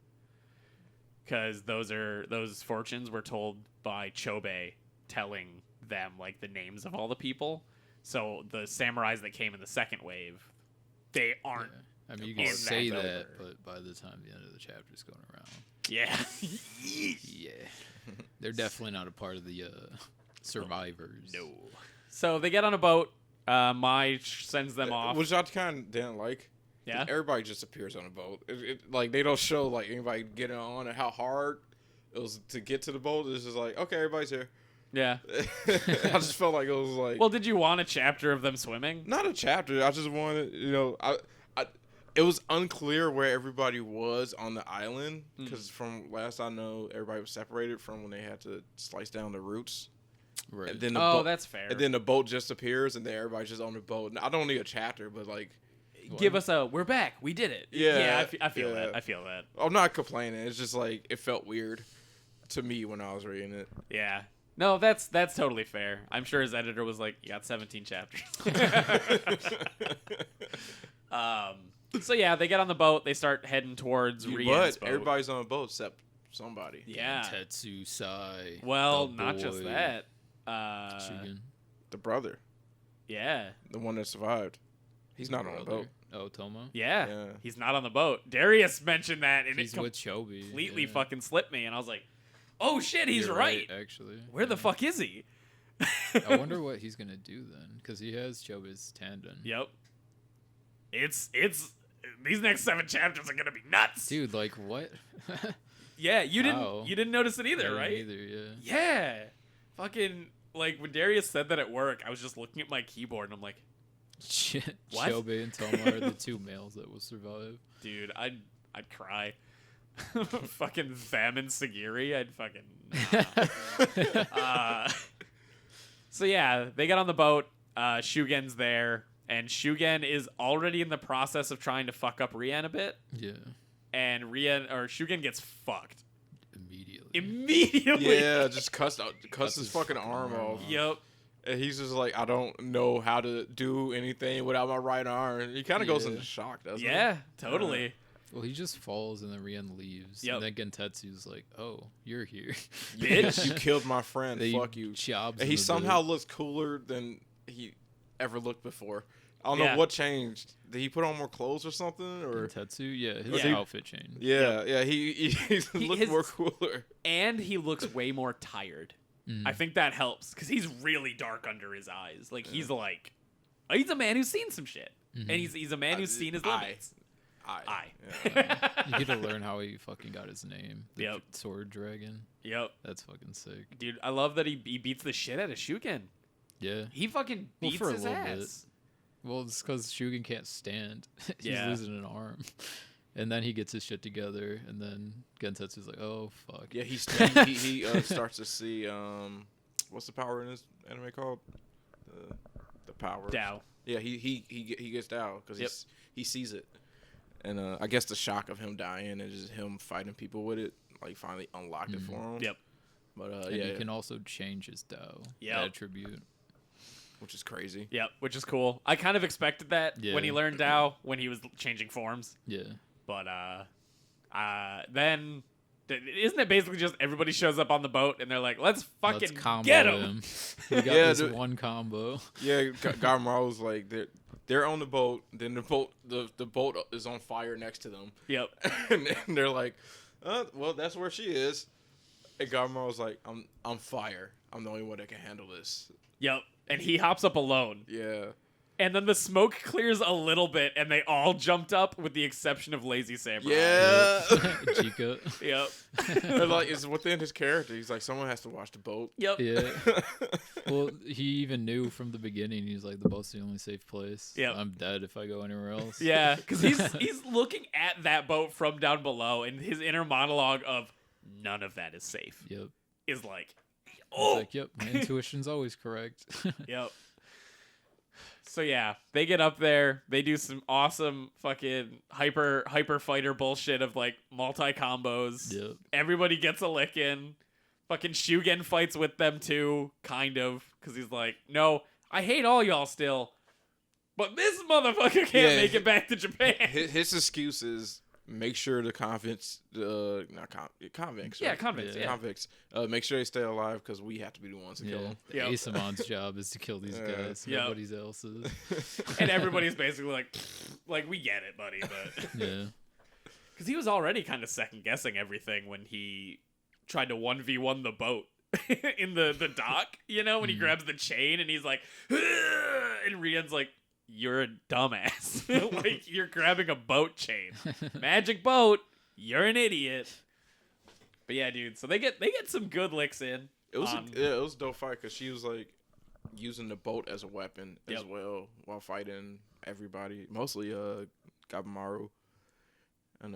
S1: Because those fortunes were told by Chobe telling them like the names of all the people. So the samurais that came in the second wave, they aren't.
S3: Yeah. I mean, you
S1: in
S3: can say
S1: that
S3: that,
S1: over.
S3: but by the time the end of the chapter is going around,
S1: Yeah.
S3: yeah, they're definitely not a part of the survivors.
S1: No. So they get on a boat. Mai sends them off.
S2: Which I kind of didn't like.
S1: Yeah.
S2: Everybody just appears on a boat. Like they don't show like anybody getting on and how hard it was to get to the boat. It's just like, okay, everybody's here.
S1: Yeah.
S2: I just felt like it was like,
S1: Well, did you want a chapter of them swimming?
S2: not a chapter. I just wanted, it was unclear where everybody was on the island because from last I know, everybody was separated from when they had to slice down the roots.
S3: Right.
S2: And then the
S1: Oh,
S2: boat,
S1: that's fair.
S2: and then the boat just appears, and then everybody's just on the boat. And I don't need a chapter, but like,
S1: Give us a, we're back, we did it.
S2: Yeah,
S1: I feel
S2: yeah.
S1: that. I feel that.
S2: I'm not complaining. It's just like it felt weird to me when I was reading it.
S1: Yeah. No, that's totally fair. I'm sure his editor was like, you got 17 chapters. So yeah, they get on the boat. They start heading towards Rien's
S2: But
S1: boat.
S2: everybody's on a boat except somebody.
S1: Yeah.
S3: Tetsu Sai.
S1: Well,
S3: the
S1: not just
S3: boy,
S1: that.
S3: Shugen.
S2: The brother,
S1: Yeah.
S2: the one that survived. He's not on a boat.
S3: Oh, Tomo.
S1: Yeah.
S2: Yeah.
S1: He's not on the boat. Darius mentioned that, and
S3: He's
S1: it
S3: with Chobi.
S1: completely
S3: yeah.
S1: fucking slipped me, and I was like, oh shit, he's
S3: You're
S1: right.
S3: Actually.
S1: Where the
S3: Yeah.
S1: fuck is he?
S3: I wonder what he's gonna do then, because he has Chobi's tandem.
S1: Yep. It's these next 7 chapters are gonna be nuts.
S3: Dude, like what?
S1: Yeah, you
S3: How?
S1: didn't notice it
S3: I
S1: either,
S3: didn't
S1: right?
S3: Either, yeah.
S1: Yeah. Fucking like when Darius said that at work, I was just looking at my keyboard and I'm like,
S3: Shit.
S1: What?
S3: Chobi and Tomo are the 2 males that will survive.
S1: dude, I'd cry. Fucking them and Sagiri, I'd fucking So yeah, they get on the boat. Shugen's there, and Shugen is already in the process of trying to fuck up Rien a bit,
S3: Yeah.
S1: and Shugen gets fucked
S3: Immediately.
S1: immediately.
S2: Yeah, just cuts
S3: Cuts
S2: his
S3: his
S2: fucking arm off.
S1: Yep.
S2: And he's just like, I don't know how to do anything without my right arm. He kind of goes
S3: Yeah.
S2: into shock, doesn't he?
S1: Yeah, totally.
S3: Well, he just falls and then Rien leaves.
S1: Yep.
S3: And then Gentetsu's like, "Oh, you're here."
S1: Bitch.
S2: You killed my friend.
S3: They
S2: Fuck you.
S3: jobs
S2: And
S3: him
S2: he
S3: a
S2: somehow
S3: bit.
S2: looks cooler than he ever looked before. I don't
S1: Yeah.
S2: know what changed. Did he put on more clothes or something? Or
S3: Gentetsu, yeah, his
S1: Yeah.
S3: outfit changed.
S2: yeah, he looked
S1: his-
S2: more cooler.
S1: And he looks way more tired.
S3: Mm.
S1: I think that helps because he's really dark under his eyes. Like he's like, he's a man who's seen some shit, and he's a man who's seen his limits.
S2: I.
S1: Yeah.
S3: You get to learn how he fucking got his name. The
S1: Yep.
S3: Sword Dragon.
S1: Yep,
S3: That's fucking sick.
S1: dude, I love that he beats the shit out of Shugen.
S3: Yeah.
S1: He fucking
S3: Well,
S1: beats
S3: for a
S1: his
S3: little
S1: ass.
S3: Well, it's because Shugen can't stand. He's
S1: Yeah.
S3: losing an arm. And then he gets his shit together, and then Gentetsu's like, "Oh fuck."
S2: Yeah, he starts to see what's the power in this anime called? The power.
S1: Dow.
S2: Yeah, he gets down because
S1: Yep.
S2: he sees it, and I guess the shock of him dying and just him fighting people with it, like finally unlocked it for him.
S1: Yep.
S2: But
S3: And
S2: yeah,
S3: he can also change his Dao
S1: Yep.
S3: attribute.
S2: which is crazy.
S1: Yep, which is cool. I kind of expected that when he
S3: Yeah.
S1: learned Dow when he was changing forms.
S3: Yeah.
S1: But then isn't it basically just everybody shows up on the boat and they're like, let's fucking
S3: Let's combo
S1: get him.
S3: We got
S2: Yeah,
S3: this
S2: dude.
S3: one combo.
S2: Yeah, Garmaro's like they're on the boat, then the boat is on fire next to them,
S1: Yep.
S2: and they're like, well, that's where she is. And Garmaro's like, I'm fire. I'm the only one that can handle this.
S1: Yep. And he hops up alone.
S2: Yeah.
S1: And then the smoke clears a little bit and they all jumped up with the exception of Lazy Samurai.
S2: Yeah.
S3: Chica.
S1: Yep.
S2: And like it's within his character. He's like, someone has to watch the boat.
S1: Yep.
S3: Yeah. Well, he even knew from the beginning. He's like, the boat's the only safe place.
S1: Yep.
S3: I'm dead if I go anywhere else.
S1: Yeah, because he's looking at that boat from down below, and his inner monologue of none of that is safe
S3: Yep.
S1: is like,
S3: He's
S1: oh,
S3: like, yep, my intuition's always correct.
S1: yep. So yeah, they get up there, they do some awesome fucking hyper fighter bullshit of like multi combos.
S3: Yep.
S1: Everybody gets a lick in. Fucking Shugen fights with them too, kind of, because he's like, no, I hate all y'all still, but this motherfucker can't make it back to Japan.
S2: His excuse is make sure the convicts, convicts.
S1: Yeah,
S2: right?
S1: convicts. Yeah.
S2: Convicts. Make sure they stay alive because we have to be the ones to kill them.
S3: The
S1: Yep.
S3: Asamon's job is to kill these guys.
S1: Yep.
S3: Nobody's else's.
S1: And everybody's basically like, we get it, buddy, but
S3: Yeah.
S1: because he was already kind of second guessing everything when he tried to 1v1 the boat in the dock, when he grabs the chain and he's like, "Ugh," and Rien's like, you're a dumbass. Like, you're grabbing a boat chain. Magic boat, you're an idiot. But yeah, dude, so they get some good licks in.
S2: It was it was a dope fight because she was like using the boat as a weapon as
S1: Yep.
S2: well while fighting everybody, mostly Gabimaru, and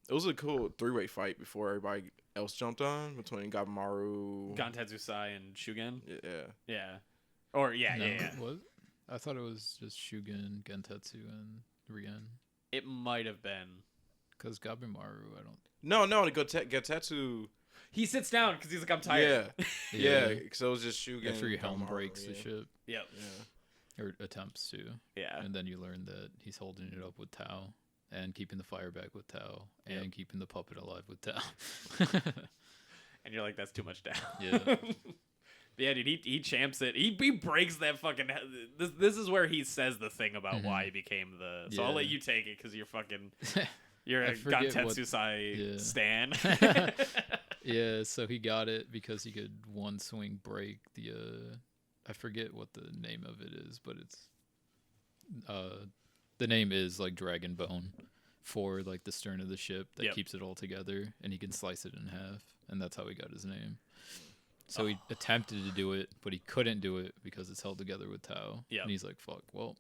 S2: it was a cool 3-way fight before everybody else jumped on between Gabimaru,
S1: Gantetsu Sai and Shugen.
S2: yeah,
S1: Yeah. Or yeah.
S3: What? I thought it was just Shugen, Gentetsu, and Rien.
S1: It might have been.
S3: Because Gabimaru, I don't...
S2: no, the Getetsu,
S1: He sits down because he's like, I'm tired.
S2: yeah, so it was just Shugen.
S3: After your helm
S2: Gabimaru,
S3: breaks the
S2: yeah.
S3: ship.
S1: Yep.
S2: Yeah.
S3: Or attempts to.
S1: Yeah.
S3: And then you learn that he's holding it up with Tao. And keeping the fire back with Tao. And
S1: Yep.
S3: keeping the puppet alive with Tao.
S1: And you're like, that's too much down.
S3: Yeah.
S1: Yeah, dude, he champs it. He breaks that fucking. This is where he says the thing about why he became the. So I'll let
S3: Yeah.
S1: you take it because you're fucking. You're
S3: I
S1: a
S3: forget
S1: Gantetsu
S3: what-
S1: Sai
S3: yeah.
S1: stan.
S3: Yeah, so he got it because he could one swing break the I forget what the name of it is, but it's the name is like Dragon Bone for like the stern of the ship that
S1: Yep.
S3: keeps it all together, and he can slice it in half, and that's how he got his name. So he attempted to do it, but he couldn't do it because it's held together with Tao.
S1: Yep.
S3: And he's like, "Fuck, well."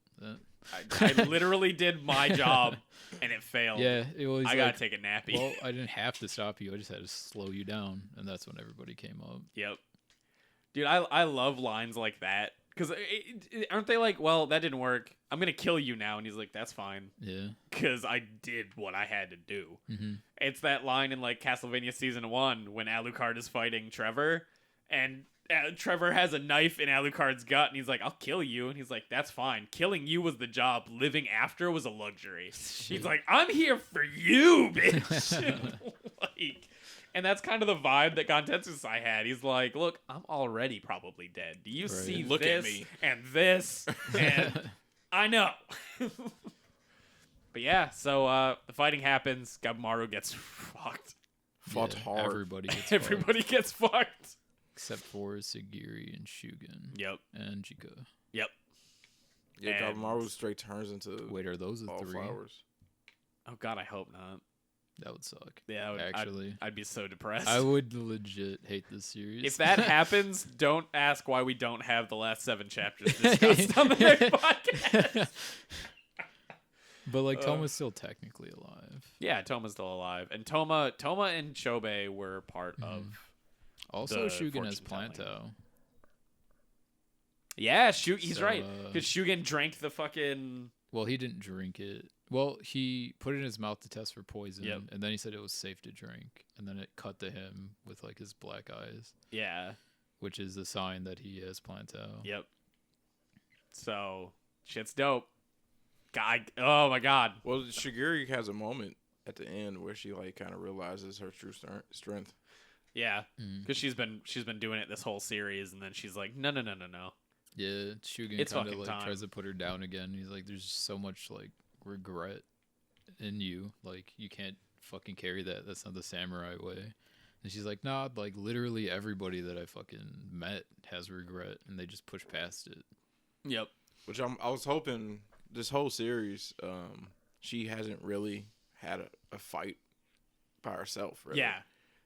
S1: I literally did my job and it failed.
S3: Yeah, it was.
S1: I
S3: like,
S1: gotta take a nappy.
S3: Well, I didn't have to stop you. I just had to slow you down, and that's when everybody came up.
S1: Yep. Dude, I love lines like that. Because aren't they like, well, that didn't work. I'm going to kill you now. And he's like, that's fine.
S3: Yeah.
S1: Because I did what I had to do.
S3: Mm-hmm.
S1: It's that line in like Castlevania Season 1 when Alucard is fighting Trevor. And Trevor has a knife in Alucard's gut, and he's like, "I'll kill you," and he's like, "That's fine. Killing you was the job. Living after was a luxury." He's like, "I'm here for you, bitch." Like, and that's kind of the vibe that Gontetsusai had. He's like, "Look, I'm already probably dead. Do you see
S2: Look
S1: this
S2: at me.
S1: and this and I know." But yeah, so the fighting happens. Gabimaru gets fucked.
S2: Fought hard.
S3: Everybody gets
S1: Everybody
S3: fucked,
S1: gets fucked.
S3: except for Sagiri and Shugen.
S1: Yep.
S3: And Jika.
S1: Yep.
S2: Yeah,
S1: And-
S2: Gabimaru straight turns into
S3: Wait, are those the
S2: all
S3: 3?
S2: flowers.
S1: Oh God, I hope not.
S3: That would suck.
S1: Yeah,
S3: Actually,
S1: I'd be so depressed.
S3: I would legit hate this series.
S1: If that happens, don't ask why we don't have the last 7 chapters discussed on the next podcast.
S3: But like Toma's still technically alive.
S1: Yeah, Toma's still alive, and Toma and Shobe were part of.
S3: Also,
S1: the
S3: Shugen has
S1: fortune-telling.
S3: Planto.
S1: Yeah, he's
S3: So,
S1: right, because Shugen drank the fucking.
S3: Well, he didn't drink it. Well, he put it in his mouth to test for poison,
S1: Yep.
S3: and then he said it was safe to drink, and then it cut to him with like his black eyes,
S1: Yeah.
S3: which is a sign that he has Planto.
S1: Yep. So shit's dope. God, oh my God.
S2: Well, Shigiri has a moment at the end where she like kind of realizes her true strength.
S1: Yeah,
S3: Mm.
S1: because she's been doing it this whole series, and then she's like, no.
S3: Yeah, Shugen
S1: It's
S3: kind of
S1: fucking
S3: like
S1: time.
S3: tries to put her down again. He's like, "There's just so much like regret in you. Like you can't fucking carry that. That's not the samurai way." And she's like, "Nah, like literally everybody that I fucking met has regret, and they just push past it."
S1: Yep.
S2: Which I was hoping this whole series, she hasn't really had a fight by herself. Really.
S1: Yeah.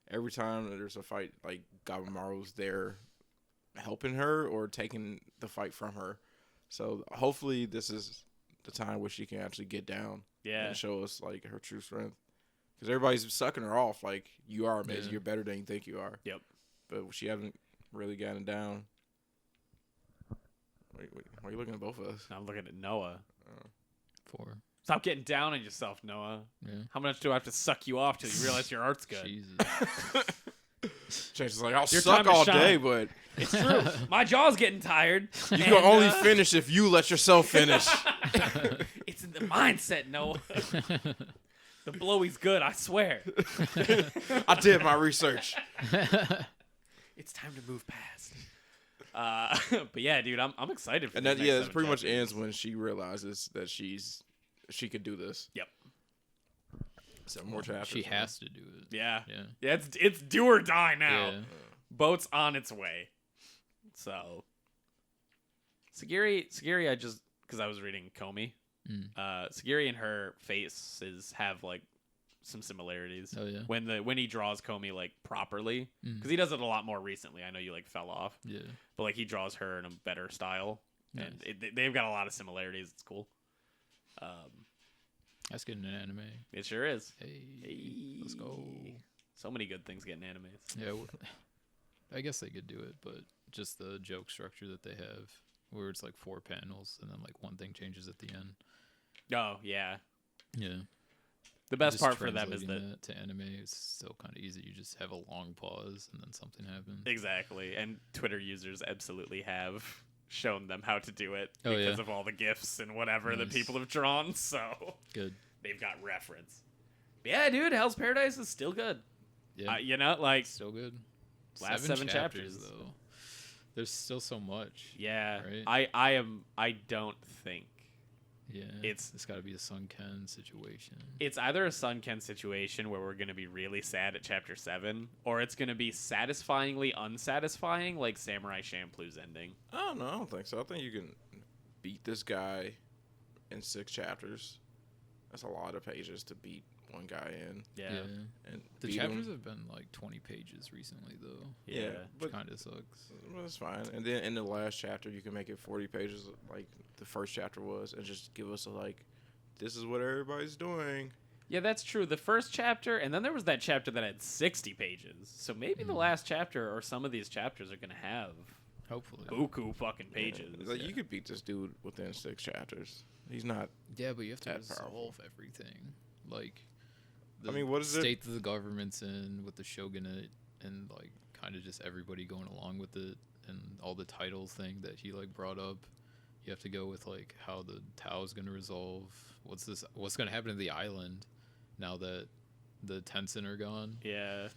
S2: Every time that there's a fight, like Gabimaru's there helping her or taking the fight from her. So hopefully this is the time where she can actually get down
S1: Yeah.
S2: and show us like her true strength. Because everybody's sucking her off like, you are amazing,
S3: Yeah.
S2: you're better than you think you are.
S1: Yep.
S2: But she hasn't really gotten down. Wait, why are you looking at both of us?
S1: I'm looking at Noah.
S3: 4.
S1: Stop getting down on yourself, Noah.
S3: Yeah.
S1: How much do I have to suck you off till you realize your art's good?
S3: Jesus.
S2: Chase is like, I'll
S1: Your
S2: suck
S1: time to
S2: all
S1: shine.
S2: day, but
S1: It's true. My jaw's getting tired.
S2: you
S1: and,
S2: can only finish if you let yourself finish.
S1: It's in the mindset, Noah. The blowy's good, I swear.
S2: I did my research.
S1: It's time to move past. But yeah, dude, I'm excited for
S2: And
S1: these
S2: that,
S1: next
S2: yeah, it
S1: 7
S2: pretty much
S1: chapters.
S2: ends when she realizes that she could do this.
S1: Yep.
S2: 7 more chapters.
S3: She has to do it.
S1: Yeah.
S3: Yeah.
S1: Yeah, it's do or die now.
S3: Yeah.
S1: Boat's on its way. So Sagiri, I just because I was reading Komi. Sagiri and her faces have like some similarities.
S3: Oh yeah.
S1: When he draws Komi like properly, because he does it a lot more recently. I know you like fell off,
S3: Yeah.
S1: but like he draws her in a better style,
S3: Nice.
S1: and they've got a lot of similarities. It's cool.
S3: That's getting an anime.
S1: It sure is.
S3: Hey, let's go.
S1: So many good things getting animes.
S3: Yeah, I guess they could do it, but just the joke structure that they have, where it's like 4 panels and then like one thing changes at the end.
S1: Oh yeah.
S3: Yeah.
S1: The best
S3: Just
S1: part for them is that
S3: translating to anime is still kind of easy. You just have a long pause and then something happens.
S1: exactly, and Twitter users absolutely have shown them how to do it
S3: Oh,
S1: because
S3: yeah.
S1: of all the gifs and whatever that
S3: Nice.
S1: people have drawn. So
S3: Good.
S1: they've got reference. But yeah, dude, Hell's Paradise is still good.
S3: Yeah.
S1: You know, like
S3: Still good.
S1: Last 7 chapters.
S3: though. There's still so much.
S1: yeah,
S3: Right?
S1: I don't think
S3: Yeah.
S1: It's-
S3: got to be a Sun-Ken situation.
S1: it's either a Sun-Ken situation where we're gonna be really sad at chapter 7, or it's gonna be satisfyingly unsatisfying, like Samurai Champloo's ending.
S2: I don't know. I don't think so. I think you can beat this guy in 6 chapters. That's a lot of pages to beat one guy in.
S1: Yeah,
S2: And
S3: The
S2: beat
S3: chapters
S2: him.
S3: have been like 20 pages recently, though.
S1: yeah.
S2: Yeah, but
S3: Kind of sucks.
S2: well, that's fine. And then in the last chapter, you can make it 40 pages, like the first chapter was, and just give us a like, this is what everybody's doing.
S1: Yeah, that's true. The first chapter, and then there was that chapter that had 60 pages. So maybe the last chapter or some of these chapters are gonna have
S3: Hopefully.
S1: buku fucking pages.
S2: Yeah, like you could beat this dude within 6 chapters. He's not.
S3: Yeah, but you have to
S2: That
S3: resolve
S2: powerful.
S3: everything. Like,
S2: I mean, what is it?
S3: state that the government's in with the shogunate and like kind of just everybody going along with it. and all the titles thing that he like brought up. You have to go with like how the Tau is gonna resolve. What's gonna happen to the island now that the Tencent are gone?
S1: Yeah.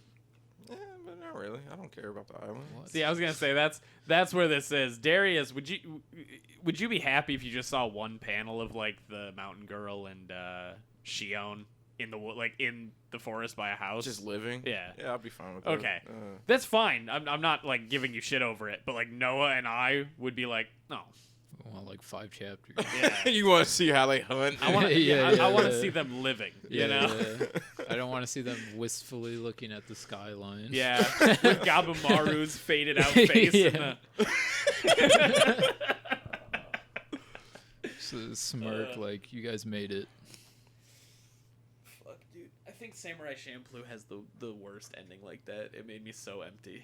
S2: Yeah, but not really. I don't care about the island.
S3: What?
S1: See, I was gonna say that's where this is. Darius, would you be happy if you just saw one panel of like the mountain girl and Shion in the forest by a house?
S2: Just living?
S1: Yeah.
S2: Yeah, I'll be fine with
S1: Okay.
S2: that.
S1: That's fine. I'm not like giving you shit over it, but like Noah and I would be like, no.
S3: Well, like 5 chapters.
S1: Yeah.
S2: You want to see how they hunt?
S1: I want to.
S3: Yeah,
S1: I want to
S3: yeah.
S1: see them living.
S3: Yeah,
S1: You know.
S3: yeah. I don't want to see them wistfully looking at the skyline.
S1: Yeah. With Gabumaru's faded out face.
S3: Yeah.
S1: And
S3: So smirk like you guys made it.
S1: Fuck, dude. I think Samurai Champloo has the worst ending like that. It made me so empty.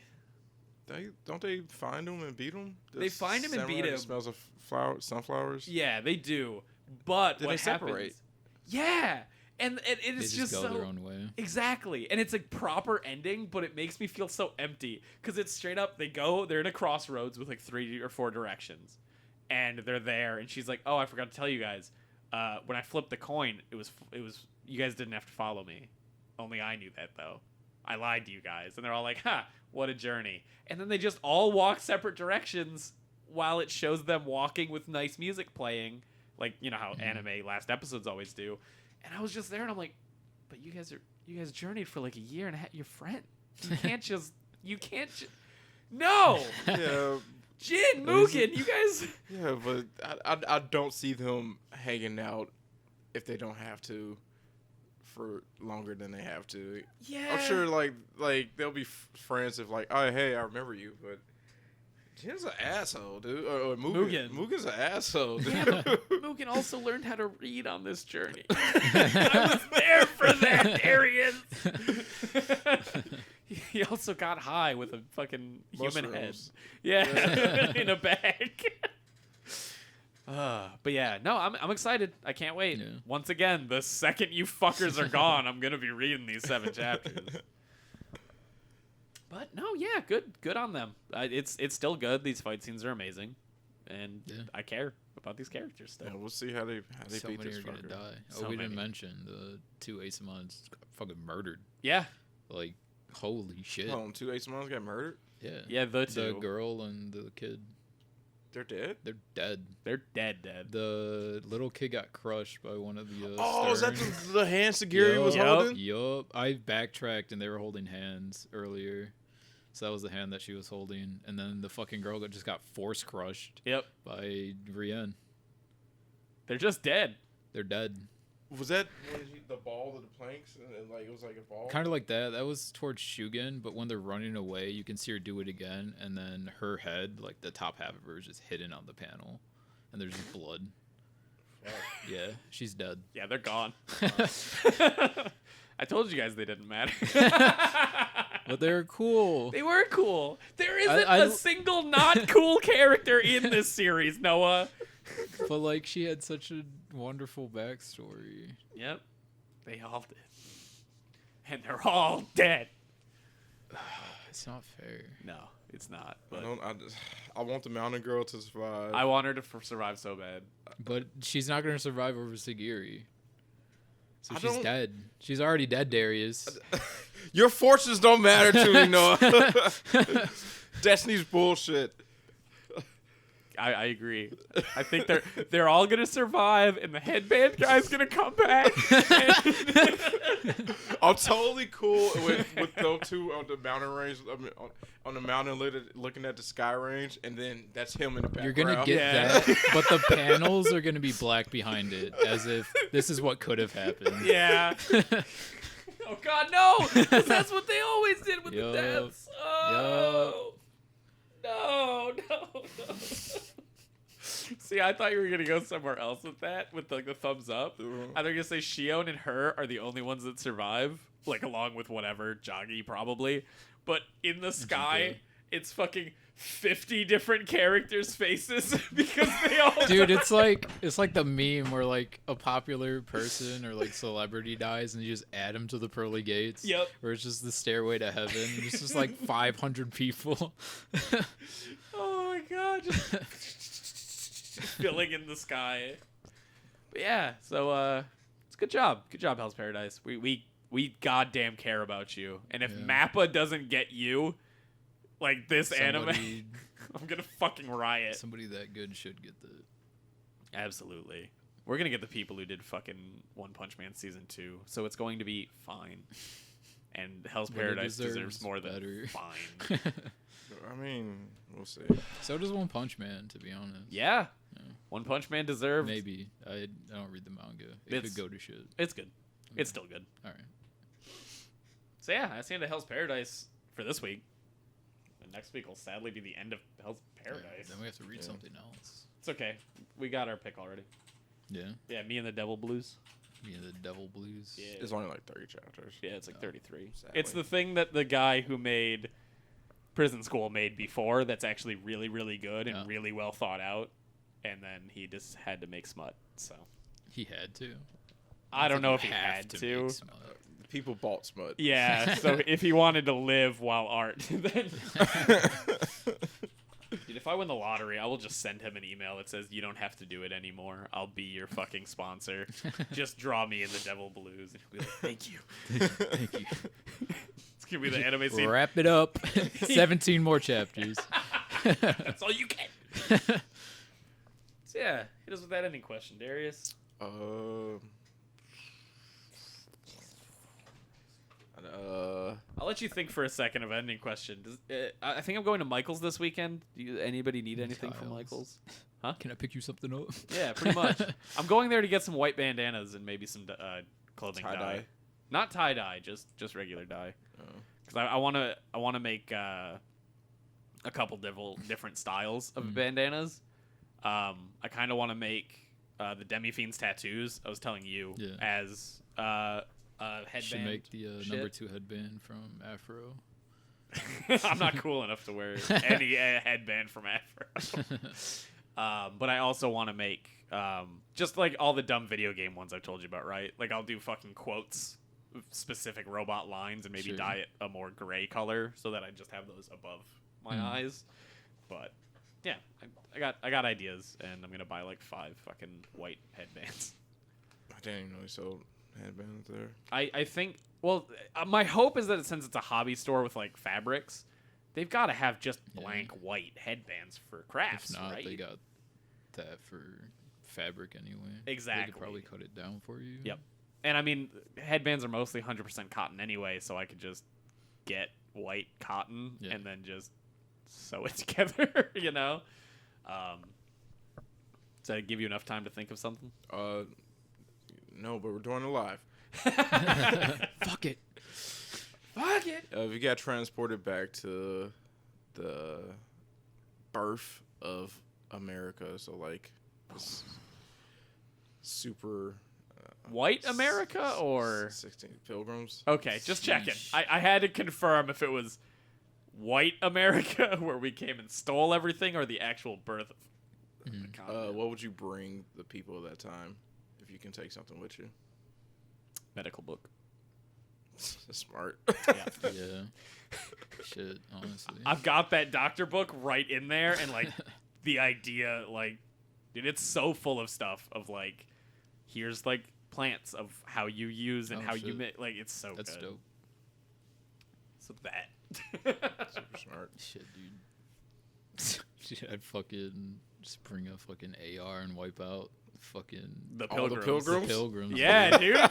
S2: Don't they find him and beat him?
S1: They find him and beat him.
S2: Smells of sunflowers.
S1: Yeah, they do. But
S2: Did
S1: what
S2: they separate?
S1: happens? Yeah, and it
S3: They
S1: is
S3: just go
S1: so
S3: their own way.
S1: exactly, and it's a proper ending, but it makes me feel so empty because it's straight up. They're in a crossroads with like 3 or 4 directions, and they're there, and she's like, "Oh, I forgot to tell you guys. When I flipped the coin, it was you guys didn't have to follow me. Only I knew that though. I lied to you guys." And they're all like, "Ha, what a journey." And then they just all walk separate directions while it shows them walking with nice music playing, like, you know how anime last episodes always do. And I was just there and I'm like, but you guys journeyed for like a year and you're friends. You can't just no.
S2: Yeah.
S1: Jin, Mugen, you guys.
S2: Yeah, but I don't see them hanging out if they don't have to for longer than they have to.
S1: Yeah.
S2: I'm sure like they'll be friends if like, oh hey, I remember you, but Jin's an asshole, dude. Or Mugen's an asshole, dude.
S1: Yeah, but Mugen also learned how to read on this journey. I was there for that, Darius. He also got high with a fucking human head.
S2: Mushrooms.
S1: Yeah, in a bag. But yeah, no, I'm excited. I can't wait.
S3: Yeah.
S1: Once again, the second you fuckers are gone, I'm gonna be reading these 7 chapters. But no, yeah, good on them. It's still good. These fight scenes are amazing, and
S3: Yeah.
S1: I care about these characters still.
S2: Yeah, we'll see how they
S3: So
S2: beat
S3: many
S2: this
S3: are gonna
S2: fucker.
S3: die.
S1: So
S3: Oh, we didn't
S1: many.
S3: mention the 2 Asamons got fucking murdered.
S1: Yeah,
S3: Like, holy shit.
S2: Hold on, 2 Asamons got murdered?
S3: Yeah.
S1: yeah, the
S3: The
S1: two.
S3: girl and the kid,
S2: They're dead?
S3: they're dead.
S1: They're dead.
S3: The little kid got crushed by one of the.
S2: Oh, is that
S3: Stern.
S2: the hand Sagiri was
S1: Yup.
S2: holding?
S3: Yup. I backtracked and they were holding hands earlier. So that was the hand that she was holding. And then the fucking girl just got force crushed
S1: Yep,
S3: by Rien.
S1: they're just dead.
S3: They're dead.
S2: Was that the ball to the planks? And like it was like a ball?
S3: Kind of like that. That was towards Shugen, but when they're running away, you can see her do it again. And then her head, like the top half of her, is just hidden on the panel. And there's just blood. Yeah, she's dead.
S1: Yeah, they're gone. I told you guys they didn't matter.
S3: But they're cool.
S1: They were cool. There isn't
S3: I-
S1: a single not cool character in this series, Noah.
S3: But like she had such a wonderful backstory.
S1: Yep, they all did, and they're all dead.
S3: It's not fair.
S1: No, it's not.
S2: I
S1: But
S2: I want the mountain girl to survive.
S1: I want her to survive so bad.
S3: But she's not gonna survive over Sagiri. So
S2: I
S3: she's
S2: don't-
S3: dead. She's already dead, Darius.
S2: Your fortunes don't matter to me, Noah. Destiny's bullshit.
S1: I agree. I think they're all gonna survive, and the headband guy's gonna come back.
S2: I'm totally cool with those two on the mountain range. I mean, on the mountain looking at the sky range, and then that's him in the background.
S3: You're gonna get
S1: Yeah.
S3: that, but the panels are gonna be black behind it, as if this is what could have happened.
S1: Yeah. Oh God, no! 'Cause that's what they always did with the
S3: Yup.
S1: deaths. Oh. No. See, I thought you were gonna go somewhere else with that, with like the thumbs up.
S2: Mhm.
S1: I thought you were gonna say Shion and her are the only ones that survive, like along with whatever Jagi probably. But in the sky, it's fucking 50 different characters' faces because they all
S3: Dude,
S1: die.
S3: it's like the meme where like a popular person or like celebrity dies and you just add him to the pearly gates.
S1: Yep.
S3: Where it's just the stairway to heaven. It's just like 500 people.
S1: Oh my god, just filling in the sky. But yeah, so it's good job. Good job, Hell's Paradise. We goddamn care about you. And if Mappa doesn't get you, like this anime, I'm gonna fucking riot.
S3: Somebody that good should get the...
S1: Absolutely. We're gonna get the people who did fucking One Punch Man Season 2, so it's going to be fine. And Hell's Paradise deserves more than
S3: better.
S1: fine.
S2: I mean, we'll see.
S3: So does One Punch Man, to be honest.
S1: Yeah. One Punch Man deserved.
S3: Maybe. I don't read the manga. It could go to shit.
S1: It's good. It's still good.
S3: All right.
S1: So yeah, that's the end of Hell's Paradise for this week. And next week will sadly be the end of Hell's Paradise.
S3: Then we have to read something else.
S1: It's okay. We got our pick already.
S3: Yeah.
S1: Yeah, Me and the Devil Blues.
S3: Me and the Devil Blues.
S1: Yeah.
S2: It's only like 30 chapters.
S1: Yeah, it's like 33.
S2: Sadly.
S1: It's the thing that the guy who made Prison School made before that's actually really, really good and really well thought out. And then he just had to make smut. So
S3: He had to.
S1: I don't know if he had to.
S3: make smut.
S2: People bought smut.
S1: Yeah, so if he wanted to live while art, then... Dude, if I win the lottery, I will just send him an email that says, you don't have to do it anymore. I'll be your fucking sponsor. Just draw me in the Devil Blues. And he'll be like, thank you.
S3: Thank you.
S1: It's going to be the anime scene.
S3: Wrap it up. 17 more chapters.
S1: That's all you get. So yeah, hit us with that ending question, Darius. I'll let you think for a second of ending question. I think I'm going to Michael's this weekend. Anybody need anything from Michael's? Huh?
S3: Can I pick you something up?
S1: Yeah, pretty much. I'm going there to get some white bandanas and maybe some clothing dye.
S2: Tie-dye?
S1: Not tie dye, just regular dye. Because I want to make a couple different styles of bandanas. I kind of want to make the Demi-Fiend's tattoos. I was telling you as headband.
S3: Should make the number 2 headband from Afro.
S1: I'm not cool enough to wear any headband from Afro. But I also want to make just like all the dumb video game ones I've told you about, right? Like I'll do fucking quotes, specific robot lines, and maybe dye it a more gray color so that I just have those above my eyes. But yeah, I got ideas, and I'm gonna buy like 5 fucking white headbands.
S2: I didn't even know he sold headbands there.
S1: I think, well, my hope is that since it's a hobby store with like fabrics, they've got to have just blank white headbands for crafts.
S3: If not,
S1: right?
S3: they got that for fabric anyway.
S1: Exactly.
S3: They could probably cut it down for you.
S1: Yep. And I mean, headbands are mostly 100% cotton anyway, so I could just get white cotton and then just sew it together, you know? Does that give you enough time to think of something?
S2: No, but we're doing it live.
S3: Fuck it.
S1: Fuck it.
S2: If you got transported back to the birth of America, so like super
S1: white America or
S2: 16 Pilgrims.
S1: Okay, just checking. I had to confirm if it was white America where we came and stole everything or the actual birth of the continent.
S2: What would you bring the people of that time if you can take something with you?
S1: Medical book.
S2: Smart.
S3: Yeah. Shit, honestly.
S1: I've got that doctor book right in there, and like the idea, like, dude, it's so full of stuff of like, here's like plants of how you use and how you make. Like, it's so
S3: That's
S1: good.
S3: dope.
S1: So that.
S2: Super smart.
S3: Shit, dude. I'd fucking just bring a fucking AR and wipe out fucking
S1: The
S2: all
S1: pilgrims.
S2: the pilgrims.
S3: the pilgrims.
S1: Yeah, dude.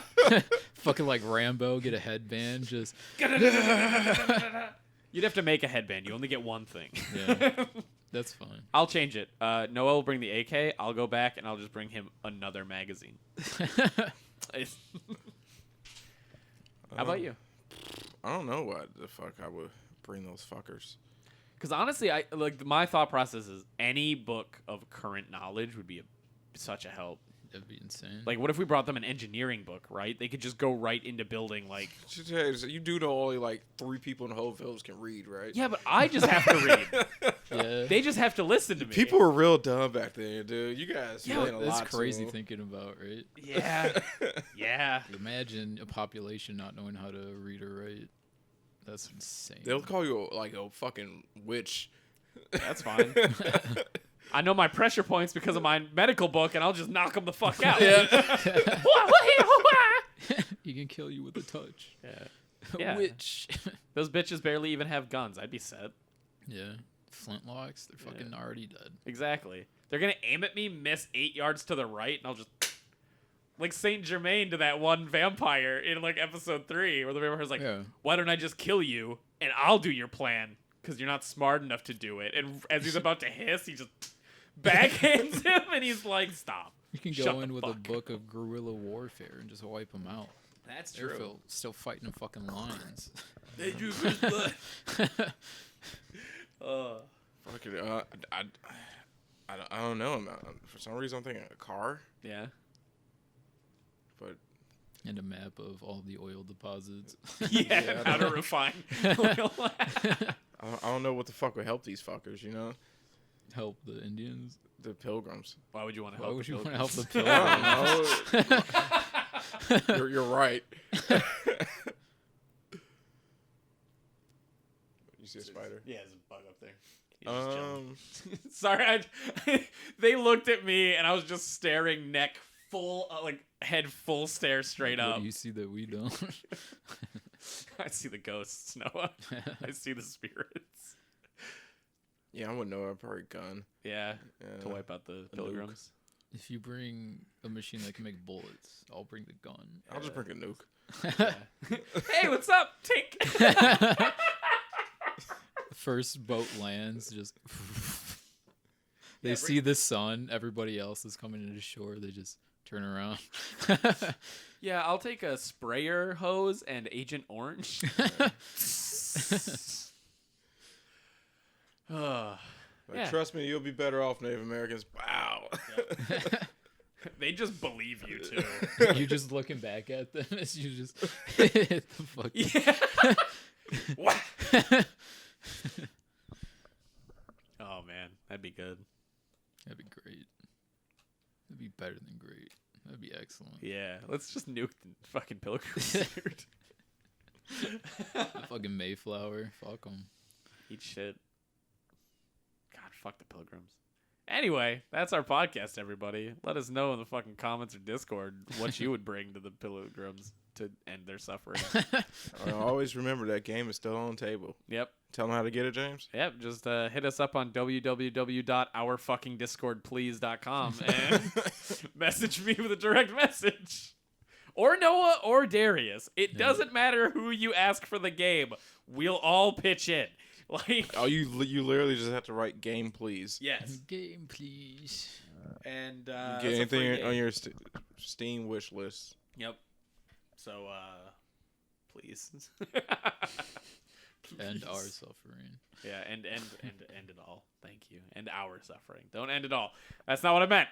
S3: Fucking like Rambo, get a headband, just
S1: You'd have to make a headband. You only get one thing.
S3: yeah. That's fine.
S1: I'll change it. Noah will bring the AK. I'll go back and I'll just bring him another magazine. How about you?
S2: I don't know what the fuck I would bring those fuckers.
S1: Because honestly, my thought process is any book of current knowledge would be such a help.
S3: That'd be insane.
S1: Like, what if we brought them an engineering book, right? They could just go right into building, like...
S2: You do know only, like, 3 people in the whole village can read, right?
S1: Yeah, but I just have to read.
S3: Yeah.
S1: They just have to listen to me.
S2: People were real dumb back then, dude. You guys playing a lot.
S3: That's crazy thinking about, right?
S1: Yeah. Yeah.
S3: Imagine a population not knowing how to read or write. That's insane.
S2: They'll call you, like, a fucking witch.
S1: That's fine. I know my pressure points because of my medical book, and I'll just knock them the fuck out.
S3: He can kill you with a touch.
S1: Yeah.
S3: Witch.
S1: Those bitches barely even have guns. I'd be set.
S3: Yeah. Flintlocks, they're fucking already dead.
S1: Exactly. They're going to aim at me, miss 8 yards to the right, and I'll just... Like Saint Germain to that one vampire in, like, episode 3, where the vampire's like, why don't I just kill you, and I'll do your plan, because you're not smart enough to do it. And as he's about to hiss, he just backhands him, and he's like, stop.
S3: You can go in with a book of guerrilla warfare and just wipe them out.
S1: That's
S3: They're
S1: true.
S3: still fighting the fucking lions.
S1: They drew his blood.
S2: Fucking, I don't know. For some reason, I'm thinking a car.
S1: Yeah.
S2: But
S3: And a map of all the oil deposits.
S1: Yeah, how to refine oil.
S2: I don't know what the fuck would help these fuckers, you know?
S3: Help the Indians.
S2: The pilgrims.
S1: Why would you want to
S3: Why
S1: help?
S3: would you want to help the pilgrims?
S2: You're right. You see a spider?
S1: Yeah, there's a bug up there. He's just chilling.
S2: Um,
S1: Sorry, they looked at me and I was just staring neck full, like head full stare straight
S3: What
S1: up.
S3: do you see that we don't?
S1: I see the ghosts, Noah. I see the spirits.
S2: yeah, I wouldn't know. I'd probably gun.
S1: Yeah, to wipe out the pilgrims.
S3: If you bring a machine that can make bullets, I'll bring the gun.
S2: I'll just bring a nuke.
S1: Hey, what's up, Tink?
S3: First boat lands, just they see the sun. Everybody else is coming into shore. They just turn around.
S1: Yeah, I'll take a sprayer hose and Agent Orange. Yeah.
S2: Trust me, you'll be better off, Native Americans. Wow.
S1: They just believe you too.
S3: You're just looking back at them as you just hit the fucking.
S1: Yeah. What? Oh man, that'd be good.
S3: That'd be great. That'd be better than great. That'd be excellent.
S1: Yeah, let's just nuke the fucking pilgrims, dude.
S3: The fucking Mayflower. Fuck them.
S1: Eat shit. God, fuck the pilgrims. Anyway, that's our podcast, everybody. Let us know in the fucking comments or Discord what you would bring to the pilgrims to end their suffering.
S2: Always remember that game is still on the table.
S1: Yep.
S2: Tell them how to get it, James.
S1: Yep, just hit us up on www.ourfuckingdiscordplease.com and message me with a direct message. Or Noah or Darius. It doesn't matter who you ask for the game. We'll all pitch in. Like,
S2: you literally just have to write game, please.
S1: yes.
S3: Game, please.
S1: And
S2: Get anything on your Steam wish list.
S1: Yep. So, please.
S3: End our suffering.
S1: Yeah, end it all. Thank you. End our suffering. Don't end it all. That's not what I meant.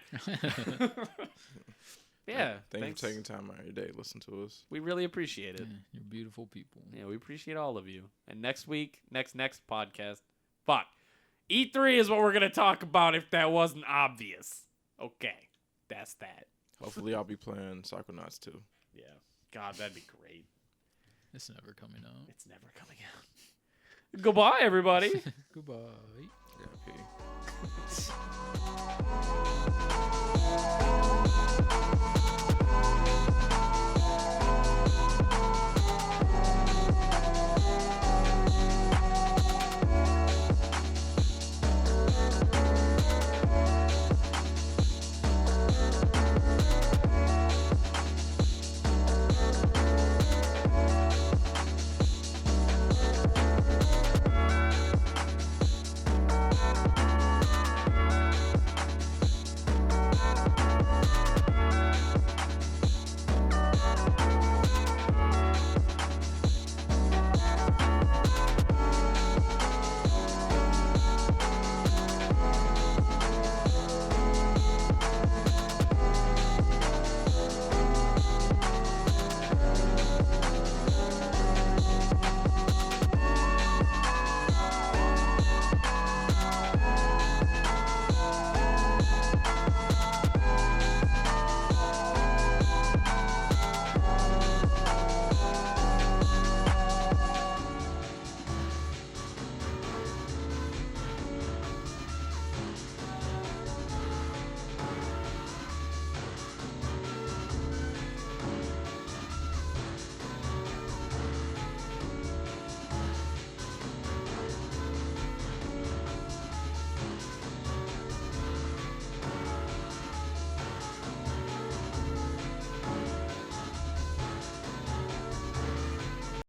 S1: Yeah.
S2: Thanks for taking time out of your day to listen to us.
S1: We really appreciate it.
S3: Yeah, you're beautiful people.
S1: Yeah, we appreciate all of you. And next week, next podcast, fuck. E3 is what we're going to talk about if that wasn't obvious. Okay. That's that.
S2: Hopefully I'll be playing Psychonauts 2.
S1: Yeah. God, that'd be great.
S3: It's never coming out.
S1: It's never coming out. Goodbye, everybody.
S3: Goodbye.
S2: Yeah, okay.